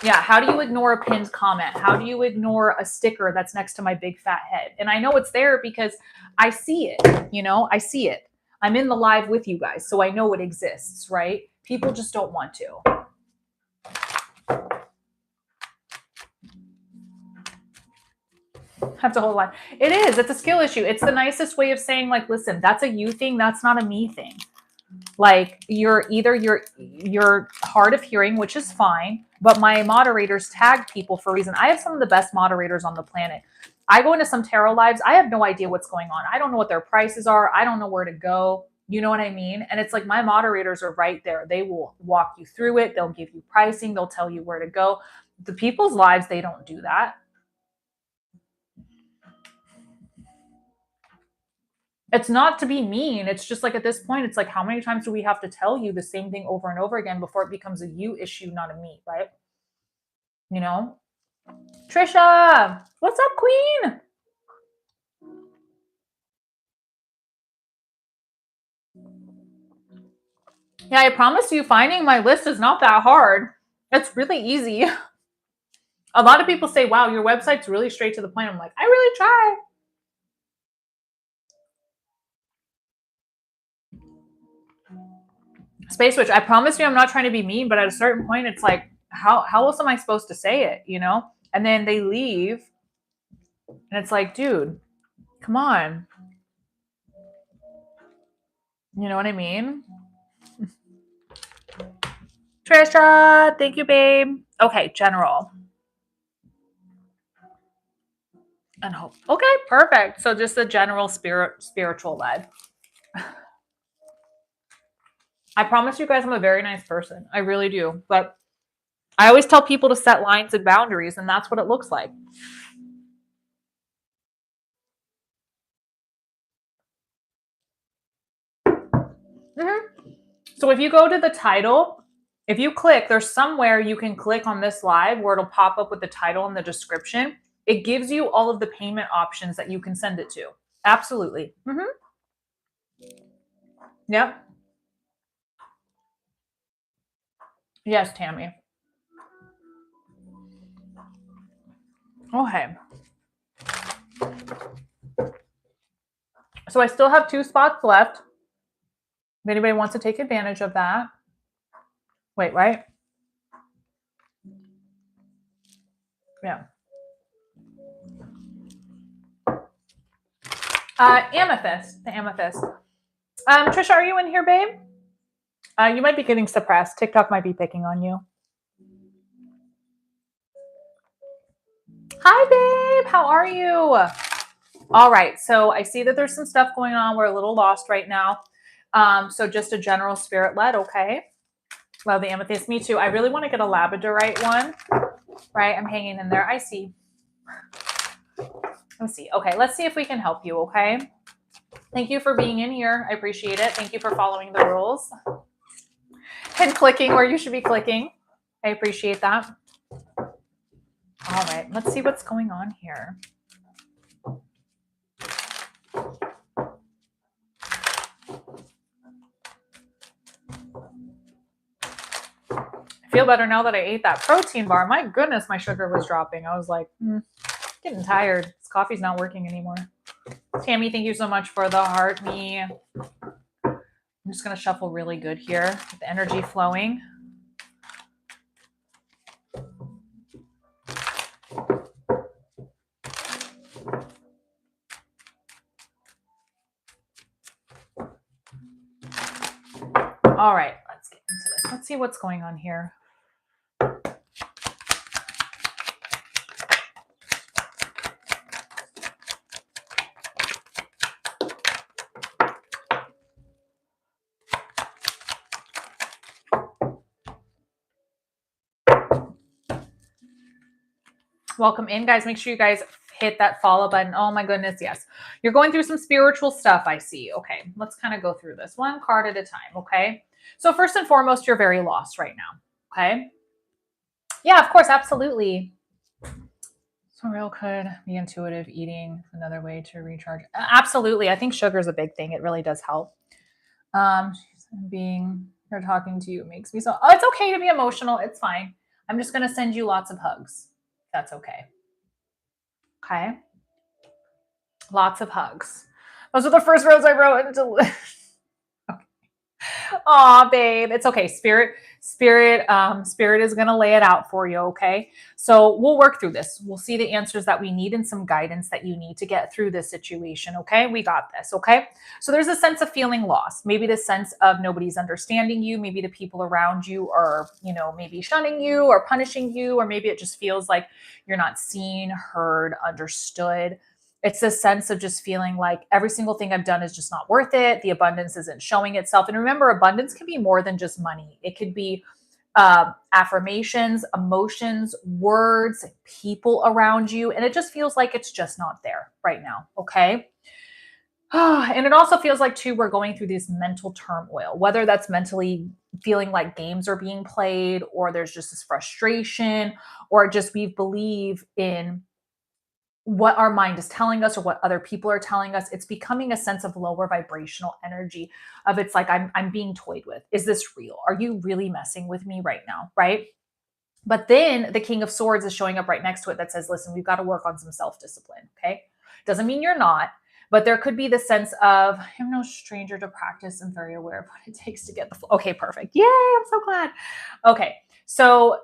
yeah. How do you ignore a pinned comment? How do you ignore a sticker that's next to my big fat head? And I know it's there because I see it, you know, I see it. I'm in the live with you guys, so I know it exists, right? People just don't want to. Have to hold line. It is. It's a skill issue. It's the nicest way of saying, like, listen, that's a you thing. That's not a me thing. Like, you're hard of hearing, which is fine, but my moderators tag people for a reason. I have some of the best moderators on the planet. I go into some tarot lives. I have no idea what's going on. I don't know what their prices are. I don't know where to go. You know what I mean? And it's like, my moderators are right there. They will walk you through it. They'll give you pricing. They'll tell you where to go. The people's lives, they don't do that. It's not to be mean. It's just like, at this point, it's like, how many times do we have to tell you the same thing over and over again before it becomes a you issue, not a me, right? You know? Trisha, what's up, queen? Yeah, I promise you, finding my list is not that hard. It's really easy. A lot of people say, wow, your website's really straight to the point. I'm like, I really try. Space Witch, I promise you I'm not trying to be mean, but at a certain point, it's like, how else am I supposed to say it, you know? And then they leave, and it's like, dude, come on. You know what I mean? Trisha, thank you, babe. Okay, general. And hope. Okay, perfect. So just the general spiritual led. I promise you guys I'm a very nice person. I really do. But I always tell people to set lines and boundaries, and that's what it looks like. So if you go to the title, if you click, there's somewhere you can click on this live where it'll pop up with the title and the description. It gives you all of the payment options that you can send it to. Absolutely. Yep. Yes, Tammy. Okay. So I still have 2 spots left. If anybody wants to take advantage of that. Wait, right? Yeah. Amethyst. The amethyst. Trisha, are you in here, babe? You might be getting suppressed. TikTok might be picking on you. Hi, babe. How are you? All right. So I see that there's some stuff going on. We're a little lost right now. So just a general spirit led. Okay. Love the amethyst. Me too. I really want to get a labradorite one. Right. I'm hanging in there. I see. Let's see. Okay. Let's see if we can help you. Okay. Thank you for being in here. I appreciate it. Thank you for following the rules and clicking where you should be clicking. I appreciate that. All right. Let's see what's going on here. I feel better now that I ate that protein bar. My goodness, my sugar was dropping. I was like, getting tired. This coffee's not working anymore. Tammy, thank you so much for the heart. Me. I'm just going to shuffle really good here with the energy flowing. All right, let's get into this. Let's see what's going on here. Welcome in, guys. Make sure you guys hit that follow button. Oh my goodness, yes. You're going through some spiritual stuff, I see. Okay, let's kind of go through this one card at a time, okay? So first and foremost, you're very lost right now, okay? Yeah, of course, absolutely. So real could be intuitive eating, another way to recharge. Absolutely. I think sugar is a big thing. It really does help. Being here talking to you makes me so, oh, it's okay to be emotional. It's fine. I'm just going to send you lots of hugs. That's okay. Okay. Lots of hugs. Those are the first words I wrote into. Aw, babe. It's okay. Spirit is going to lay it out for you. Okay. So we'll work through this. We'll see the answers that we need and some guidance that you need to get through this situation. Okay. We got this. Okay. So there's a sense of feeling lost. Maybe the sense of nobody's understanding you. Maybe the people around you are, maybe shunning you or punishing you, or maybe it just feels like you're not seen, heard, understood. It's this sense of just feeling like every single thing I've done is just not worth it. The abundance isn't showing itself. And remember, abundance can be more than just money. It could be affirmations, emotions, words, people around you. And it just feels like it's just not there right now. Okay. And it also feels like, too, we're going through this mental turmoil, whether that's mentally feeling like games are being played, or there's just this frustration, or just we believe in what our mind is telling us or what other people are telling us. It's becoming a sense of lower vibrational energy of, it's like I'm being toyed with. Is this real? Are you really messing with me right now? Right? But then the King of Swords is showing up right next to it that says, listen, we've got to work on some self-discipline. Okay. Doesn't mean you're not, but there could be the sense of, I'm no stranger to practice and very aware of what it takes to get the flow. Okay, perfect. Yay. I'm so glad. Okay. So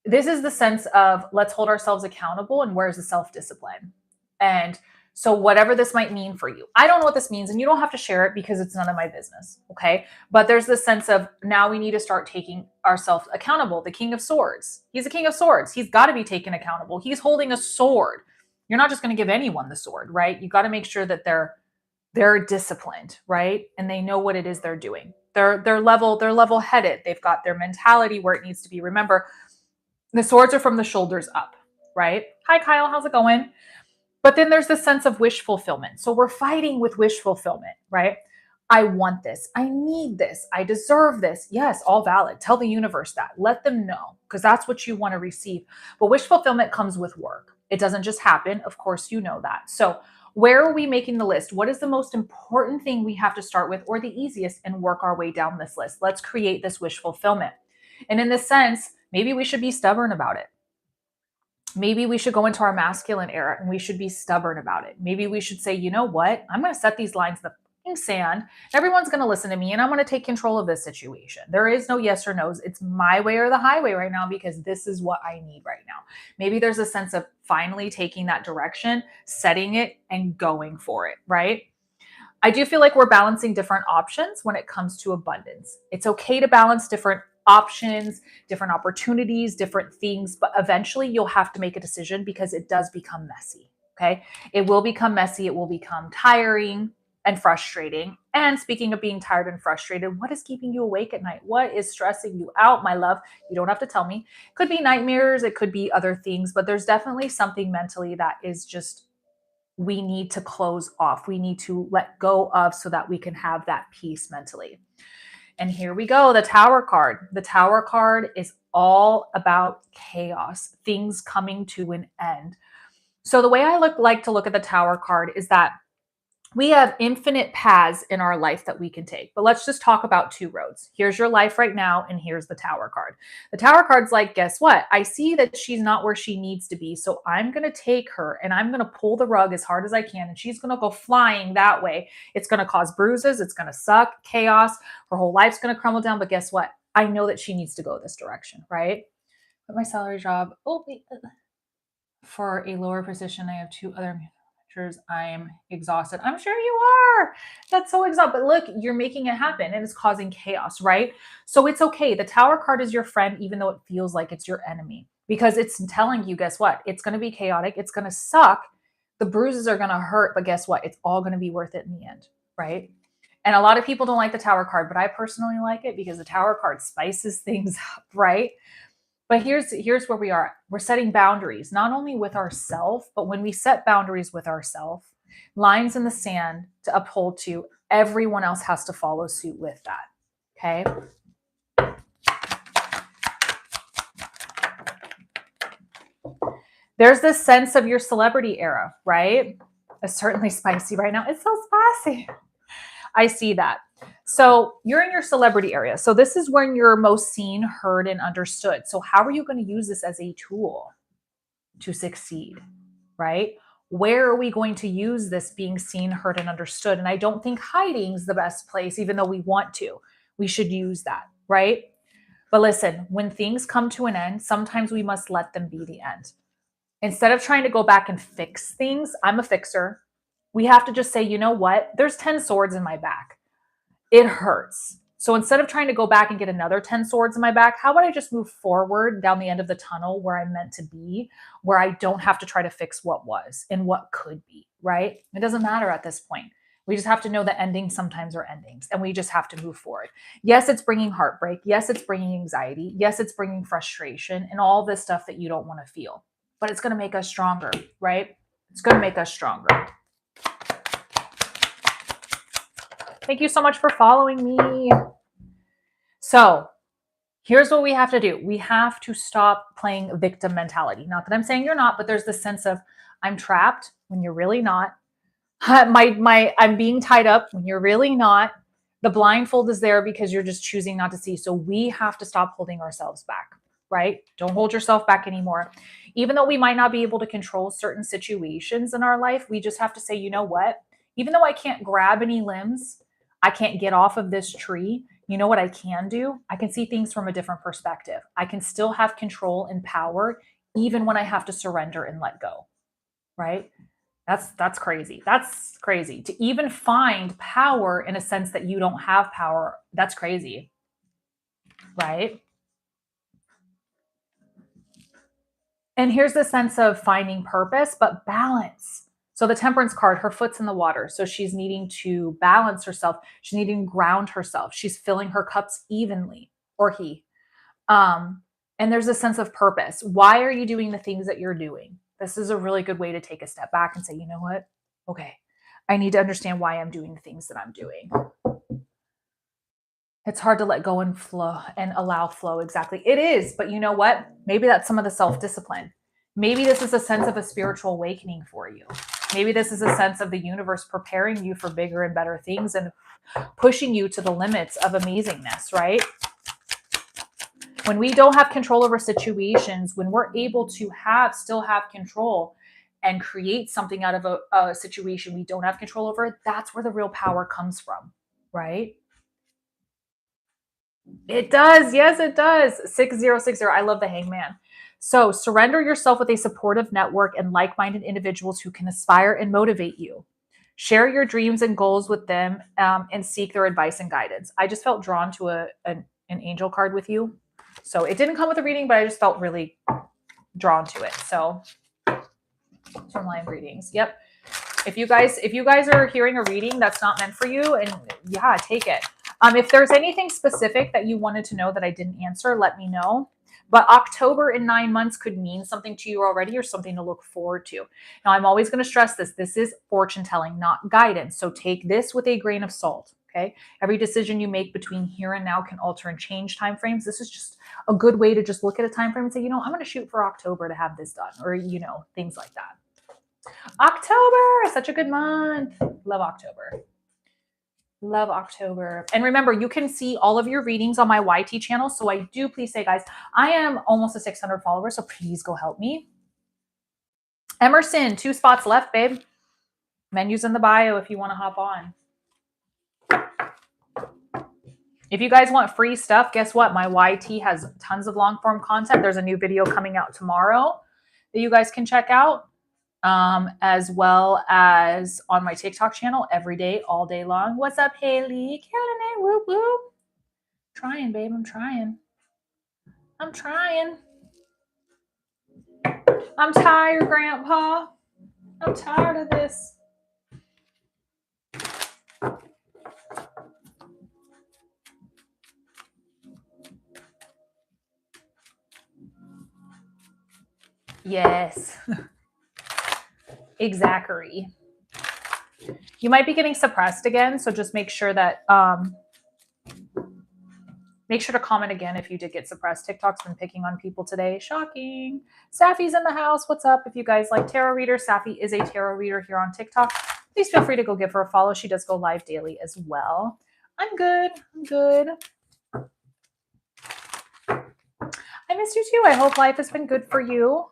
this is the sense of, let's hold ourselves accountable, and where's the self-discipline? And so whatever this might mean for you, I don't know what this means, and you don't have to share it because it's none of my business. Okay. But there's this sense of, now we need to start taking ourselves accountable. The King of Swords, he's a King of Swords. He's got to be taken accountable. He's holding a sword. You're not just going to give anyone the sword, right? You got to make sure that they're disciplined, right? And they know what it is they're doing. They're level-headed. They've got their mentality where it needs to be. Remember, the swords are from the shoulders up, right? Hi, Kyle. How's it going? But then there's this sense of wish fulfillment. So we're fighting with wish fulfillment, right? I want this. I need this. I deserve this. Yes, all valid. Tell the universe that. Let them know, because that's what you want to receive. But wish fulfillment comes with work. It doesn't just happen. Of course, you know that. So where are we making the list? What is the most important thing we have to start with, or the easiest, and work our way down this list? Let's create this wish fulfillment. And in this sense, maybe we should be stubborn about it. Maybe we should go into our masculine era and we should be stubborn about it. Maybe we should say, you know what? I'm going to set these lines in the sand. Everyone's going to listen to me, and I'm going to take control of this situation. There is no yes or no's. It's my way or the highway right now, because this is what I need right now. Maybe there's a sense of finally taking that direction, setting it, and going for it, right? I do feel like we're balancing different options when it comes to abundance. It's okay to balance different options, different opportunities, different things, but eventually you'll have to make a decision, because it does become messy. Okay. It will become messy. It will become tiring and frustrating. And speaking of being tired and frustrated, what is keeping you awake at night? What is stressing you out, my love? You don't have to tell me. It could be nightmares. It could be other things, but there's definitely something mentally that is just, we need to close off. We need to let go of, so that we can have that peace mentally. And here we go, the Tower card. The Tower card is all about chaos, things coming to an end. So the way I like to look at the Tower card is that we have infinite paths in our life that we can take, but let's just talk about two roads. Here's your life right now, and here's the Tower card. The Tower card's like, guess what? I see that she's not where she needs to be, so I'm going to take her and I'm going to pull the rug as hard as I can, and she's going to go flying that way. It's going to cause bruises, it's going to suck, chaos, her whole life's going to crumble down, but guess what? I know that she needs to go this direction, right? But my salary job, for a lower position, I have two other managers. I'm exhausted. I'm sure you are. That's so exhausting. But look, you're making it happen and it's causing chaos, right? So it's okay. The Tower card is your friend, even though it feels like it's your enemy, because it's telling you, guess what? It's going to be chaotic. It's going to suck. The bruises are going to hurt, but guess what? It's all going to be worth it in the end, right? And a lot of people don't like the Tower card, but I personally like it because the Tower card spices things up, right? But here's where we are. We're setting boundaries, not only with ourselves, but when we set boundaries with ourselves, lines in the sand to uphold to, everyone else has to follow suit with that. Okay? There's this sense of your celebrity era, right? It's certainly spicy right now. It's so spicy. I see that. So you're in your celebrity area. So this is when you're most seen, heard, and understood. So how are you going to use this as a tool to succeed, right? Where are we going to use this being seen, heard, and understood? And I don't think hiding is the best place, even though we want to. We should use that, right? But listen, when things come to an end, sometimes we must let them be the end. Instead of trying to go back and fix things, I'm a fixer. We have to just say, you know what? There's 10 swords in my back. It hurts. So instead of trying to go back and get another 10 swords in my back, how about I just move forward down the end of the tunnel where I'm meant to be, where I don't have to try to fix what was and what could be, right? It doesn't matter at this point. We just have to know that endings sometimes are endings and we just have to move forward. Yes, it's bringing heartbreak. Yes, it's bringing anxiety. Yes, it's bringing frustration and all this stuff that you don't want to feel, but it's going to make us stronger, right? It's going to make us stronger. Thank you so much for following me. So here's what we have to do. We have to stop playing victim mentality. Not that I'm saying you're not, but there's this sense of I'm trapped when you're really not. I'm being tied up when you're really not. The blindfold is there because you're just choosing not to see. So we have to stop holding ourselves back, right? Don't hold yourself back anymore. Even though we might not be able to control certain situations in our life, we just have to say, you know what? Even though I can't grab any limbs, I can't get off of this tree. You know what I can do? I can see things from a different perspective. I can still have control and power even when I have to surrender and let go, right? That's crazy. That's crazy. To even find power in a sense that you don't have power, that's crazy, right? And here's the sense of finding purpose, but balance. So the Temperance card, her foot's in the water. So she's needing to balance herself. She's needing to ground herself. She's filling her cups evenly, or he. And there's a sense of purpose. Why are you doing the things that you're doing? This is a really good way to take a step back and say, you know what? Okay, I need to understand why I'm doing the things that I'm doing. It's hard to let go and flow and allow flow. Exactly. It is. But you know what? Maybe that's some of the self-discipline. Maybe this is a sense of a spiritual awakening for you. Maybe this is a sense of the universe preparing you for bigger and better things and pushing you to the limits of amazingness, right? When we don't have control over situations, when we're able to still have control and create something out of a situation we don't have control over, that's where the real power comes from, right? It does. Yes, it does. 6060. I love the hangman. So surrender yourself with a supportive network and like-minded individuals who can inspire and motivate you. Share your dreams and goals with them and seek their advice and guidance. I just felt drawn to an angel card with you. So it didn't come with a reading, but I just felt really drawn to it. So from live readings. Yep. If you guys are hearing a reading that's not meant for you, and yeah, take it. If there's anything specific that you wanted to know that I didn't answer, let me know. But October in 9 months could mean something to you already or something to look forward to. Now, I'm always going to stress this. This is fortune telling, not guidance. So take this with a grain of salt. Okay. Every decision you make between here and now can alter and change timeframes. This is just a good way to just look at a time frame and say, I'm going to shoot for October to have this done, or, things like that. October, such a good month. Love October. Love October. And remember, you can see all of your readings on my YT channel. So I do please say, guys, I am almost at 600 followers, so please go help me. Emerson, 2 spots left, babe. Menus in the bio if you want to hop on. If you guys want free stuff, guess what? My YT has tons of long form content. There's a new video coming out tomorrow that you guys can check out, as well as on my TikTok channel every day, all day long. What's up, Haley? Killing it, whoop whoop. Trying, babe. I'm trying. I'm trying. I'm tired, Grandpa. I'm tired of this. Yes. Exactly. You might be getting suppressed again, so just make sure that make sure to comment again if you did get suppressed. TikTok's been picking on people today. Shocking. Safi's in the house. What's up? If you guys like tarot readers, Safi is a tarot reader here on TikTok. Please feel free to go give her a follow. She does go live daily as well. I'm good. I'm good. I miss you too. I hope life has been good for you.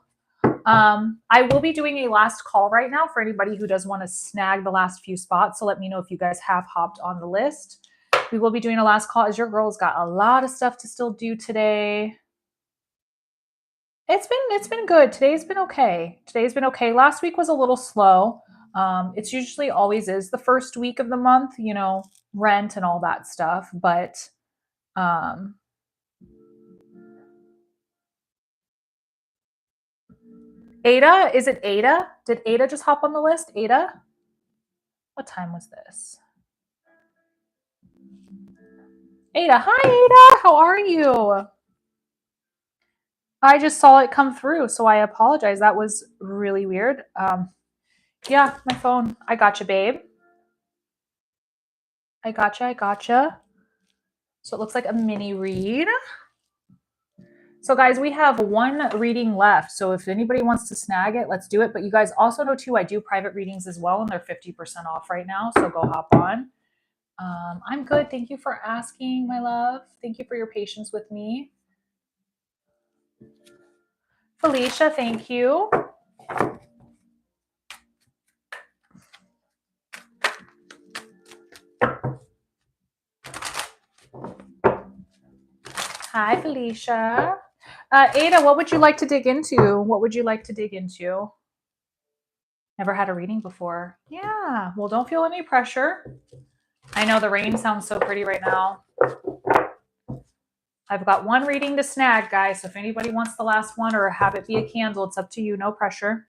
I will be doing a last call right now for anybody who does want to snag the last few spots. So let me know if you guys have hopped on the list. We will be doing a last call as your girl's got a lot of stuff to still do today. It's been good. Today's been okay. Today's been okay. Last week was a little slow. It's usually always is the first week of the month, you know, rent and all that stuff. But Ada, is it Ada? Did Ada just hop on the list? Ada? What time was this? Ada, hi Ada, how are you? I just saw it come through, so I apologize. That was really weird. Yeah, my phone. I gotcha, babe. I gotcha. So it looks like a mini read. So guys, we have one reading left. So if anybody wants to snag it, let's do it. But you guys also know too, I do private readings as well, and they're 50% off right now. So go hop on. I'm good. Thank you for asking, my love. Thank you for your patience with me. Felicia, thank you. Hi, Felicia. Ada, what would you like to dig into? What would you like to dig into? Never had a reading before. Yeah, well, don't feel any pressure. I know the rain sounds so pretty right now. I've got one reading to snag, guys. So if anybody wants the last one or have it be a candle, it's up to you. No pressure.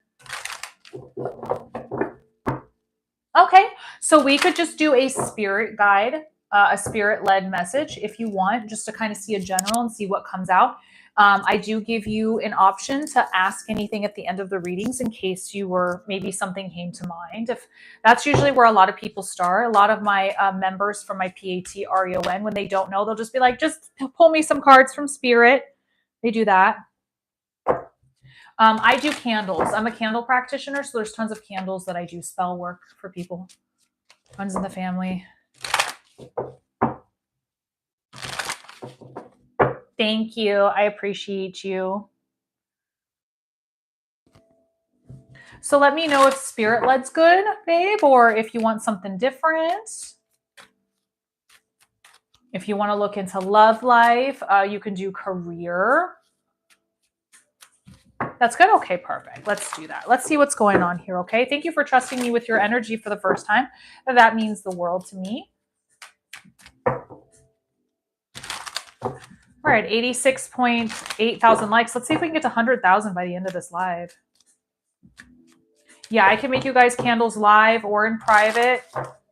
Okay, so we could just do a spirit guide, a spirit-led message if you want, just to kind of see a general and see what comes out. I do give you an option to ask anything at the end of the readings in case you were, maybe something came to mind. If that's usually where a lot of people start. A lot of my members from my PAT-REON, when they don't know, they'll just be like, just pull me some cards from spirit. They do that. I do candles. I'm a candle practitioner, so there's tons of candles that I do spell work for people. Runs in the family. Thank you. I appreciate you. So let me know if spirit led's good, babe, or if you want something different. If you want to look into love life, you can do career. That's good. Okay, perfect. Let's do that. Let's see what's going on here, okay? Thank you for trusting me with your energy for the first time. That means the world to me. All right, 86.8 thousand likes. Let's see if we can get to 100,000 by the end of this live. Yeah, I can make you guys candles live or in private.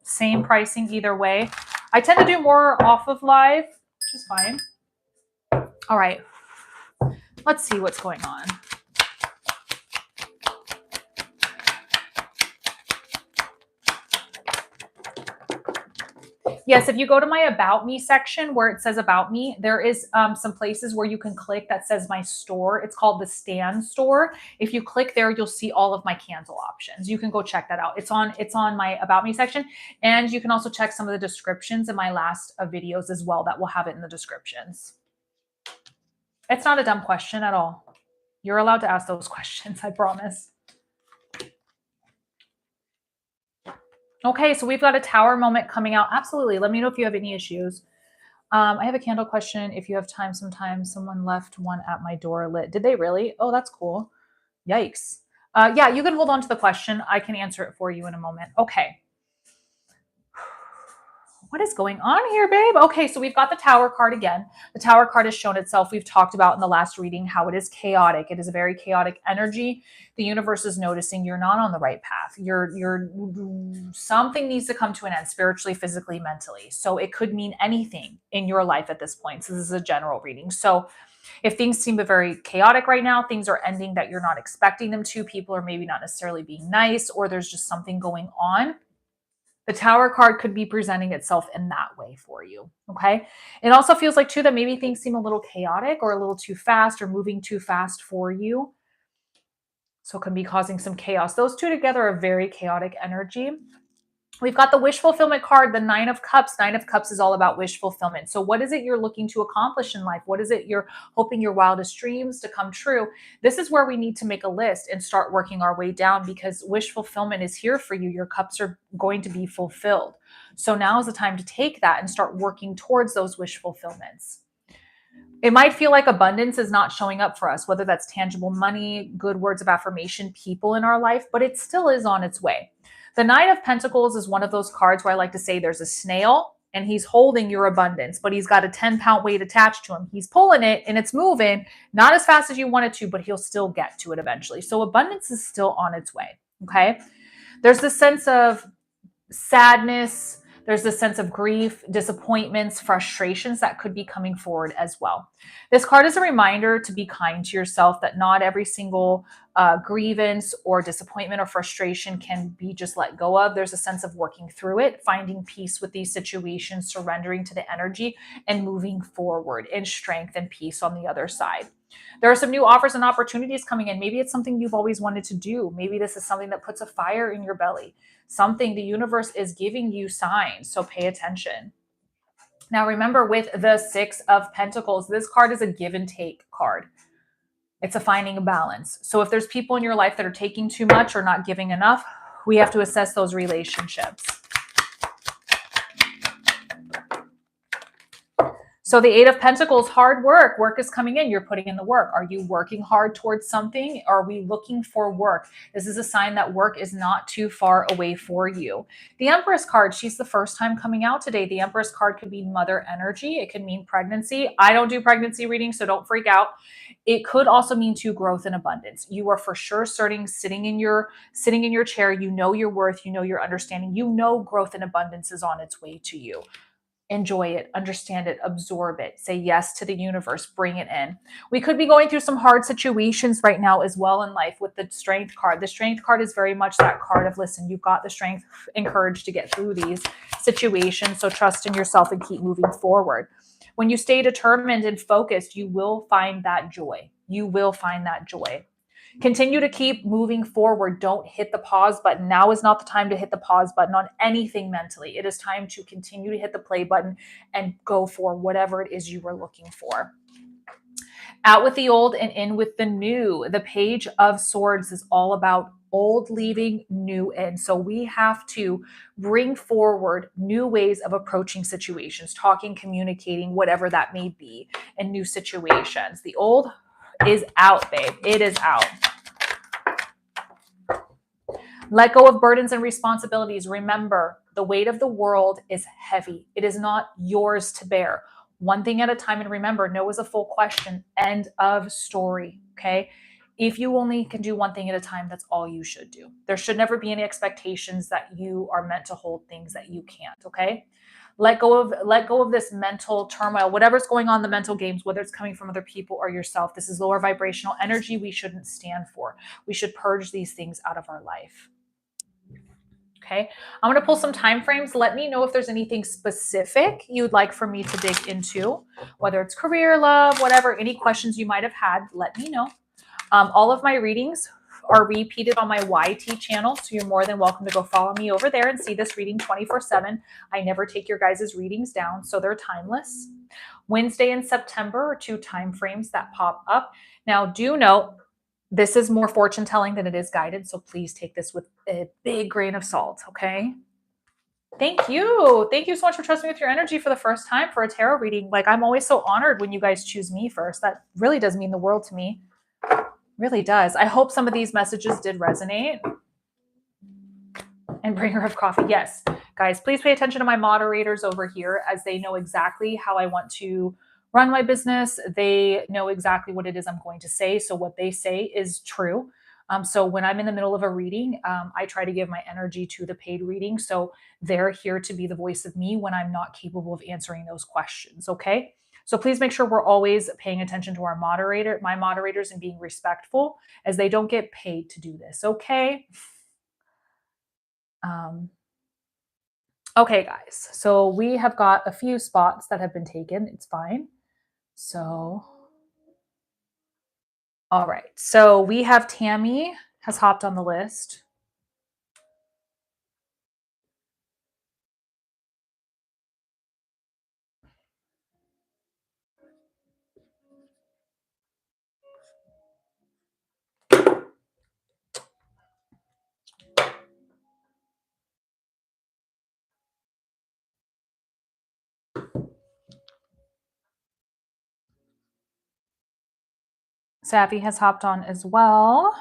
Same pricing either way. I tend to do more off of live, which is fine. All right, let's see what's going on. Yes, if you go to my About Me section where it says About Me, there is some places where you can click that says my store. It's called the Stan Store. If you click there, you'll see all of my candle options. You can go check that out. It's on my About Me section, and you can also check some of the descriptions in my last videos as well. That will have it in the descriptions. It's not a dumb question at all. You're allowed to ask those questions, I promise. Okay, so we've got a tower moment coming out. Absolutely. Let me know if you have any issues. I have a candle question. If you have time, sometimes someone left one at my door lit. Did they really? Oh, that's cool. Yikes. Yeah, you can hold on to the question. I can answer it for you in a moment. Okay. What is going on here, babe? Okay, so we've got the Tower card again. The Tower card has shown itself. We've talked about in the last reading how it is chaotic. It is a very chaotic energy. The universe is noticing you're not on the right path. You're something needs to come to an end spiritually, physically, mentally. So it could mean anything in your life at this point. So this is a general reading. So if things seem very chaotic right now, things are ending that you're not expecting them to, people are maybe not necessarily being nice, or there's just something going on, the Tower card could be presenting itself in that way for you. Okay. It also feels like, too, that maybe things seem a little chaotic or a little too fast or moving too fast for you. So it can be causing some chaos. Those two together are very chaotic energy. We've got the wish fulfillment card, the Nine of Cups. Nine of Cups is all about wish fulfillment. So what is it you're looking to accomplish in life? What is it you're hoping your wildest dreams to come true? This is where we need to make a list and start working our way down, because wish fulfillment is here for you. Your cups are going to be fulfilled. So now is the time to take that and start working towards those wish fulfillments. It might feel like abundance is not showing up for us, whether that's tangible money, good words of affirmation, people in our life, but it still is on its way. The Nine of Pentacles is one of those cards where I like to say there's a snail and he's holding your abundance, but he's got a 10-pound weight attached to him. He's pulling it and it's moving, not as fast as you want it to, but he'll still get to it eventually. So abundance is still on its way. Okay. There's this sense of sadness. There's this sense of grief, disappointments, frustrations that could be coming forward as well. This card is a reminder to be kind to yourself, that not every single grievance or disappointment or frustration can be just let go of. There's a sense of working through it, finding peace with these situations, surrendering to the energy, and moving forward in strength and peace on the other side. There are some new offers and opportunities coming in. Maybe it's something you've always wanted to do. Maybe this is something that puts a fire in your belly. Something the universe is giving you signs, so pay attention. Now remember, with the Six of Pentacles, this card is a give and take card. It's a finding a balance. So if there's people in your life that are taking too much or not giving enough, we have to assess those relationships. So the Eight of Pentacles, hard work. Work is coming in. You're putting in the work. Are you working hard towards something? Are we looking for work? This is a sign that work is not too far away for you. The Empress card, she's the first time coming out today. The Empress card could mean mother energy. It can mean pregnancy. I don't do pregnancy readings, so don't freak out. It could also mean growth and abundance. You are for sure sitting in your chair. You know your worth. You know your understanding. You know growth and abundance is on its way to you. Enjoy it, understand it, absorb it, say yes to the universe, bring it in. We could be going through some hard situations right now as well in life with the Strength card. The Strength card is very much that card of, listen, you've got the strength and courage to get through these situations, so trust in yourself and keep moving forward. When you stay determined and focused, you will find that joy. You will find that joy. Continue to keep moving forward. Don't hit the pause button. Now is not the time to hit the pause button on anything mentally. It is time to continue to hit the play button and go for whatever it is you were looking for. Out with the old and in with the new. The Page of Swords is all about old leaving, new in. So we have to bring forward new ways of approaching situations, talking, communicating, whatever that may be in new situations. The old is out, babe. It is out. Let go of burdens and responsibilities. Remember, the weight of the world is heavy. It is not yours to bear. One thing at a time. And remember, no is a full question. End of story. Okay. If you only can do one thing at a time, that's all you should do. There should never be any expectations that you are meant to hold things that you can't. Okay. Let go of this mental turmoil, whatever's going on in the mental games, whether it's coming from other people or yourself. This is lower vibrational energy we shouldn't stand for. We should purge these things out of our life. Okay, I'm going to pull some time frames. Let me know if there's anything specific you'd like for me to dig into, whether it's career, love, whatever, any questions you might have had, let me know. All of my readings are repeated on my YT channel, so you're more than welcome to go follow me over there and see this reading 24/7. I never take your guys' readings down, so they're timeless. Wednesday and September are 2 time frames that pop up. Now, do note, this is more fortune telling than it is guided, so please take this with a big grain of salt, okay? Thank you. Thank you so much for trusting me with your energy for the first time for a tarot reading. Like, I'm always so honored when you guys choose me first. That really does mean the world to me. Really does. I hope some of these messages did resonate. And bringer of coffee. Yes, guys, please pay attention to my moderators over here, as they know exactly how I want to run my business. They know exactly what it is I'm going to say. So what they say is true. So when I'm in the middle of a reading, I try to give my energy to the paid reading. So they're here to be the voice of me when I'm not capable of answering those questions. Okay. So please make sure we're always paying attention to my moderators, and being respectful, as they don't get paid to do this. Okay. Okay, guys. So we have got a few spots that have been taken. It's fine. So, all right. So we have Tammy has hopped on the list. Savvy has hopped on as well.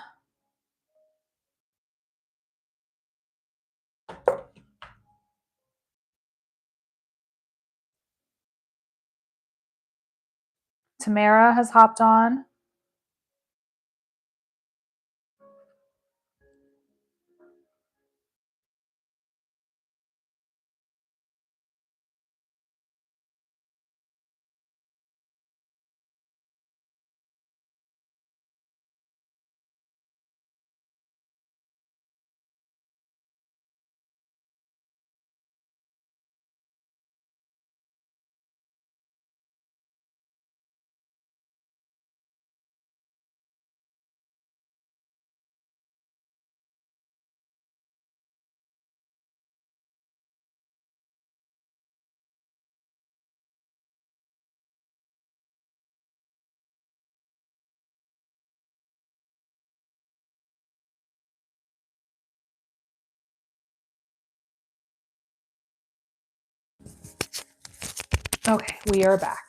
Tamara has hopped on. Okay, we are back.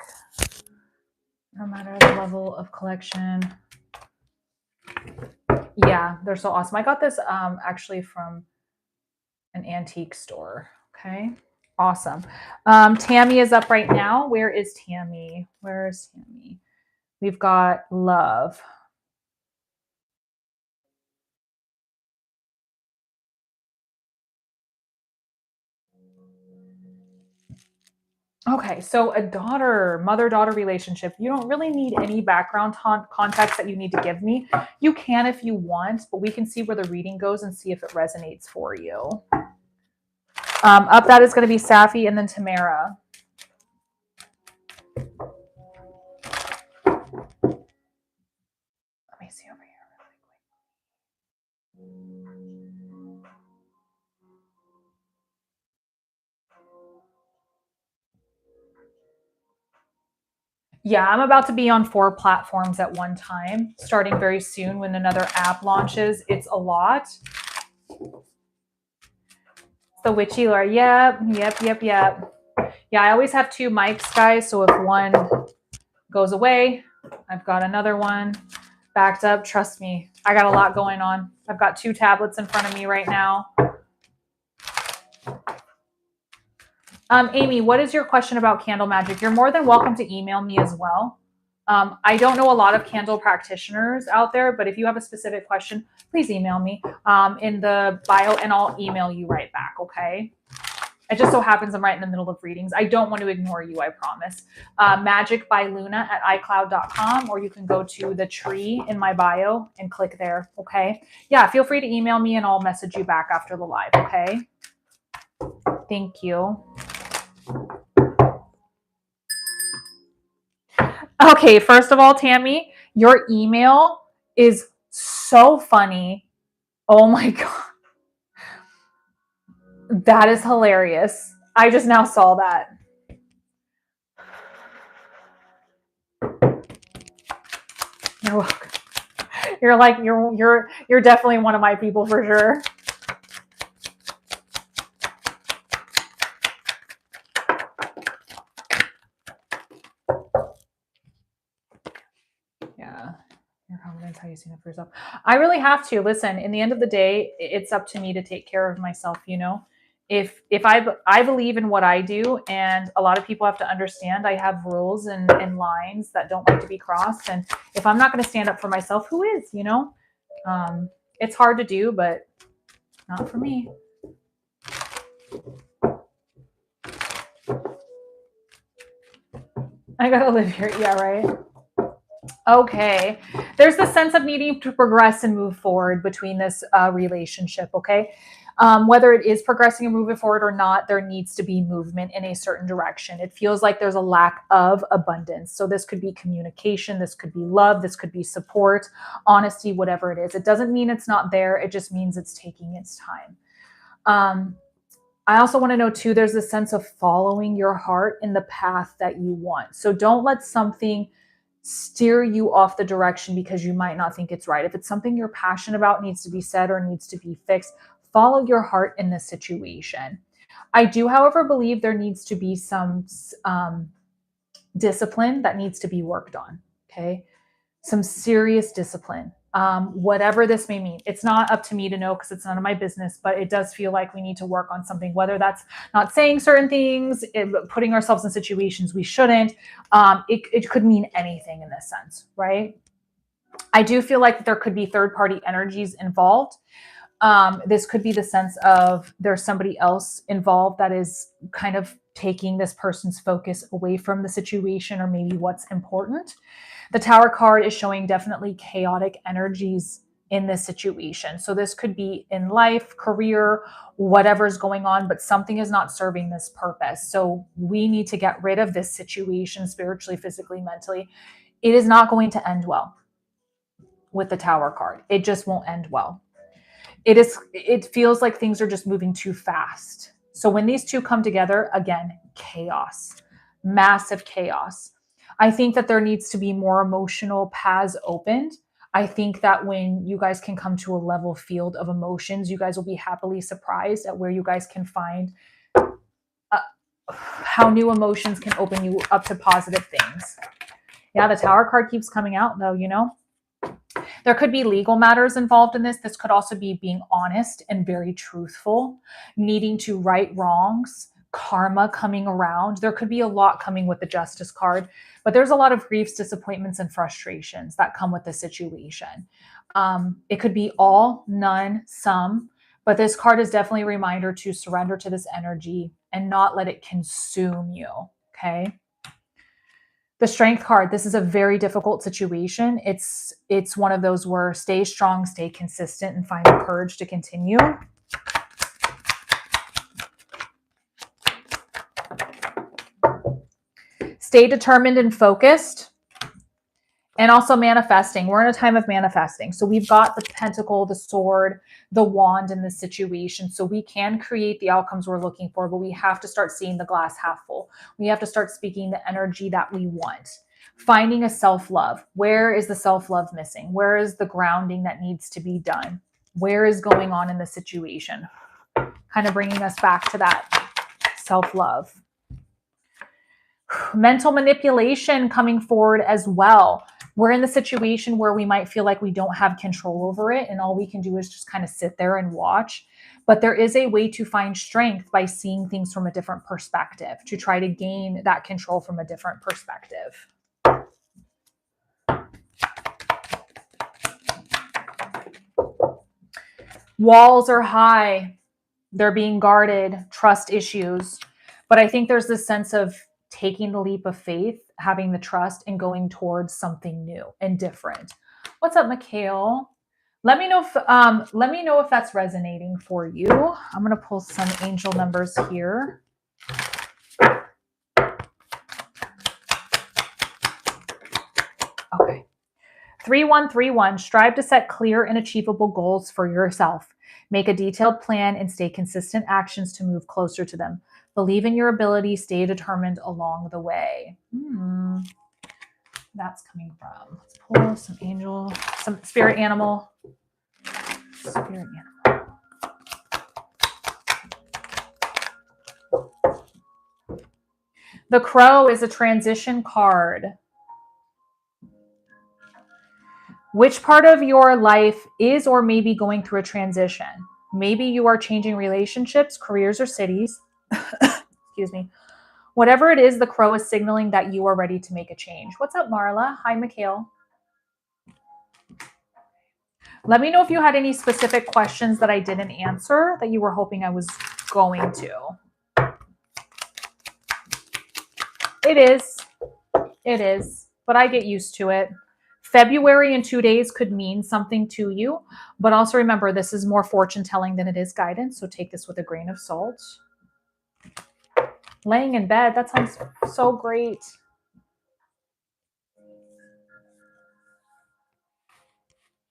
No matter the level of collection. Yeah, they're so awesome. I got this actually from an antique store. Okay, awesome. Tammy is up right now. Where is Tammy? Where is Tammy? We've got love. Okay, so a mother-daughter relationship. You don't really need any background context that you need to give me. You can if you want, but we can see where the reading goes and see if it resonates for you. Up that is going to be Safi and then Tamara. Let me see over here. Yeah, I'm about to be on 4 platforms at one time, starting very soon when another app launches. It's a lot. The witchy lore. Yep. Yeah, I always have 2 mics, guys. So if one goes away, I've got another one backed up. Trust me, I got a lot going on. I've got 2 tablets in front of me right now. Amy, what is your question about candle magic? You're more than welcome to email me as well. I don't know a lot of candle practitioners out there, but if you have a specific question, please email me in the bio and I'll email you right back, okay? It just so happens I'm right in the middle of readings. I don't want to ignore you, I promise. Magic by Luna at iCloud.com, or you can go to the tree in my bio and click there, okay? Yeah, feel free to email me and I'll message you back after the live, okay? Thank you. Okay, first of all, Tammy, your email is so funny. Oh my God. That is hilarious. I just now saw that. You're welcome. You're like you're definitely one of my people for sure. Yeah. Your confidence, how you stand up for yourself. I really have to listen. In the end of the day, it's up to me to take care of myself. You know, if I believe in what I do, and a lot of people have to understand I have rules and lines that don't like to be crossed. And if I'm not going to stand up for myself, who is? You know, it's hard to do, but not for me. I gotta live here. Yeah, right. Okay. There's the sense of needing to progress and move forward between this relationship. Okay. Whether it is progressing and moving forward or not, there needs to be movement in a certain direction. It feels like there's a lack of abundance. So this could be communication, this could be love, this could be support, honesty, whatever it is. It doesn't mean it's not there. It just means it's taking its time. I also want to know too, there's a sense of following your heart in the path that you want. So don't let something steer you off the direction because you might not think it's right. If it's something you're passionate about, needs to be said or needs to be fixed, follow your heart in this situation. I do, however, believe there needs to be some discipline that needs to be worked on. Okay. Some serious discipline. Whatever this may mean. It's not up to me to know because it's none of my business, but it does feel like we need to work on something, whether that's not saying certain things, putting ourselves in situations we shouldn't. It could mean anything in this sense, right? I do feel like there could be third-party energies involved. This could be the sense of there's somebody else involved that is kind of taking this person's focus away from the situation or maybe what's important. The Tower card is showing definitely chaotic energies in this situation. So this could be in life, career, whatever's going on, but something is not serving this purpose. So we need to get rid of this situation spiritually, physically, mentally. It is not going to end well with the Tower card. It just won't end well. It feels like things are just moving too fast. So when these two come together, again, chaos, massive chaos. I think that there needs to be more emotional paths opened. I think that when you guys can come to a level field of emotions, you guys will be happily surprised at where you guys can find how new emotions can open you up to positive things. Yeah, the Tower card keeps coming out though, you know. There could be legal matters involved in this. This could also be being honest and very truthful, needing to right wrongs, karma coming around. There could be a lot coming with the Justice card, but there's a lot of griefs, disappointments, and frustrations that come with the situation. It could be all, none, some, but this card is definitely a reminder to surrender to this energy and not let it consume you, okay? The Strength card, this is a very difficult situation. It's one of those where stay strong, stay consistent, and find the courage to continue. Stay determined and focused. And also manifesting. We're in a time of manifesting. So we've got the pentacle, the sword, the wand in this situation. So we can create the outcomes we're looking for, but we have to start seeing the glass half full. We have to start speaking the energy that we want. Finding a self-love. Where is the self-love missing? Where is the grounding that needs to be done? Where is going on in the situation? Kind of bringing us back to that self-love. Mental manipulation coming forward as well. We're in the situation where we might feel like we don't have control over it and all we can do is just kind of sit there and watch. But there is a way to find strength by seeing things from a different perspective, to try to gain that control from a different perspective. Walls are high. They're being guarded, trust issues. But I think there's this sense of taking the leap of faith, having the trust, and going towards something new and different. What's up, Mikhail? Let me know if that's resonating for you. I'm gonna pull some angel numbers here. Okay. 3131. Strive to set clear and achievable goals for yourself. Make a detailed plan and stay consistent actions to move closer to them. Believe in your ability. Stay determined along the way. That's coming from. Let's pull some angel, some spirit animal. Spirit animal. The Crow is a transition card. Which part of your life is or may be going through a transition? Maybe you are changing relationships, careers, or cities. Excuse me. Whatever it is, the Crow is signaling that you are ready to make a change. What's up, Marla? Hi, Mikhail. Let me know if you had any specific questions that I didn't answer that you were hoping I was going to. It is, but I get used to it. February in 2 days could mean something to you, but also remember this is more fortune telling than it is guidance, so take this with a grain of salt. Laying in bed, that sounds so great.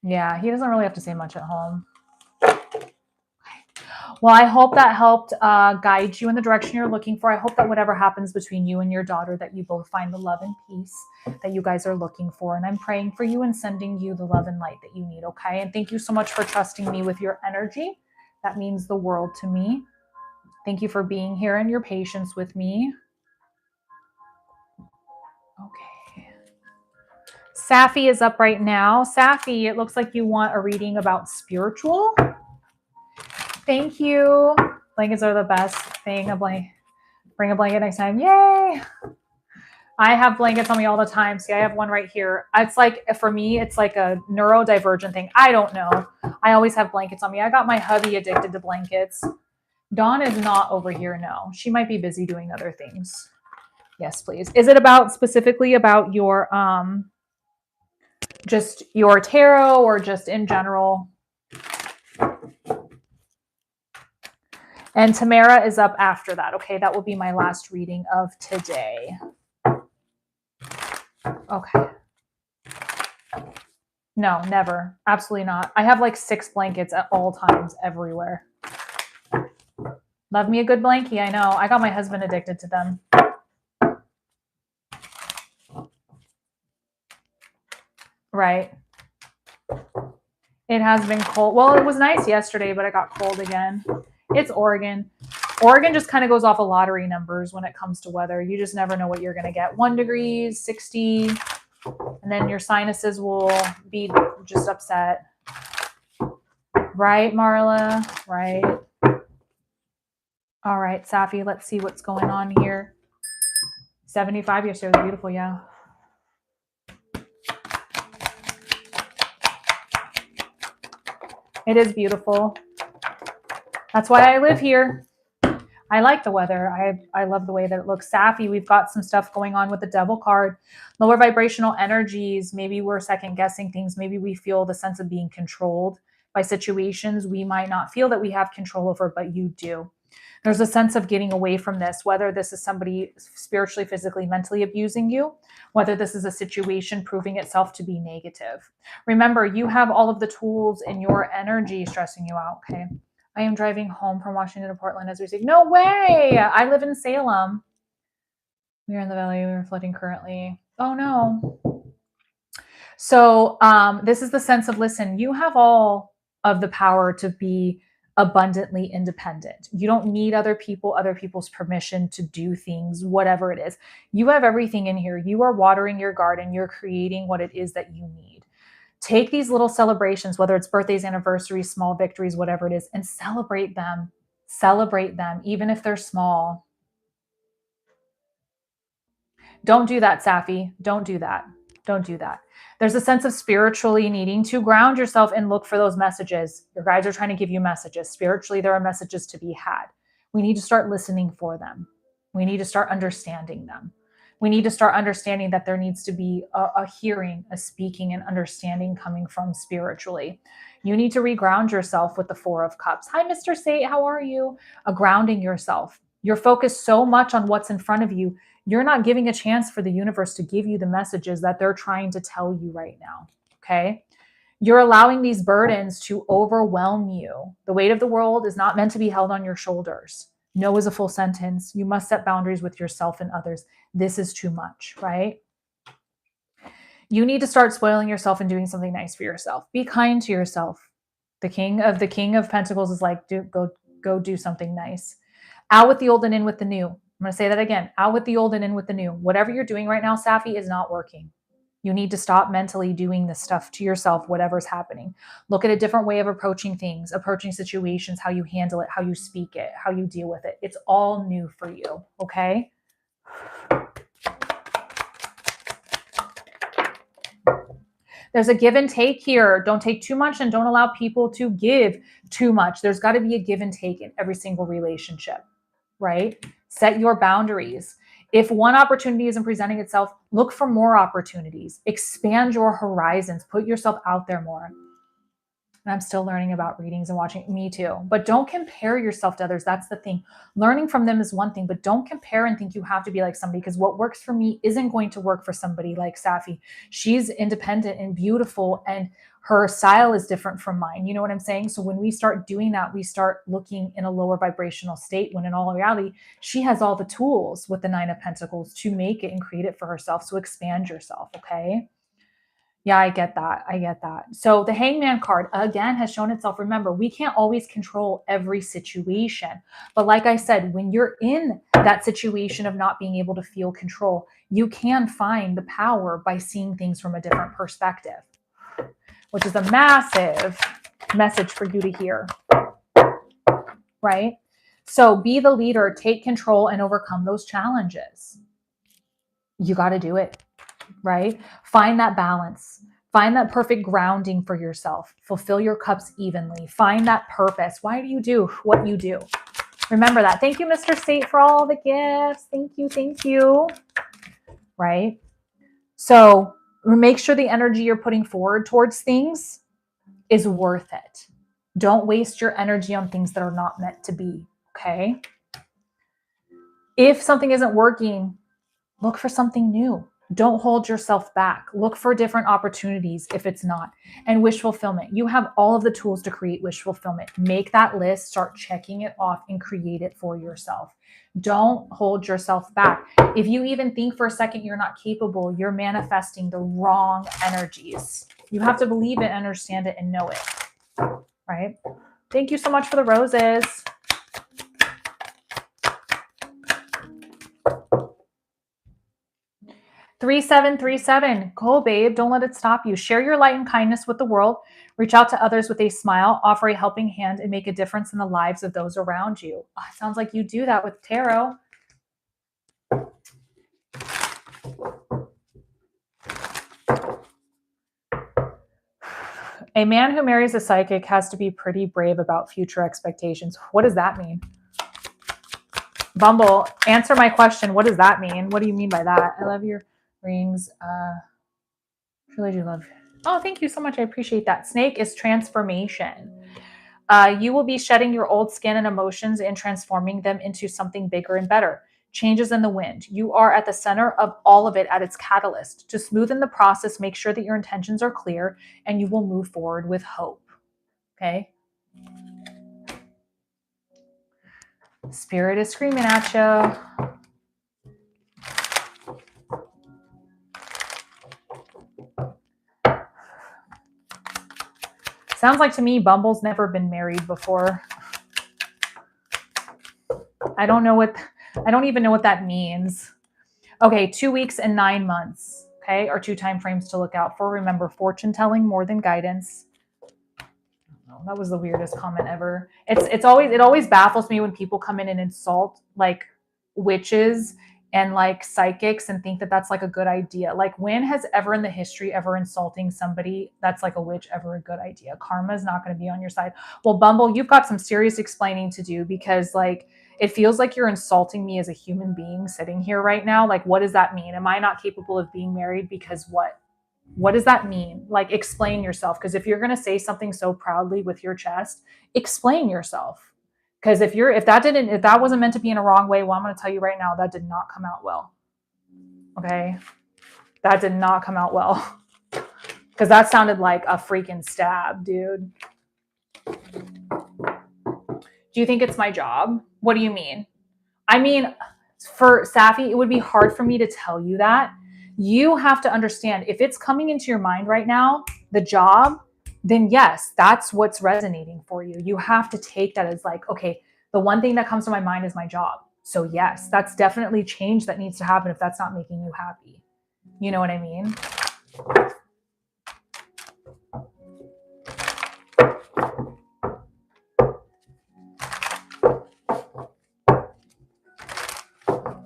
Yeah, he doesn't really have to say much at home. Well, I hope that helped guide you in the direction you're looking for. I hope that whatever happens between you and your daughter, that you both find the love and peace that you guys are looking for. And I'm praying for you and sending you the love and light that you need, okay? And thank you so much for trusting me with your energy. That means the world to me. Thank you for being here and your patience with me. Okay. Safi is up right now. Safi, it looks like you want a reading about spiritual. Thank you. Blankets are the best thing. Bring a blanket next time. Yay. I have blankets on me all the time. See, I have one right here. It's like, for me, it's like a neurodivergent thing. I don't know. I always have blankets on me. I got my hubby addicted to blankets. Dawn is not over here. No, she might be busy doing other things. Yes, please. Is it about specifically about your, just your tarot or just in general? And Tamara is up after that. Okay, that will be my last reading of today. Okay. No, never. Absolutely not. I have like 6 blankets at all times everywhere. Love me a good blankie, I know. I got my husband addicted to them. Right. It has been cold. Well, it was nice yesterday, but it got cold again. It's Oregon. Oregon just kind of goes off of lottery numbers when it comes to weather. You just never know what you're going to get. 1 degree, 60, and then your sinuses will be just upset. Right, Marla? Right. All right, Safi, let's see what's going on here. 75 yesterday was beautiful, yeah. It is beautiful. That's why I live here. I like the weather. I love the way that it looks. Safi, we've got some stuff going on with the Devil card. Lower vibrational energies. Maybe we're second guessing things. Maybe we feel the sense of being controlled by situations we might not feel that we have control over, but you do. There's a sense of getting away from this, whether this is somebody spiritually, physically, mentally abusing you, whether this is a situation proving itself to be negative. Remember, you have all of the tools in your energy stressing you out, okay? I am driving home from Washington to Portland as we speak. No way! I live in Salem. We are in the valley. We're flooding currently. Oh, no. So this is the sense of, listen, you have all of the power to be abundantly independent. You don't need other people's permission to do things, whatever it is. You have everything in here. You are watering your garden. You're creating what it is that you need. Take these little celebrations, whether it's birthdays, anniversaries, small victories, whatever it is, and celebrate them. Celebrate them, even if they're small. Don't do that, Safi. Don't do that. Don't do that. There's a sense of spiritually needing to ground yourself and look for those messages. Your guides are trying to give you messages. Spiritually, there are messages to be had. We need to start listening for them. We need to start understanding them. We need to start understanding that there needs to be a hearing, a speaking, and understanding coming from spiritually. You need to reground yourself with the Four of Cups. Hi, Mr. Sate, how are you? Grounding yourself. You're focused so much on what's in front of you. You're not giving a chance for the universe to give you the messages that they're trying to tell you right now. Okay? You're allowing these burdens to overwhelm you. The weight of the world is not meant to be held on your shoulders. No is a full sentence. You must set boundaries with yourself and others. This is too much, right? You need to start spoiling yourself and doing something nice for yourself. Be kind to yourself. The King of Pentacles is like, go do something nice. Out with the old and in with the new. I'm going to say that again. Out with the old and in with the new. Whatever you're doing right now, Safi, is not working. You need to stop mentally doing this stuff to yourself, whatever's happening. Look at a different way of approaching things, approaching situations, how you handle it, how you speak it, how you deal with it. It's all new for you, okay? There's a give and take here. Don't take too much and don't allow people to give too much. There's got to be a give and take in every single relationship, right? Set your boundaries. If one opportunity isn't presenting itself, look for more opportunities. Expand your horizons. Put yourself out there more. And I'm still learning about readings and watching. Me too. But don't compare yourself to others. That's the thing. Learning from them is one thing, but don't compare and think you have to be like somebody, because what works for me isn't going to work for somebody like Safi. She's independent and beautiful, and her style is different from mine. You know what I'm saying? So when we start doing that, we start looking in a lower vibrational state, when in all reality, she has all the tools with the Nine of Pentacles to make it and create it for herself. So expand yourself, okay? Yeah, I get that. I get that. So the Hangman card, again, has shown itself. Remember, we can't always control every situation. But like I said, when you're in that situation of not being able to feel control, you can find the power by seeing things from a different perspective, which is a massive message for you to hear, right? So be the leader, take control, and overcome those challenges. You got to do it. Right? Find that balance. Find that perfect grounding for yourself. Fulfill your cups evenly. Find that purpose. Why do you do what you do? Remember that. Thank you, Mr. State, for all the gifts. Thank you. Thank you. Right? So make sure the energy you're putting forward towards things is worth it. Don't waste your energy on things that are not meant to be. Okay? If something isn't working, look for something new. Don't hold yourself back. Look for different opportunities if it's not. And wish fulfillment. You have all of the tools to create wish fulfillment. Make that list, start checking it off, and create it for yourself. Don't hold yourself back. If you even think for a second you're not capable, you're manifesting the wrong energies. You have to believe it, understand it, and know it. Right? Thank you so much for the roses. $3737. Go, babe. Don't let it stop you. Share your light and kindness with the world. Reach out to others with a smile. Offer a helping hand and make a difference in the lives of those around you. Oh, it sounds like you do that with tarot. A man who marries a psychic has to be pretty brave about future expectations. What does that mean? Bumble, answer my question. What does that mean? What do you mean by that? I love your rings. Really do love. Oh, thank you so much. I appreciate that. Snake is transformation. You will be shedding your old skin and emotions and transforming them into something bigger and better. Changes in the wind. You are at the center of all of it at its catalyst. To smoothen the process, make sure that your intentions are clear, and you will move forward with hope. Okay? Spirit is screaming at you. Sounds like to me Bumble's never been married before. I don't even know what that means. Okay, 2 weeks and 9 months, okay, are 2 time frames to look out for. Remember, fortune telling more than guidance. Oh, that was the weirdest comment ever. It always baffles me when people come in and insult like witches and like psychics and think that that's like a good idea. Like, when has ever in the history ever insulting somebody that's like a witch ever a good idea? Karma is not going to be on your side. Well, Bumble, you've got some serious explaining to do, because like it feels like you're insulting me as a human being sitting here right now. Like, what does that mean? Am I not capable of being married? Because what does that mean? Like, explain yourself. Because if you're going to say something so proudly with your chest, explain yourself. Because if that wasn't meant to be in a wrong way, well, I'm going to tell you right now, that did not come out well. Okay, that did not come out well. Because that sounded like a freaking stab, dude. Do you think it's my job? What do you mean? I mean, for Safi, it would be hard for me to tell you that. You have to understand, if it's coming into your mind right now, the job, then yes, that's what's resonating for you. You have to take that as like, okay, the one thing that comes to my mind is my job. So yes, that's definitely change that needs to happen if that's not making you happy. You know what I mean?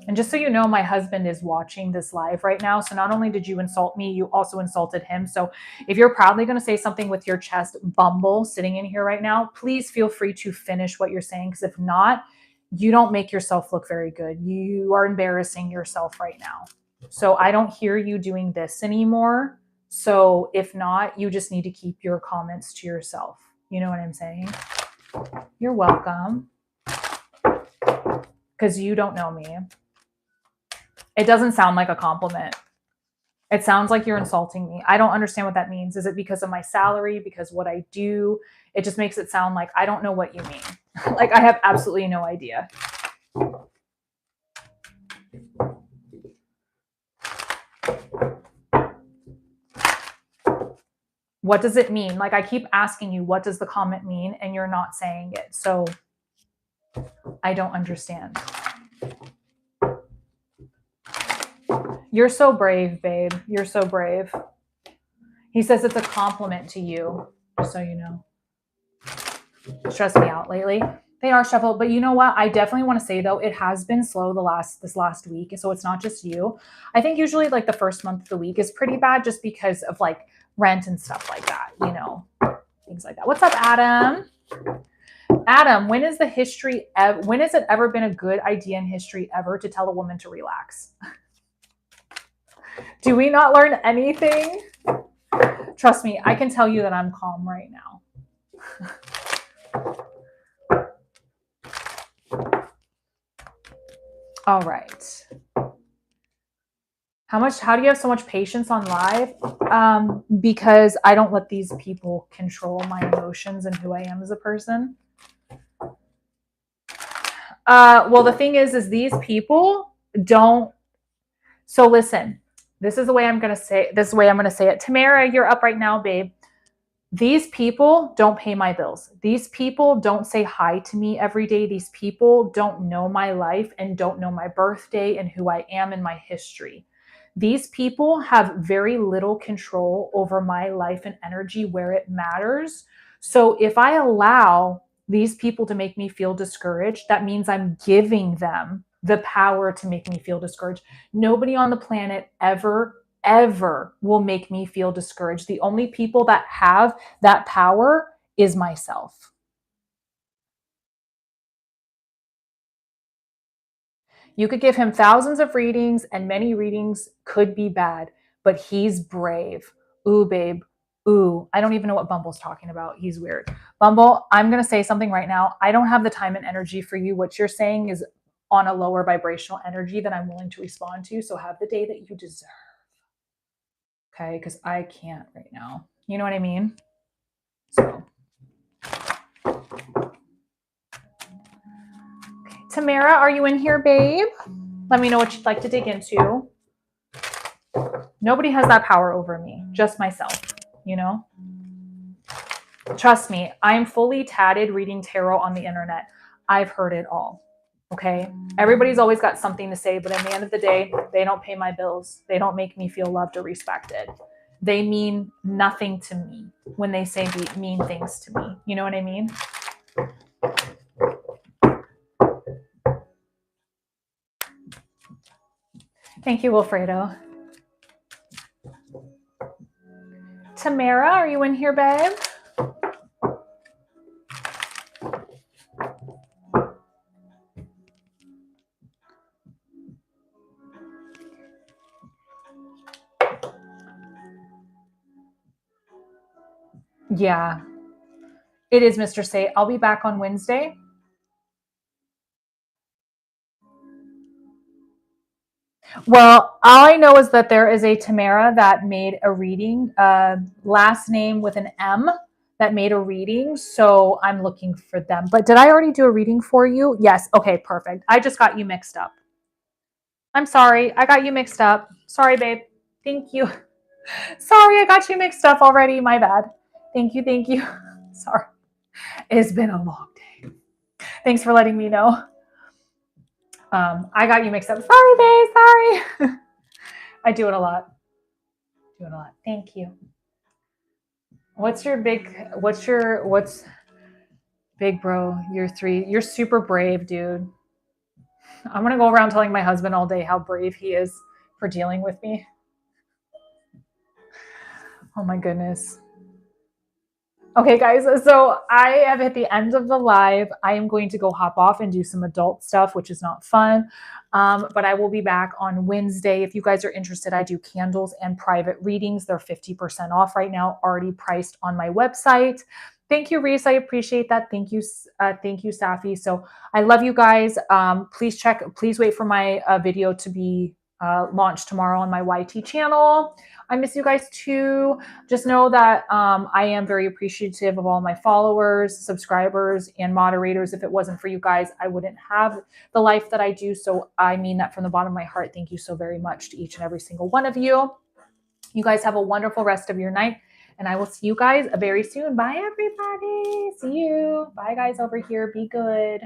And just so you know, my husband is watching this live right now. So not only did you insult me, you also insulted him. So if you're proudly going to say something with your chest, Bumble, sitting in here right now, please feel free to finish what you're saying. Because if not, you don't make yourself look very good. You are embarrassing yourself right now. So I don't hear you doing this anymore. So if not, you just need to keep your comments to yourself. You know what I'm saying? You're welcome. Because you don't know me. It doesn't sound like a compliment. It sounds like you're insulting me. I don't understand what that means. Is it because of my salary? Because what I do? It just makes it sound like I don't know what you mean. Like I have absolutely no idea. What does it mean? Like I keep asking you, what does the comment mean? And you're not saying it. So I don't understand. You're so brave, babe. You're so brave. He says it's a compliment to you, just so you know. Stressed me out lately. They are shuffled, but you know what? I definitely want to say though, it has been slow this last week. So it's not just you. I think usually like the first month of the week is pretty bad just because of like rent and stuff like that, you know, things like that. What's up, Adam? Adam, when has it ever been a good idea in history ever to tell a woman to relax? Do we not learn anything? Trust me, I can tell you that I'm calm right now. All right. How do you have so much patience on live? Because I don't let these people control my emotions and who I am as a person. Well, the thing is these people don't. So listen, this is the way I'm going to say it. Tamara, you're up right now, babe. These people don't pay my bills. These people don't say hi to me every day. These people don't know my life and don't know my birthday and who I am and my history. These people have very little control over my life and energy where it matters. So if I allow these people to make me feel discouraged, that means I'm giving them the power to make me feel discouraged. Nobody on the planet ever will make me feel discouraged. The only people that have that power is myself. You could give him thousands of readings and many readings could be bad, but he's brave. Ooh, babe. Ooh, I don't even know what Bumble's talking about. He's weird. Bumble, I'm going to say something right now. I don't have the time and energy for you. What you're saying is on a lower vibrational energy that I'm willing to respond to. So have the day that you deserve. Okay, because I can't right now. You know what I mean? So. Okay. Tamara, are you in here, babe? Let me know what you'd like to dig into. Nobody has that power over me, just myself, you know? Trust me, I'm fully tatted reading tarot on the internet. I've heard it all. Okay. Everybody's always got something to say, but at the end of the day, they don't pay my bills. They don't make me feel loved or respected. They mean nothing to me when they say mean things to me. You know what I mean? Thank you, Wilfredo. Tamara, are you in here, babe? Yeah, it is Mr. Say. I'll be back on Wednesday. Well, all I know is that there is a Tamara that made a reading, last name with an M, that made a reading. So I'm looking for them. But did I already do a reading for you? Yes. Okay, perfect. I just got you mixed up. I'm sorry. I got you mixed up. Sorry, babe. Thank you. Sorry, I got you mixed up already. My bad. Thank you. Thank you. Sorry. It's been a long day. Thanks for letting me know. I got you mixed up. Sorry, babe. Sorry. I do it a lot. Thank you. What's big bro? You're super brave, dude. I'm going to go around telling my husband all day how brave he is for dealing with me. Oh my goodness. Okay, guys, so I have hit the end of the live. I am going to go hop off and do some adult stuff, which is not fun. But I will be back on Wednesday. If you guys are interested, I do candles and private readings. They're 50% off right now, already priced on my website. Thank you, Reese. I appreciate that. Thank you, Safi. So I love you guys. Please wait for my video to be launched tomorrow on my YT channel. I miss you guys too. Just know that I am very appreciative of all my followers, subscribers, and moderators. If it wasn't for you guys, I wouldn't have the life that I do. So I mean that from the bottom of my heart. Thank you so very much to each and every single one of you. You guys have a wonderful rest of your night. And I will see you guys very soon. Bye, everybody. See you. Bye, guys, over here. Be good.